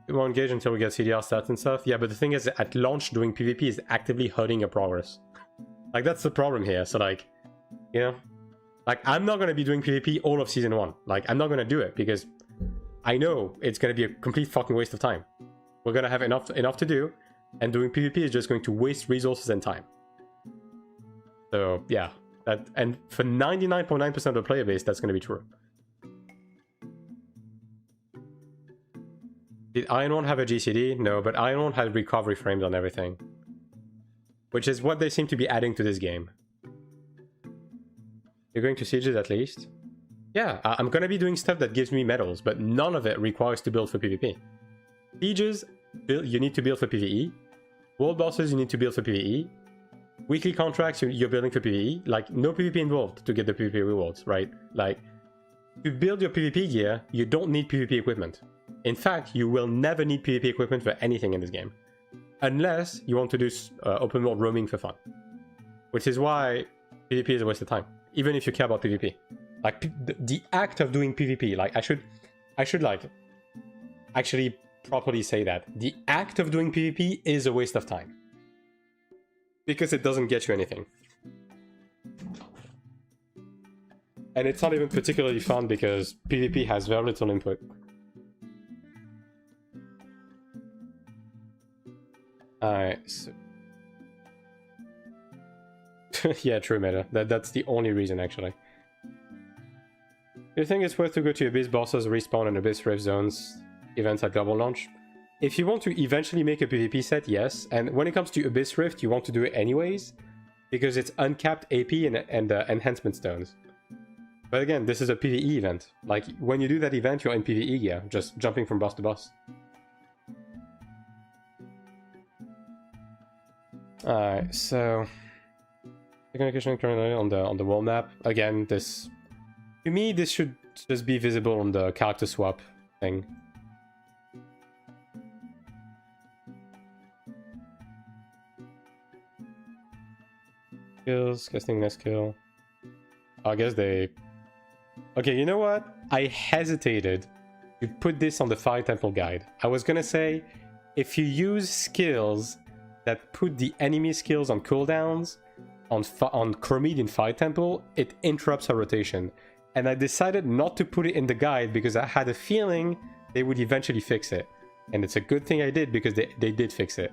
We won't engage until we get CDR stats and stuff. Yeah, but the thing is, at launch, doing PvP is actively hurting your progress. Like, that's the problem here. So, like, you know? Like, I'm not going to be doing PvP all of Season 1. Like, I'm not going to do it because I know it's going to be a complete fucking waste of time. We're going to have enough to do, and doing PvP is just going to waste resources and time. So, yeah. And for 99.9% of the player base, that's going to be true. Did AION1 have a GCD? No, but AION1 had recovery frames on everything. Which is what they seem to be adding to this game. You're going to Sieges at least? Yeah, I'm going to be doing stuff that gives me medals, but none of it requires to build for PvP. Sieges, you need to build for PvE. World bosses, you need to build for PvE. Weekly contracts, you're building for PvE. Like, no PvP involved to get the PvP rewards, right? Like, to build your PvP gear, you don't need PvP equipment. In fact, you will never need PvP equipment for anything in this game. Unless you want to do open world roaming for fun. Which is why PvP is a waste of time. Even if you care about PvP. Like, the act of doing PvP, like, I should like, actually properly say that. The act of doing PvP is a waste of time. Because it doesn't get you anything. And it's not even particularly fun because PvP has very little input. Alright, so... yeah, true meta. That's the only reason, actually. Do you think it's worth to go to Abyss bosses, respawn, and Abyss Rift zones events at global launch? If you want to eventually make a PvP set, yes. And when it comes to Abyss Rift, you want to do it anyways, because it's uncapped AP and enhancement stones. But again, this is a PvE event. Like, when you do that event, you're in PvE gear, just jumping from boss to boss. Alright, so... Communication currently on the world map. Again, this... To me, this should just be visible on the character swap thing. Skills, casting next skill. I guess they... Okay, you know what? I hesitated to put this on the Fire Temple guide. I was gonna say, if you use skills that put the enemy skills on cooldowns, on Chromede in Fire Temple, it interrupts her rotation. And I decided not to put it in the guide because I had a feeling they would eventually fix it. And it's a good thing I did because they did fix it.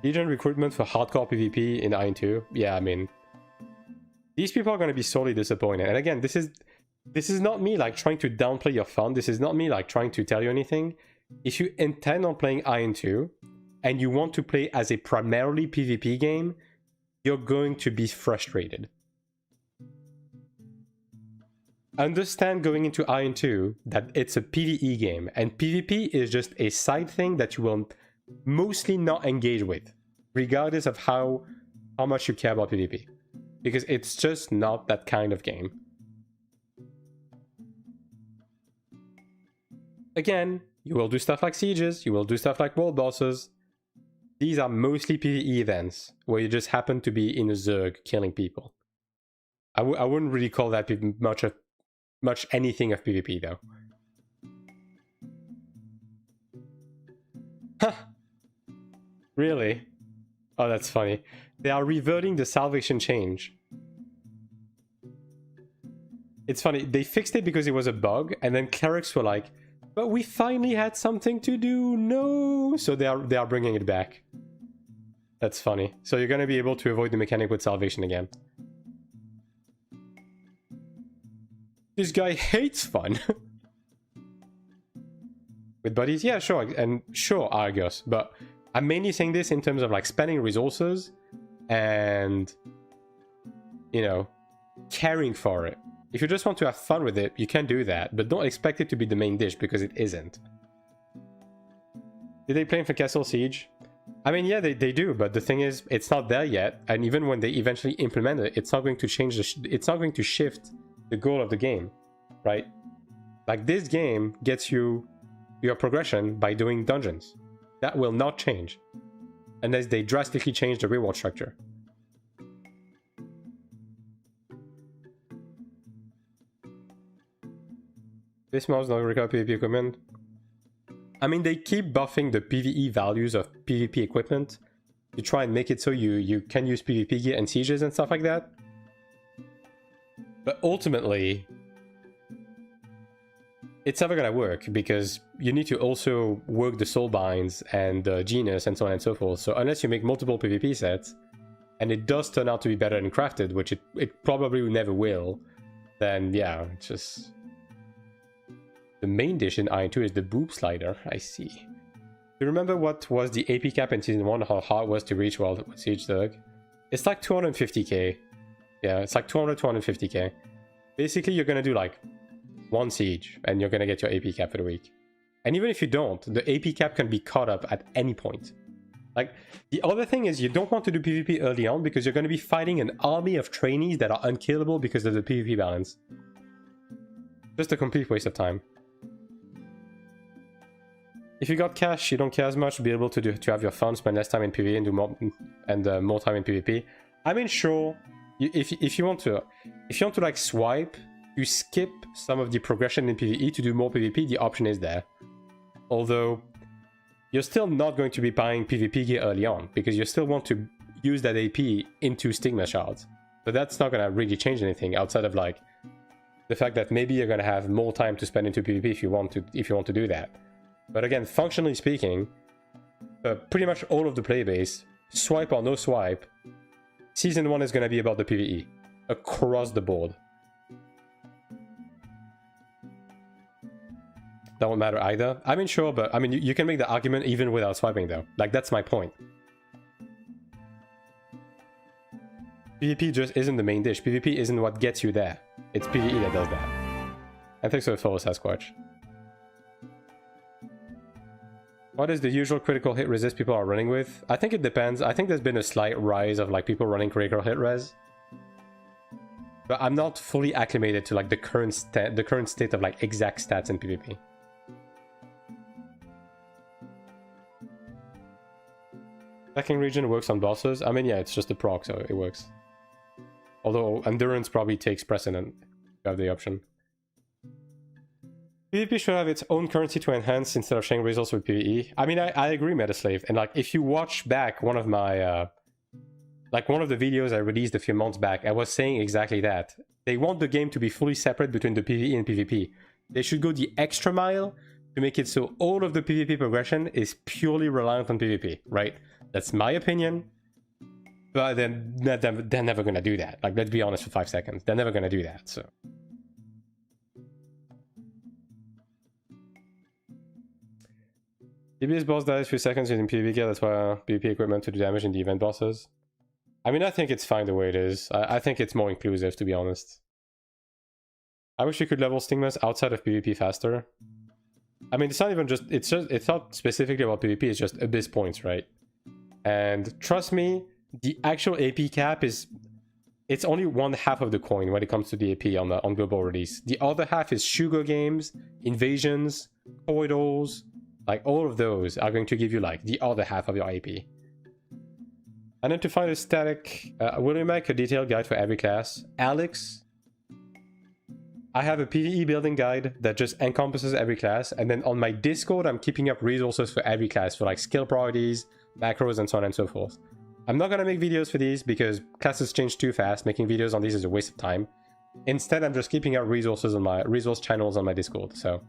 Legion recruitment for hardcore PvP in AION2. Yeah, I mean, these people are going to be sorely disappointed. And again, this is not me like trying to downplay your fun. This is not me like trying to tell you anything. If you intend on playing AION2, and you want to play as a primarily PvP game, you're going to be frustrated. Understand going into AION2 that it's a PvE game, and PvP is just a side thing that you will mostly not engage with, regardless of how much you care about PvP. Because it's just not that kind of game. Again, you will do stuff like sieges, you will do stuff like world bosses. These are mostly PvE events, where you just happen to be in a Zerg killing people. I wouldn't really call that much anything of PvP though. Huh. Really? Oh, that's funny. They are reverting the salvation change. It's funny, they fixed it because it was a bug, and then clerics were like, but we finally had something to do, no! So they are bringing it back. That's funny. So you're gonna be able to avoid the mechanic with salvation again. This guy hates fun. With buddies? Yeah, sure. And sure, Argos. But I'm mainly saying this in terms of like spending resources and, you know, caring for it. If you just want to have fun with it, you can do that. But don't expect it to be the main dish, because it isn't. Did they plan for Castle Siege? I mean, yeah, they do. But the thing is, it's not there yet. And even when they eventually implement it, it's not going to change it's not going to shift the goal of the game, right? Like, this game gets you your progression by doing dungeons. That will not change unless they drastically change the reward structure. This mouse not recover PvP equipment. I mean, they keep buffing the PvE values of PvP equipment to try and make it so you can use PvP gear and sieges and stuff like that. But ultimately, it's never gonna work, because you need to also work the soulbinds and genus and so on and so forth. So unless you make multiple PvP sets, and it does turn out to be better than crafted, which it probably never will, then yeah, it's just... The main dish in AION2 is the boob slider, I see. Do you remember what was the AP cap in Season 1, how hard it was to reach while Siege Thug? It's like 250k. Yeah, it's like 250k. Basically, you're gonna do like one siege, and you're gonna get your AP cap for the week. And even if you don't, the AP cap can be caught up at any point. Like, the other thing is, you don't want to do PvP early on, because you're gonna be fighting an army of trainees that are unkillable because of the PvP balance. Just a complete waste of time. If you got cash, you don't care as much, be able to have your fun, spend less time in PvE and do more time in PvP. I mean, sure, if you want to like swipe, you skip some of the progression in PvE to do more PvP, the option is there. Although, you're still not going to be buying PvP gear early on, because you still want to use that AP into Stigma Shards. So that's not going to really change anything, outside of like the fact that maybe you're going to have more time to spend into PvP if you want to do that. But again, functionally speaking, pretty much all of the playbase, swipe or no swipe, Season 1 is going to be about the PvE, across the board. That won't matter either. I mean, sure, but I mean, you can make the argument even without swiping though. Like, that's my point. PvP just isn't the main dish. PvP isn't what gets you there. It's PvE that does that. And thanks for the follow, Sasquatch. What is the usual critical hit resist people are running with? I think it depends. I think there's been a slight rise of like people running critical hit res. But I'm not fully acclimated to like the current state of like exact stats in PvP. Attacking region works on bosses. I mean, yeah, it's just a proc, so it works. Although endurance probably takes precedent. You have the option. PvP should have its own currency to enhance instead of sharing results with PvE. I mean, I agree, Metaslave. And like, if you watch back one of my, like one of the videos I released a few months back, I was saying exactly that. They want the game to be fully separate between the PvE and PvP. They should go the extra mile to make it so all of the PvP progression is purely reliant on PvP, right? That's my opinion. But then they're never gonna do that. Like, let's be honest for 5 seconds. They're never gonna do that, so... PvP's boss dies a few seconds using PvP gear, that's why PvP equipment to do damage in the event bosses. I mean, I think it's fine the way it is. I think it's more inclusive, to be honest. I wish you could level stigmas outside of PvP faster. I mean, it's not even just, it's not specifically about PvP, it's just abyss points, right? And trust me, the actual AP cap is, it's only one half of the coin when it comes to the AP on global release. The other half is Sugar Games, Invasions, Corridors, like all of those are going to give you like the other half of your AP. And then to find a static, will we make a detailed guide for every class? Alex, I have a PvE building guide that just encompasses every class, and then on my Discord I'm keeping up resources for every class for like skill priorities, macros, and so on and so forth. I'm not gonna make videos for these because classes change too fast. Making videos on these is a waste of time. Instead, I'm just keeping up resources on my resource channels on my Discord. So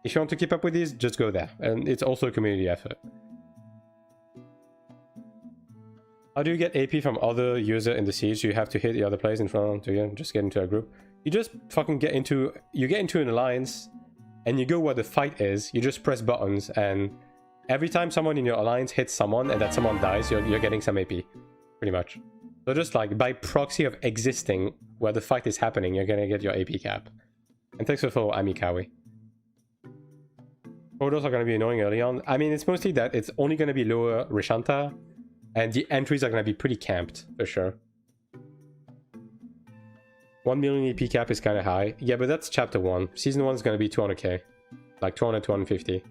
if you want to keep up with these, just go there. And it's also a community effort. How do you get AP from other user in the siege? You have to hit the other players in front to just get into a group. You just fucking get into an alliance and you go where the fight is. You just press buttons, and every time someone in your alliance hits someone and that someone dies, you're getting some AP, pretty much. So just like by proxy of existing where the fight is happening, you're gonna get your AP cap. And thanks for the follow, Amikawi. Portals are gonna be annoying early on. I mean, it's mostly that it's only gonna be lower Rishanta, and the entries are gonna be pretty camped for sure. 1 million EP cap is kind of high. Yeah, but that's chapter 1. Season 1 is going to be 200k. Like 200, 250.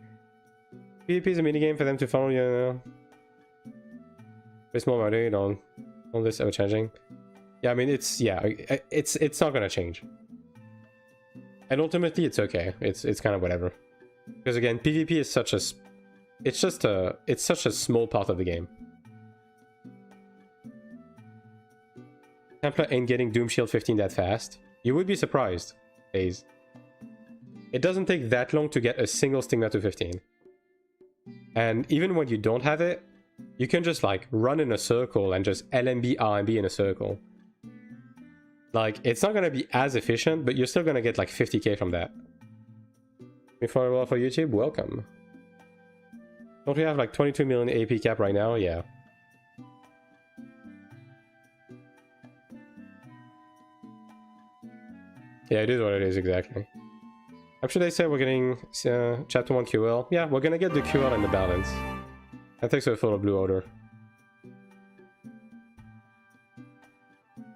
PvP is a minigame for them to follow you. It's more money on this ever changing. Yeah, I mean, it's not going to change. And ultimately, it's okay. It's kind of whatever. Because again, PvP is such a... It's such a small part of the game. Templar ain't getting Doom Shield 15 that fast. You would be surprised, Days. It doesn't take that long to get a single Stigma to 15. And even when you don't have it, you can just like run in a circle and just LMB, RMB in a circle. Like, it's not gonna be as efficient, but you're still gonna get like 50k from that. Before a while for YouTube, welcome. Don't we have like 22 million AP cap right now? Yeah. Yeah, it is what it is, exactly. I'm sure they say we're getting chapter 1 QL. Yeah, we're gonna get the QL and the balance. And thanks for the follow, Blue Order.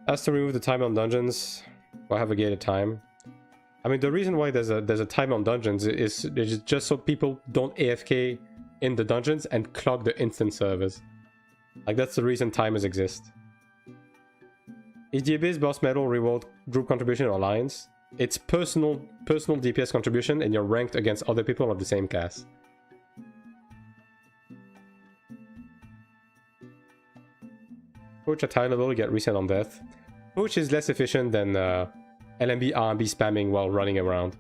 As to remove the time on dungeons, we'll have a gated time. I mean, the reason why there's a time on dungeons is just so people don't AFK in the dungeons and clog the instant servers. Like, that's the reason timers exist. Is the Abyss boss medal reward group contribution or alliance? It's personal DPS contribution, and you're ranked against other people of the same class. Poach at high level, you get reset on death. Poach is less efficient than LMB, RMB spamming while running around.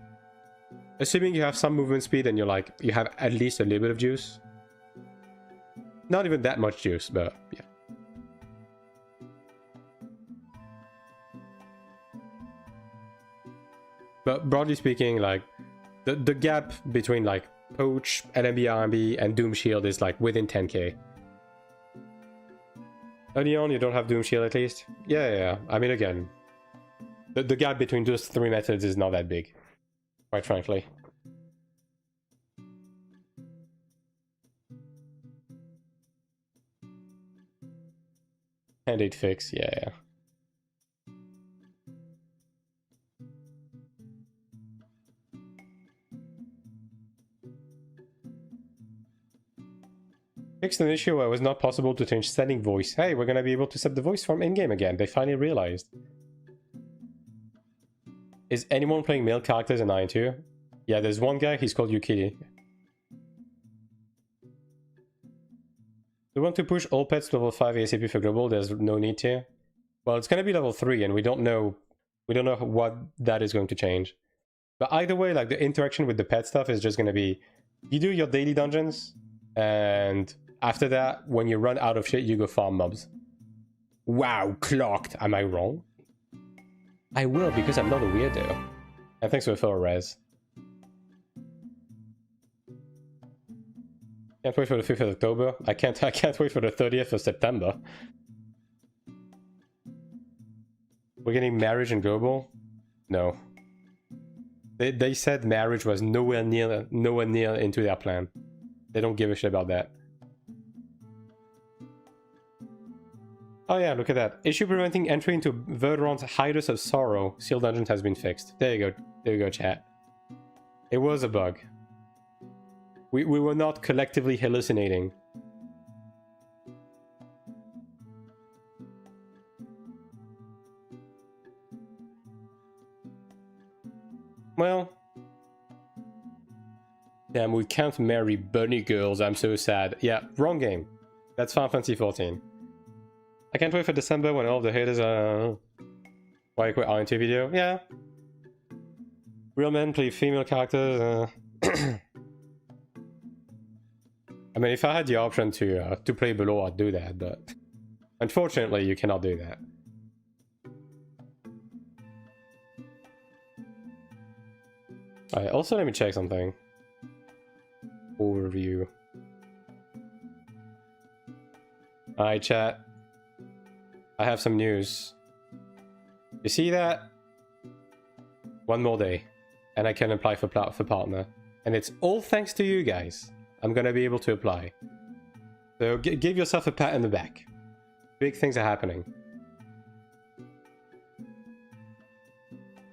Assuming you have some movement speed and you have at least a little bit of juice. Not even that much juice, but yeah. But broadly speaking, like, the gap between, like, Poach, LMB, RMB, and Doom Shield is, like, within 10k. Early on, you don't have Doom Shield, at least? Yeah. I mean, again, the gap between those three methods is not that big, quite frankly. Hand-aid fix, yeah. Fixed an issue where it was not possible to change setting voice. Hey, we're gonna be able to set the voice from in-game again. They finally realized. Is anyone playing male characters in AION2? Yeah, there's one guy, he's called Yukiri. We want to push all pets to level 5 ASAP for global, there's no need to. Well, it's gonna be level 3 and we don't know what that is going to change. But either way, like, the interaction with the pet stuff is just gonna be, you do your daily dungeons, and after that, when you run out of shit, you go farm mobs. Wow, clocked. Am I wrong? I will, because I'm not a weirdo. And thanks for the follow, Rez. Can't wait for the 5th of October. I can't wait for the 30th of September. We're getting marriage in global? No. They said marriage was nowhere near into their plan. They don't give a shit about that. Oh yeah, look at that. Issue preventing entry into Verderon's Hiatus of Sorrow. Seal dungeon has been fixed. There you go. There you go, chat. It was a bug. We were not collectively hallucinating. Well. Damn, we can't marry bunny girls. I'm so sad. Yeah, wrong game. That's Final Fantasy 14. I can't wait for December when all the haters are... Why I quit AION2 video? Yeah. Real men play female characters. I mean, if I had the option to play below, I'd do that, but... Unfortunately, you cannot do that. Alright, also let me check something. Overview. Alright, chat. I have some news. You see that? One more day, and I can apply for partner. And it's all thanks to you guys. I'm gonna be able to apply. So give yourself a pat on the back. Big things are happening.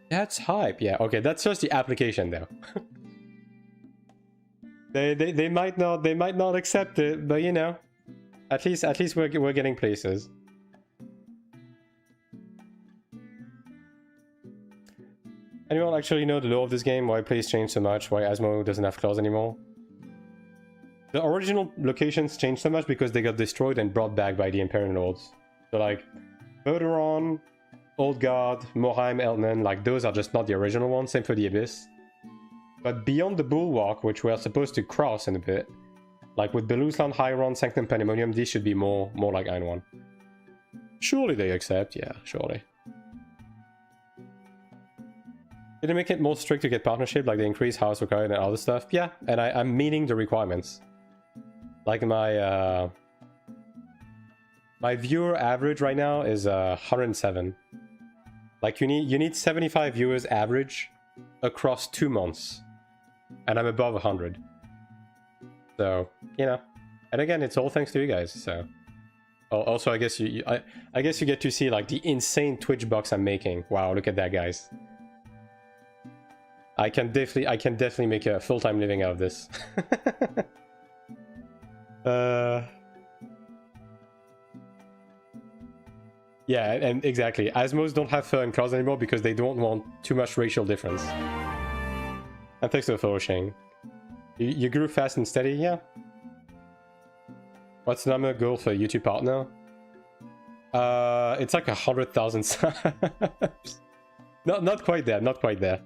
That's hype. Yeah, okay, that's just the application though. they might not accept it, but you know, at least we're getting places. Anyone actually know the lore of this game? Why plays change so much? Why Asmo doesn't have claws anymore? The original locations changed so much because they got destroyed and brought back by the Imperial Lords. So like, Verderon, Old Guard, Morheim, Eltnan, like those are just not the original ones, same for the Abyss. But beyond the Bulwark, which we're supposed to cross in a bit, like with Belusland, Hyron, Sanctum Pandemonium, these should be more like AION1. Surely they accept, yeah, surely. Did they make it more strict to get partnership, like the increased house required and other stuff? Yeah, and I'm meeting the requirements. Like my viewer average right now is 107. Like you need 75 viewers average across 2 months, and I'm above 100. So you know, and again, it's all thanks to you guys. So also, I guess I guess you get to see like the insane Twitch bucks I'm making. Wow, look at that, guys. I can definitely make a full-time living out of this. Yeah, and exactly. Asmos don't have fur and claws anymore because they don't want too much racial difference. And thanks for flourishing. You grew fast and steady, yeah? What's the number goal for a YouTube partner? It's like 100,000 subs. Not quite there, not quite there.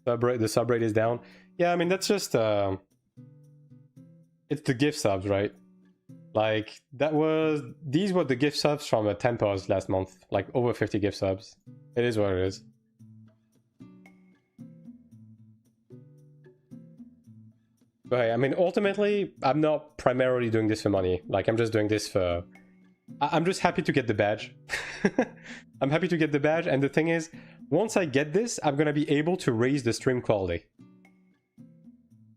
The sub rate is down. Yeah, I mean, that's just... it's the gift subs, right? Like, these were the gift subs from Tempos last month. Like, over 50 gift subs. It is what it is. But hey, I mean, ultimately, I'm not primarily doing this for money. Like, I'm just doing this for... I'm just happy to get the badge. I'm happy to get the badge, and the thing is, once I get this, I'm gonna be able to raise the stream quality.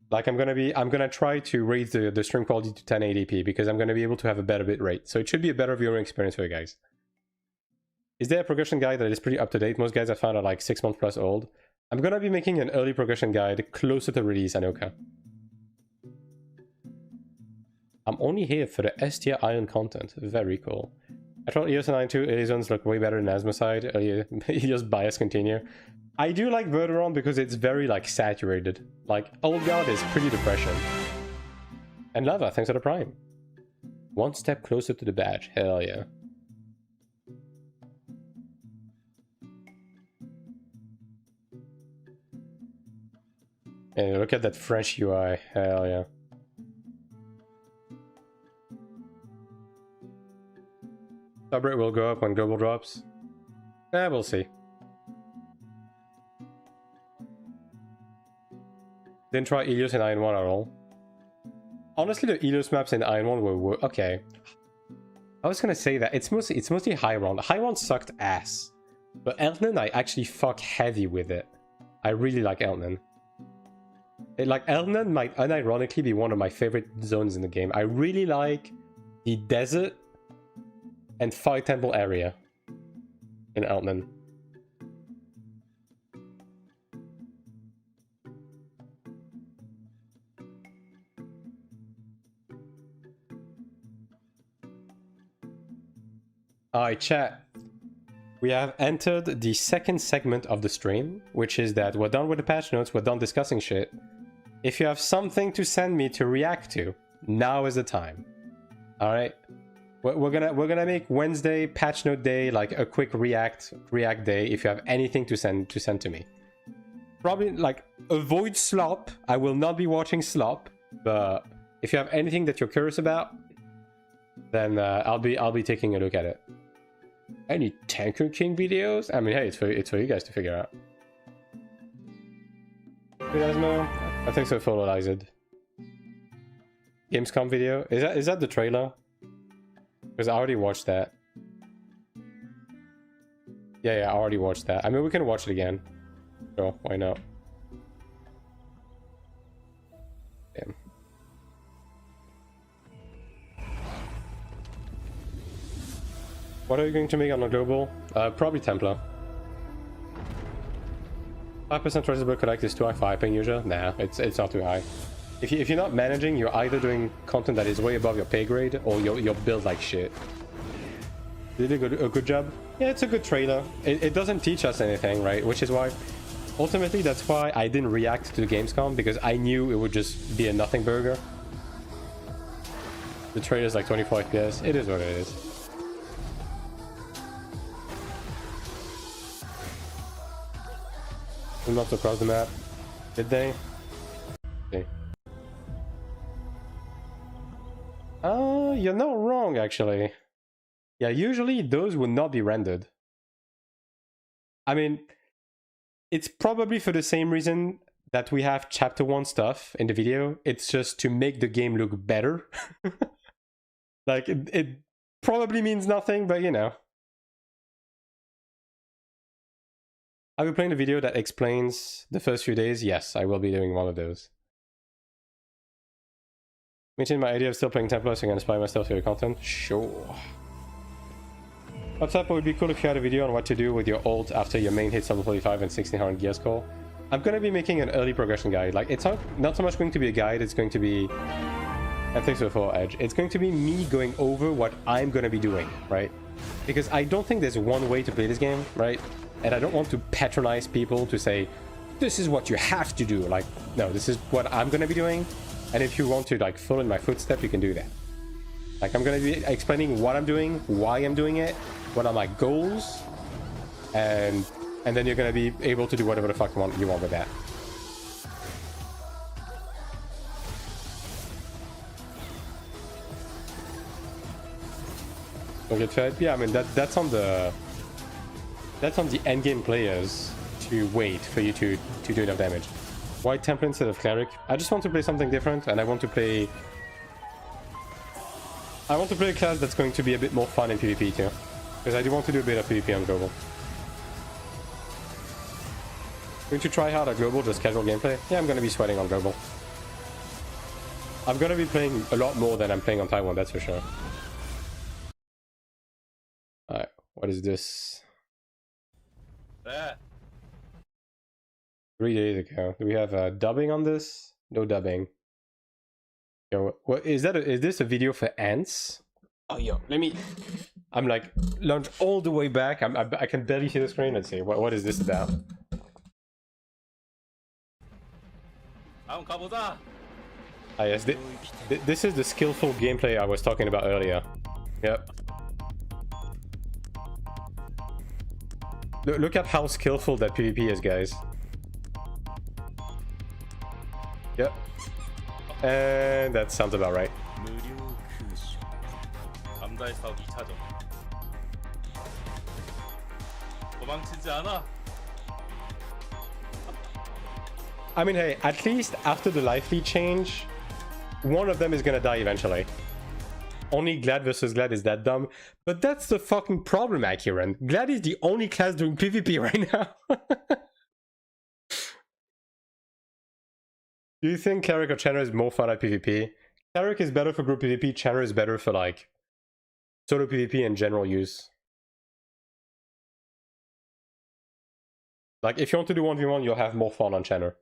Like I'm gonna try to raise the stream quality to 1080p because I'm gonna be able to have a better bit rate. So it should be a better viewing experience for you guys. Is there a progression guide that is pretty up to date? Most guides I found are like 6 months plus old. I'm gonna be making an early progression guide closer to release, Anoka. I'm only here for the S tier AION content. Very cool. I thought AION2 Elysians look way better than Asmoside. Elios bias continue. I do like Verderon because it's very like saturated. Like Old Guard is pretty depression. And Lava, thanks for the prime. One step closer to the badge. Hell yeah. And look at that French UI. Hell yeah. Subrate will go up when global drops. Eh, we'll see. Didn't try Ilios and AION 1 at all. Honestly, the Ilios maps in AION 1 were okay. I was gonna say that it's mostly High Round. High Round sucked ass, but Elton I actually fuck heavy with it. I really like Elton. Elton might unironically be one of my favorite zones in the game. I really like the desert and Fire Temple area in Elton. Alright, chat. We have entered the second segment of the stream, which is that we're done with the patch notes, we're done discussing shit. If you have something to send me to react to, now is the time. Alright? We're gonna make Wednesday patch note day like a quick react day if you have anything to send to me. Probably like avoid slop. I will not be watching slop, but if you have anything that you're curious about, then I'll be taking a look at it. Any Tanker King videos? I mean, hey, it's for you guys to figure out. You guys know? I think so. Polarized. Gamescom video. Is that the trailer? Because I already watched that. Yeah, I already watched that. I mean, we can watch it again. Sure, why not? Damn. What are you going to make on a global? Probably Templar. 5% traceable collect is too high for hyping usually? Nah, it's not too high. If you're not managing, you're either doing content that is way above your pay grade, or you'll build like shit. Did they do a good job? Yeah, it's a good trailer. It doesn't teach us anything, right? Which is why, ultimately, that's why I didn't react to the Gamescom, because I knew it would just be a nothing burger. The trailer's like 24 FPS. It is what it is. Not across the map. Did they? Okay. You're not wrong, actually. Yeah, usually those would not be rendered. I mean, it's probably for the same reason that we have chapter 1 stuff in the video. It's just to make the game look better. Like, it probably means nothing, but you know. Are we playing the video that explains the first few days? Yes, I will be doing one of those. Mentioned my idea of still playing Templar so I can inspire myself through your content? Sure. What's up? It would be cool if you had a video on what to do with your ult after your main hits level 45 and 1600 gear score. I'm going to be making an early progression guide. Like, it's not so much going to be a guide, it's going to be... And thanks for Edge. It's going to be me going over what I'm going to be doing, right? Because I don't think there's one way to play this game, right? And I don't want to patronize people to say, this is what you have to do. Like, no, this is what I'm going to be doing. And if you want to, like, follow in my footsteps, you can do that. Like, I'm going to be explaining what I'm doing, why I'm doing it, what are my goals. And then you're going to be able to do whatever the fuck you want with that. Don't get fed? Yeah, I mean, that's on the endgame players to wait for you to do enough damage. Why Templar instead of Cleric? I just want to play something different, and I want to play a class that's going to be a bit more fun in PvP too. Because I do want to do a bit of PvP on Global. Going to try hard at Global, just casual gameplay? Yeah, I'm going to be sweating on Global. I'm going to be playing a lot more than I'm playing on Taiwan, that's for sure. Alright, what is this? 3 days ago. Do we have dubbing on this? No dubbing. Yo, what is that? Is this a video for ants? Oh, yo, let me. I'm like launched all the way back. I can barely see the screen. Let's see. What is this about? Ah, yes. This is the skillful gameplay I was talking about earlier. Yep. Look at how skillful that PvP is, guys. Yep. And that sounds about right. I mean, hey, at least after the life lead change, one of them is gonna die eventually. Only Glad versus Glad is that dumb. But that's the fucking problem, Akiran. Glad is the only class doing PvP right now. Do you think Cleric or Channer is more fun at PvP? Cleric is better for group PvP, Channer is better for like solo PvP and general use. Like if you want to do 1v1, you'll have more fun on Channer.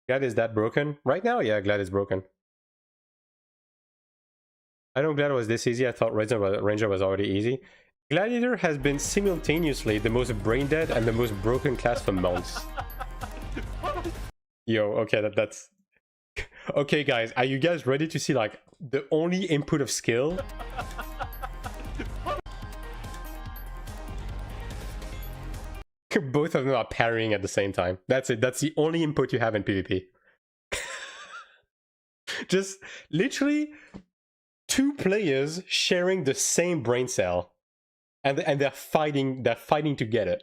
Glad is that broken? Right now, yeah, Glad is broken. I know Glad was this easy, I thought Ranger was already easy. Gladiator has been simultaneously the most brain dead and the most broken class for months. Yo, okay, that's... Okay, guys, are you guys ready to see, like, the only input of skill? Both of them are parrying at the same time. That's it. That's the only input you have in PvP. Just literally 2 players sharing the same brain cell. And they're fighting to get it.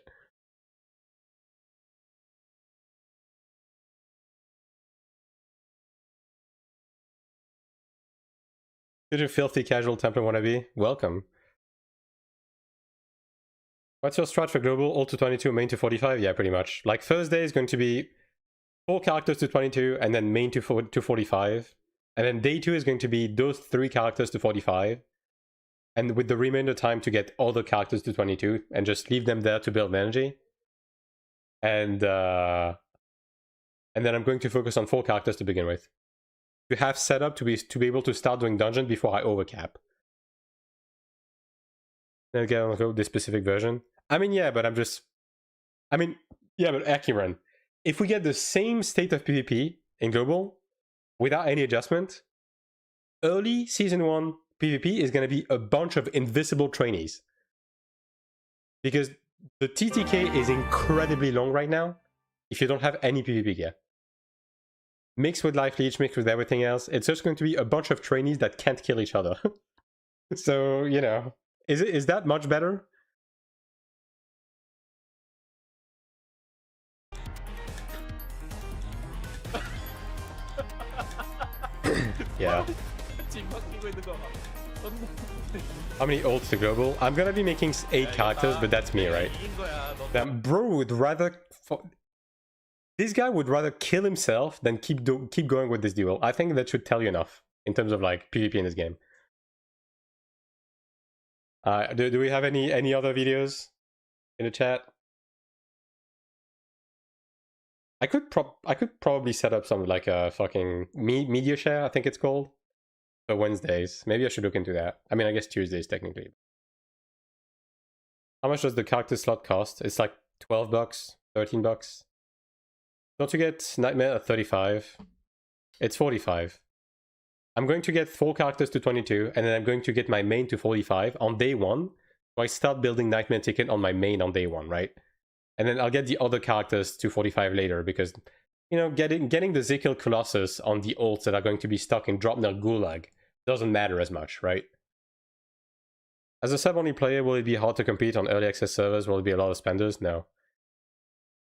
Did you filthy casual Templar wannabe? Welcome. What's your strat for global? All to 22, main to 45? Yeah, pretty much. Like Thursday is going to be 4 characters to 22 and then main to 45. And then day 2 is going to be those 3 characters to 45. And with the remainder time to get all the characters to 22 and just leave them there to build energy. And then I'm going to focus on 4 characters to begin with. To have set up to be able to start doing dungeon before I overcap. Then again, I'll go this specific version. I mean, yeah, but yeah, but Akiran, if we get the same state of PvP in global without any adjustment, early season 1 PvP is going to be a bunch of invisible trainees. Because the TTK is incredibly long right now if you don't have any PvP gear. Mixed with life leech, mixed with everything else, it's just going to be a bunch of trainees that can't kill each other. So, you know, is that much better? Yeah. How many ults to global? I'm gonna be making 8 characters, but that's me, right? Bro would rather... This guy would rather kill himself than keep going with this duel. I think that should tell you enough in terms of like PvP in this game. Do we have any other videos in the chat? I could probably set up some like a fucking media share, I think it's called. So Wednesdays. Maybe I should look into that. I mean, I guess Tuesdays technically. How much does the character slot cost? It's like 12 bucks, 13 bucks. Don't you get Nightmare at 35? It's 45. I'm going to get 4 characters to 22, and then I'm going to get my main to 45 on day 1. So I start building Nightmare ticket on my main on day 1, right? And then I'll get the other characters to 45 later, because, you know, getting the Zekiel Colossus on the ults that are going to be stuck in Dropner Gulag doesn't matter as much, right? As a sub-only player, will it be hard to compete on early access servers? Will it be a lot of spenders? No.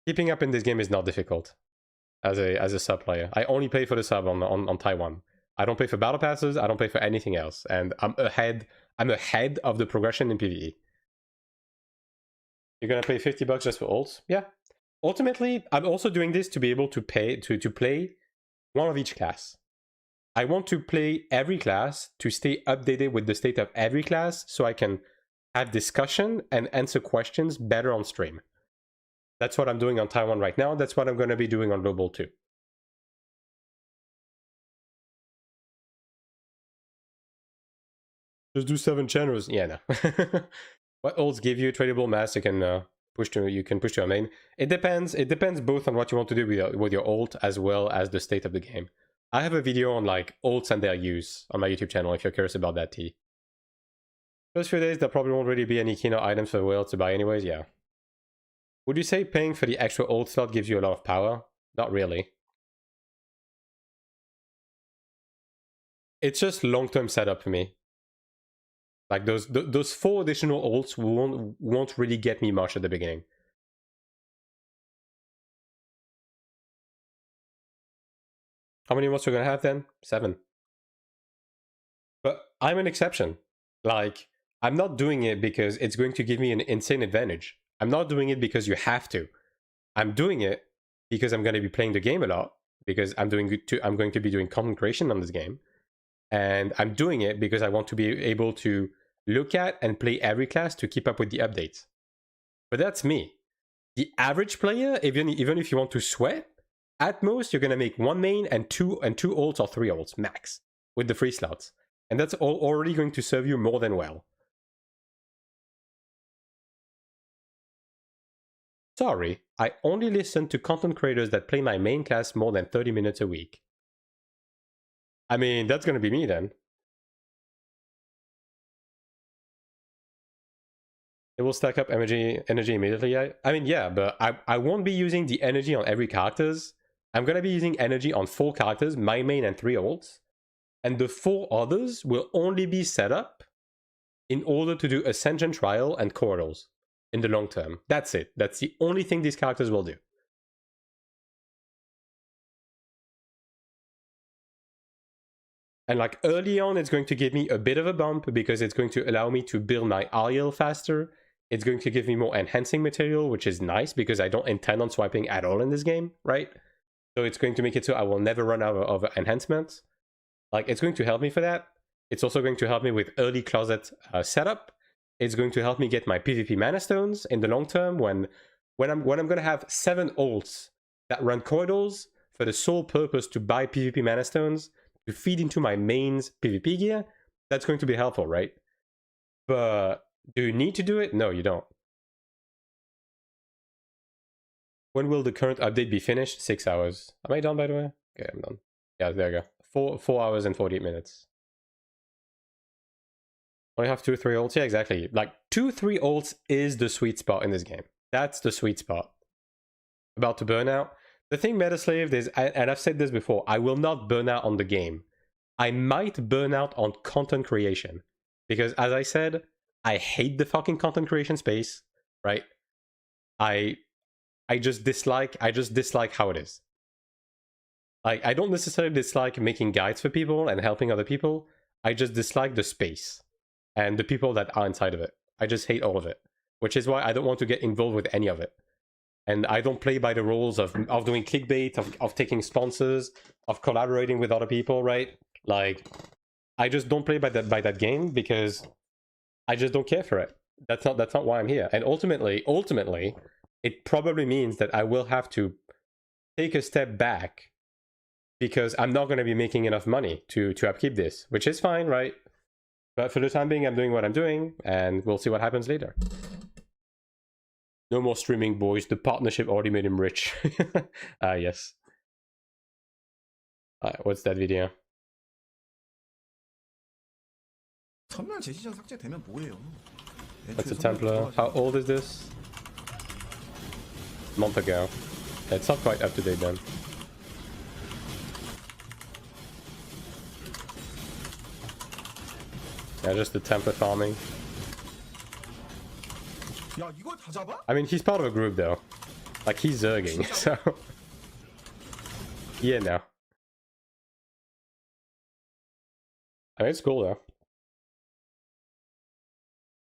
Keeping up in this game is not difficult as a sub player. I only pay for the sub on Taiwan. I don't pay for battle passes, I don't pay for anything else, and I'm ahead of the progression in PvE. You're gonna pay 50 bucks just for ults? Yeah. Ultimately, I'm also doing this to be able to pay to play one of each class. I want to play every class to stay updated with the state of every class so I can have discussion and answer questions better on stream. That's what I'm doing on Taiwan right now. That's what I'm going to be doing on Global too. Just do 7 channels. Yeah, no. What ults give you tradable mass you can push to your main? It depends. It depends both on what you want to do with your ult as well as the state of the game. I have a video on like ults and their use on my YouTube channel if you're curious about that, T. First few days there probably won't really be any keynote items for the whale to buy anyways, yeah. Would you say paying for the extra ult slot gives you a lot of power? Not really. It's just long-term setup for me. Like those 4 additional ults won't really get me much at the beginning. How many mods are we gonna have then? 7. But I'm an exception. Like, I'm not doing it because it's going to give me an insane advantage. I'm not doing it because you have to. I'm doing it because I'm going to be playing the game a lot, because I'm going to be doing content creation on this game. And I'm doing it because I want to be able to look at and play every class to keep up with the updates. But that's me. The average player, even if you want to sweat, at most you're going to make 1 main and two ults or 3 ults max with the free slots. And that's already going to serve you more than well. Sorry, I only listen to content creators that play my main class more than 30 minutes a week. I mean, that's gonna be me then. It will stack up energy immediately. I mean, yeah, but I won't be using the energy on every characters. I'm gonna be using energy on 4 characters, my main and 3 ults. And the 4 others will only be set up in order to do Ascension Trial and Corridors in the long term. That's it. That's the only thing these characters will do. And like early on, it's going to give me a bit of a bump because it's going to allow me to build my Ariel faster. It's going to give me more enhancing material, which is nice because I don't intend on swiping at all in this game, right? So it's going to make it so I will never run out of enhancements. Like, it's going to help me for that. It's also going to help me with early closet setup. It's going to help me get my PvP mana stones in the long term when I'm going to have 7 ults that run corridors for the sole purpose to buy PvP mana stones to feed into my main's PvP gear. That's going to be helpful, right? But do you need to do it? No, you don't. When will the current update be finished? 6 hours. Am I done, by the way? Okay, I'm done. Yeah, there you go. 4 hours and 48 minutes. Only have 2-3 ults? Yeah, exactly. Like, 2-3 ults is the sweet spot in this game. That's the sweet spot. About to burn out? The thing, Metaslave, is, and I've said this before, I will not burn out on the game. I might burn out on content creation. Because, as I said, I hate the fucking content creation space, right? I just dislike how it is. Like, I don't necessarily dislike making guides for people and helping other people. I just dislike the space and the people that are inside of it. I just hate all of it, which is why I don't want to get involved with any of it. And I don't play by the rules of doing clickbait, of taking sponsors, of collaborating with other people, right? Like, I just don't play by that game because I just don't care for it. That's not why I'm here. And ultimately, it probably means that I will have to take a step back because I'm not going to be making enough money to upkeep this, which is fine, right? But for the time being, I'm doing what I'm doing, and we'll see what happens later. No more streaming, boys. The partnership already made him rich. Yes. What's that video? That's a Templar. How old is this? A month ago. It's not quite up to date then. Yeah, just the Templar farming. I mean, he's part of a group though. Like, he's zerging, so... Yeah, no. I mean, it's cool though.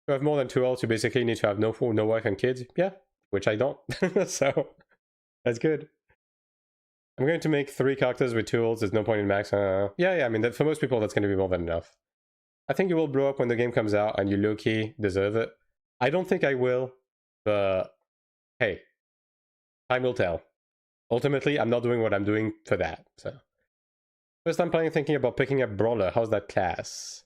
To have more than 2 ults, you basically need to have no wife and kids. Yeah, which I don't. So, that's good. I'm going to make 3 characters with 2 ults. There's no point in max. Yeah, I mean, for most people, that's going to be more than enough. I think you will blow up when the game comes out, and you low-key deserve it. I don't think I will, but hey, time will tell. Ultimately, I'm not doing what I'm doing for that, so. First time playing, thinking about picking up Brawler. How's that class?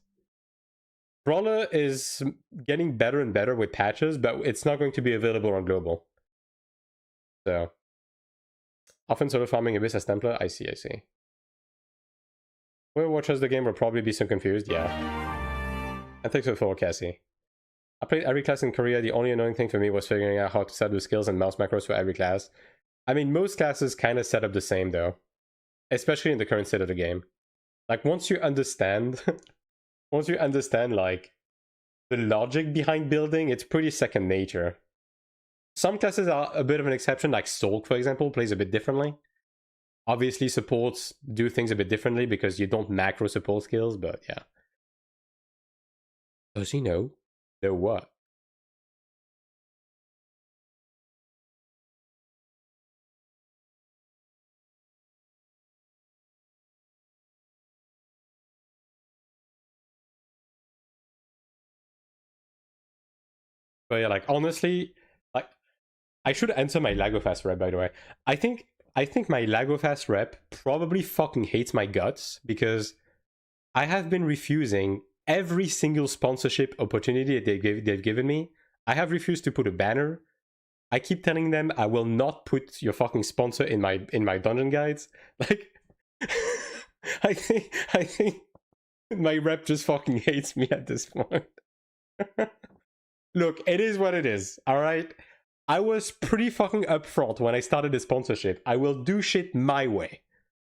Brawler is getting better and better with patches, but it's not going to be available on global. So, often solo farming Abyss as Templar. I see. Whoever watches the game will probably be so confused. Yeah. And thanks for Cassie. I played every class in Korea. The only annoying thing for me was figuring out how to set the skills and mouse macros for every class. I mean, most classes kind of set up the same though. Especially in the current state of the game. Like, once you understand like the logic behind building, it's pretty second nature. Some classes are a bit of an exception, like Sulk, for example, plays a bit differently. Obviously, supports do things a bit differently because you don't macro support skills, but yeah. Does he know? Know what? But yeah, like honestly, like I should answer my Lagofast rep, by the way. I think my Lagofast rep probably fucking hates my guts because I have been refusing every single sponsorship opportunity that they've given me. I have refused to put a banner. I keep telling them I will not put your fucking sponsor in my dungeon guides. Like I think my rep just fucking hates me at this point. Look, it is what it is, alright? I was pretty fucking upfront when I started the sponsorship. I will do shit my way.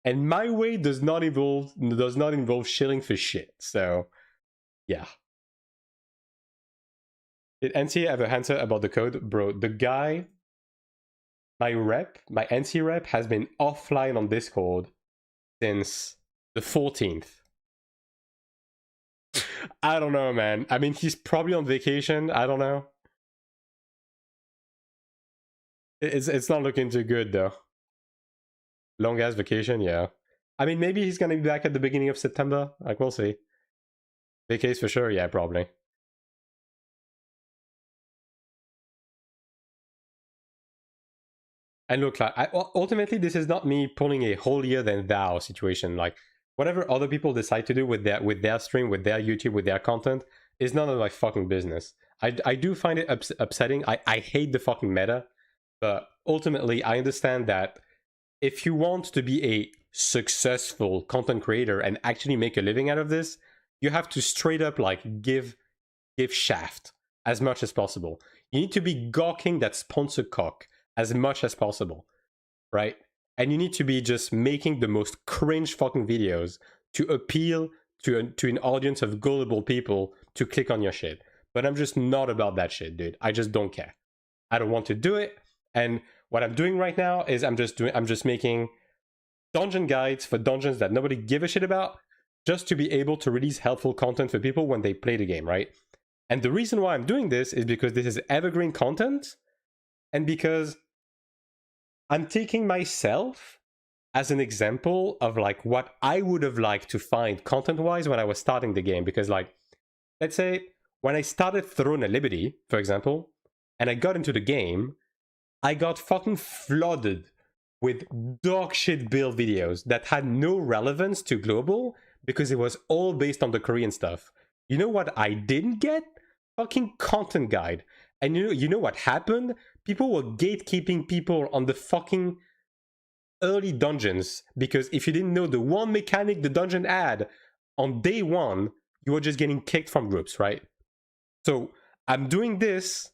And my way does not involve shilling for shit. So yeah. Did NC ever answer about the code? Bro, the guy, my NC rep has been offline on Discord since the 14th. I don't know, man. I mean, he's probably on vacation. I don't know. It's not looking too good, though. Long ass vacation, yeah. I mean, maybe he's gonna be back at the beginning of September. Like, we'll see. Vacays for sure, yeah, probably. And look, like, ultimately, this is not me pulling a holier than thou situation. Like, whatever other people decide to do with their stream, with their YouTube, with their content, is none of my fucking business. I do find it upsetting. I hate the fucking meta, but ultimately, I understand that if you want to be a successful content creator and actually make a living out of this, you have to straight up like give shaft as much as possible. You need to be gawking that sponsor cock as much as possible, right? And you need to be just making the most cringe fucking videos to appeal to an audience of gullible people to click on your shit. But I'm just not about that shit, dude. I just don't care. I don't want to do it. And what I'm doing right now is I'm just making dungeon guides for dungeons that nobody give a shit about, just to be able to release helpful content for people when they play the game, right? And the reason why I'm doing this is because this is evergreen content, and because I'm taking myself as an example of like what I would have liked to find content-wise when I was starting the game. Because like, let's say when I started Throne of Liberty, for example, and I got into the game, I got fucking flooded with dog shit build videos that had no relevance to global because it was all based on the Korean stuff. You know what I didn't get? Fucking content guide. And you know what happened? People were gatekeeping people on the fucking early dungeons because if you didn't know the one mechanic the dungeon had on day one, you were just getting kicked from groups, right? So I'm doing this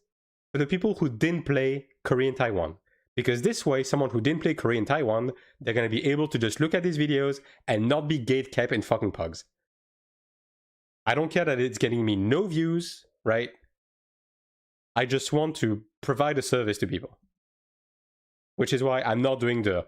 for the people who didn't play Korean Taiwan. Because this way, someone who didn't play Korean Taiwan, they're going to be able to just look at these videos and not be gatekept in fucking pugs. I don't care that it's getting me no views, right? I just want to provide a service to people. Which is why I'm not doing the,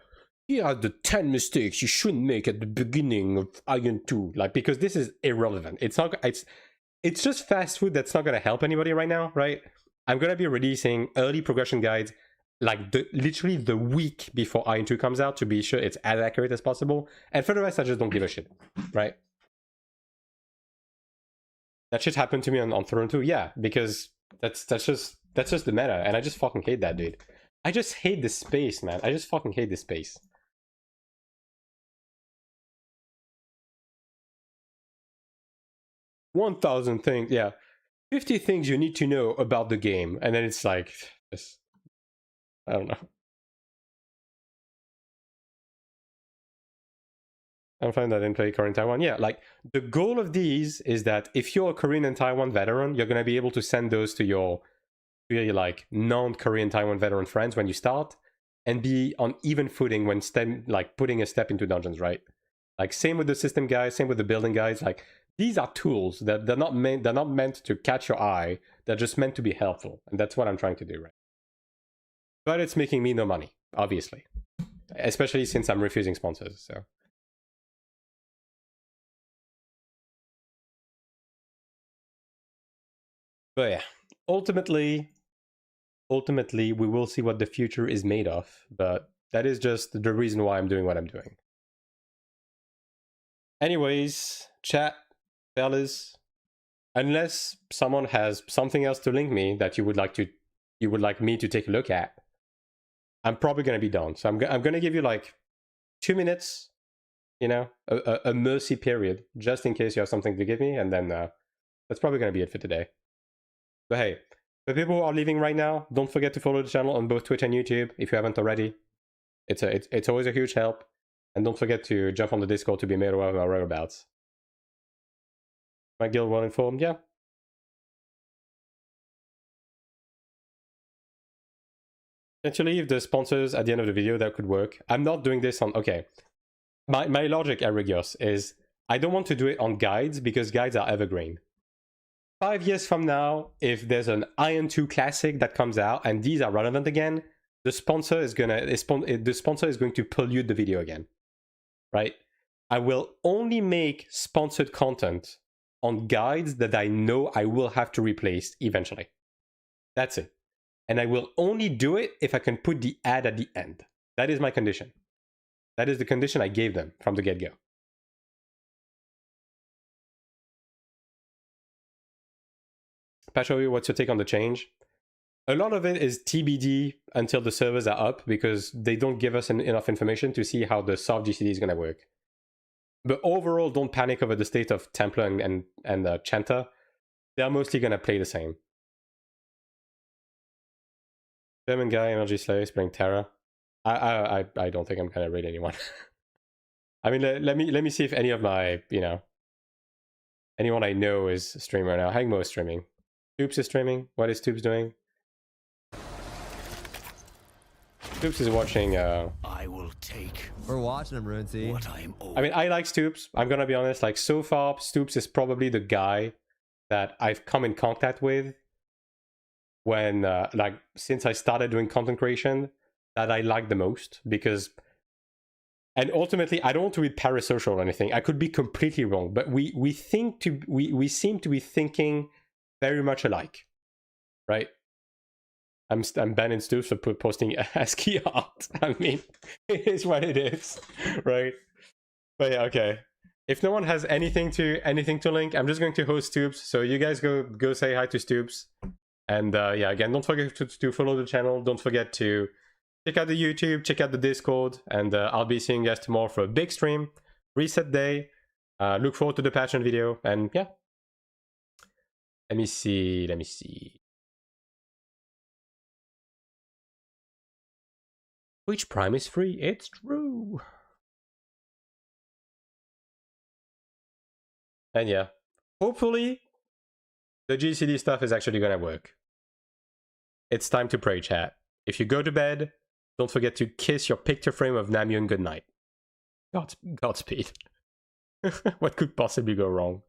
here are the 10 mistakes you shouldn't make at the beginning of AION2. Like, because this is irrelevant. It's just fast food that's not going to help anybody right now, right? I'm going to be releasing early progression guides like literally the week before AION2 comes out to be sure it's as accurate as possible. And for the rest, I just don't give a shit, right? That shit happened to me on Throne 2, yeah, because that's just the meta, and I just fucking hate that, dude. I just hate this space, man. I just fucking hate this space. $1,000 things, yeah. 50 things you need to know about the game, and then it's like, just, I don't know. I'm fine that I didn't play Korean Taiwan. Yeah, like the goal of these is that if you're a Korean and Taiwan veteran, you're gonna be able to send those to your like non-Korean Taiwan veteran friends when you start, and be on even footing when putting a step into dungeons, right? Like same with the system guys, same with the building guys. Like these are tools that they're not meant to catch your eye. They're just meant to be helpful, and that's what I'm trying to do, right? But it's making me no money, obviously. especially since I'm refusing sponsors. So. But yeah, ultimately, we will see what the future is made of. But that is just the reason why I'm doing what I'm doing. Anyways, chat, fellas, unless someone has something else to link me that you would like me to take a look at, I'm probably gonna be done. So I'm gonna give you like 2 minutes, you know, a mercy period, just in case you have something to give me, and then that's probably gonna be it for today. But hey, the people who are leaving right now, don't forget to follow the channel on both Twitch and YouTube if you haven't already. It's always a huge help. And don't forget to jump on the Discord to be made aware of our whereabouts. My guild well informed, yeah. Can't you leave the sponsors at the end of the video? That could work. I'm not doing this on... Okay. My logic, Erigios, is I don't want to do it on guides because guides are evergreen. 5 years from now, if there's an AION2 classic that comes out and these are relevant again, the sponsor is going to pollute the video again, right? I will only make sponsored content on guides that I know I will have to replace eventually. That's it. And I will only do it if I can put the ad at the end. That is my condition. That is the condition I gave them from the get-go. Patcho, what's your take on the change? A lot of it is TBD until the servers are up because they don't give us enough information to see how the soft GCD is going to work. But overall, don't panic over the state of Templar and Chanta. They're mostly going to play the same. German guy, Energy Slayer, playing Terra. I don't think I'm going to raid anyone. I mean, let me see if any of my, you know, anyone I know is streaming right now. Hangmo is streaming. Stoops is streaming. What is Stoops doing? Stoops is watching. I will take. We're watching him, Runesy. What I am owed. I mean, I like Stoops. I'm gonna be honest. Like so far, Stoops is probably the guy that I've come in contact with when, like, since I started doing content creation, that I like the most because. And ultimately, I don't want to be parasocial or anything. I could be completely wrong, but we seem to be thinking very much alike, right? I'm banning Stoops for posting ASCII art. I mean, it is what it is, right? But yeah, okay. If no one has anything to link, I'm just going to host Stoops. So you guys go say hi to Stoops, and yeah, again, don't forget to follow the channel. Don't forget to check out the YouTube, check out the Discord, and I'll be seeing you guys tomorrow for a big stream, reset day. Look forward to the Patchnotes video, and yeah. Let me see. Which Prime is free? It's true. And yeah, hopefully the GCD stuff is actually gonna work. It's time to pray, chat. If you go to bed, don't forget to kiss your picture frame of Namjoon goodnight. Godspeed. What could possibly go wrong?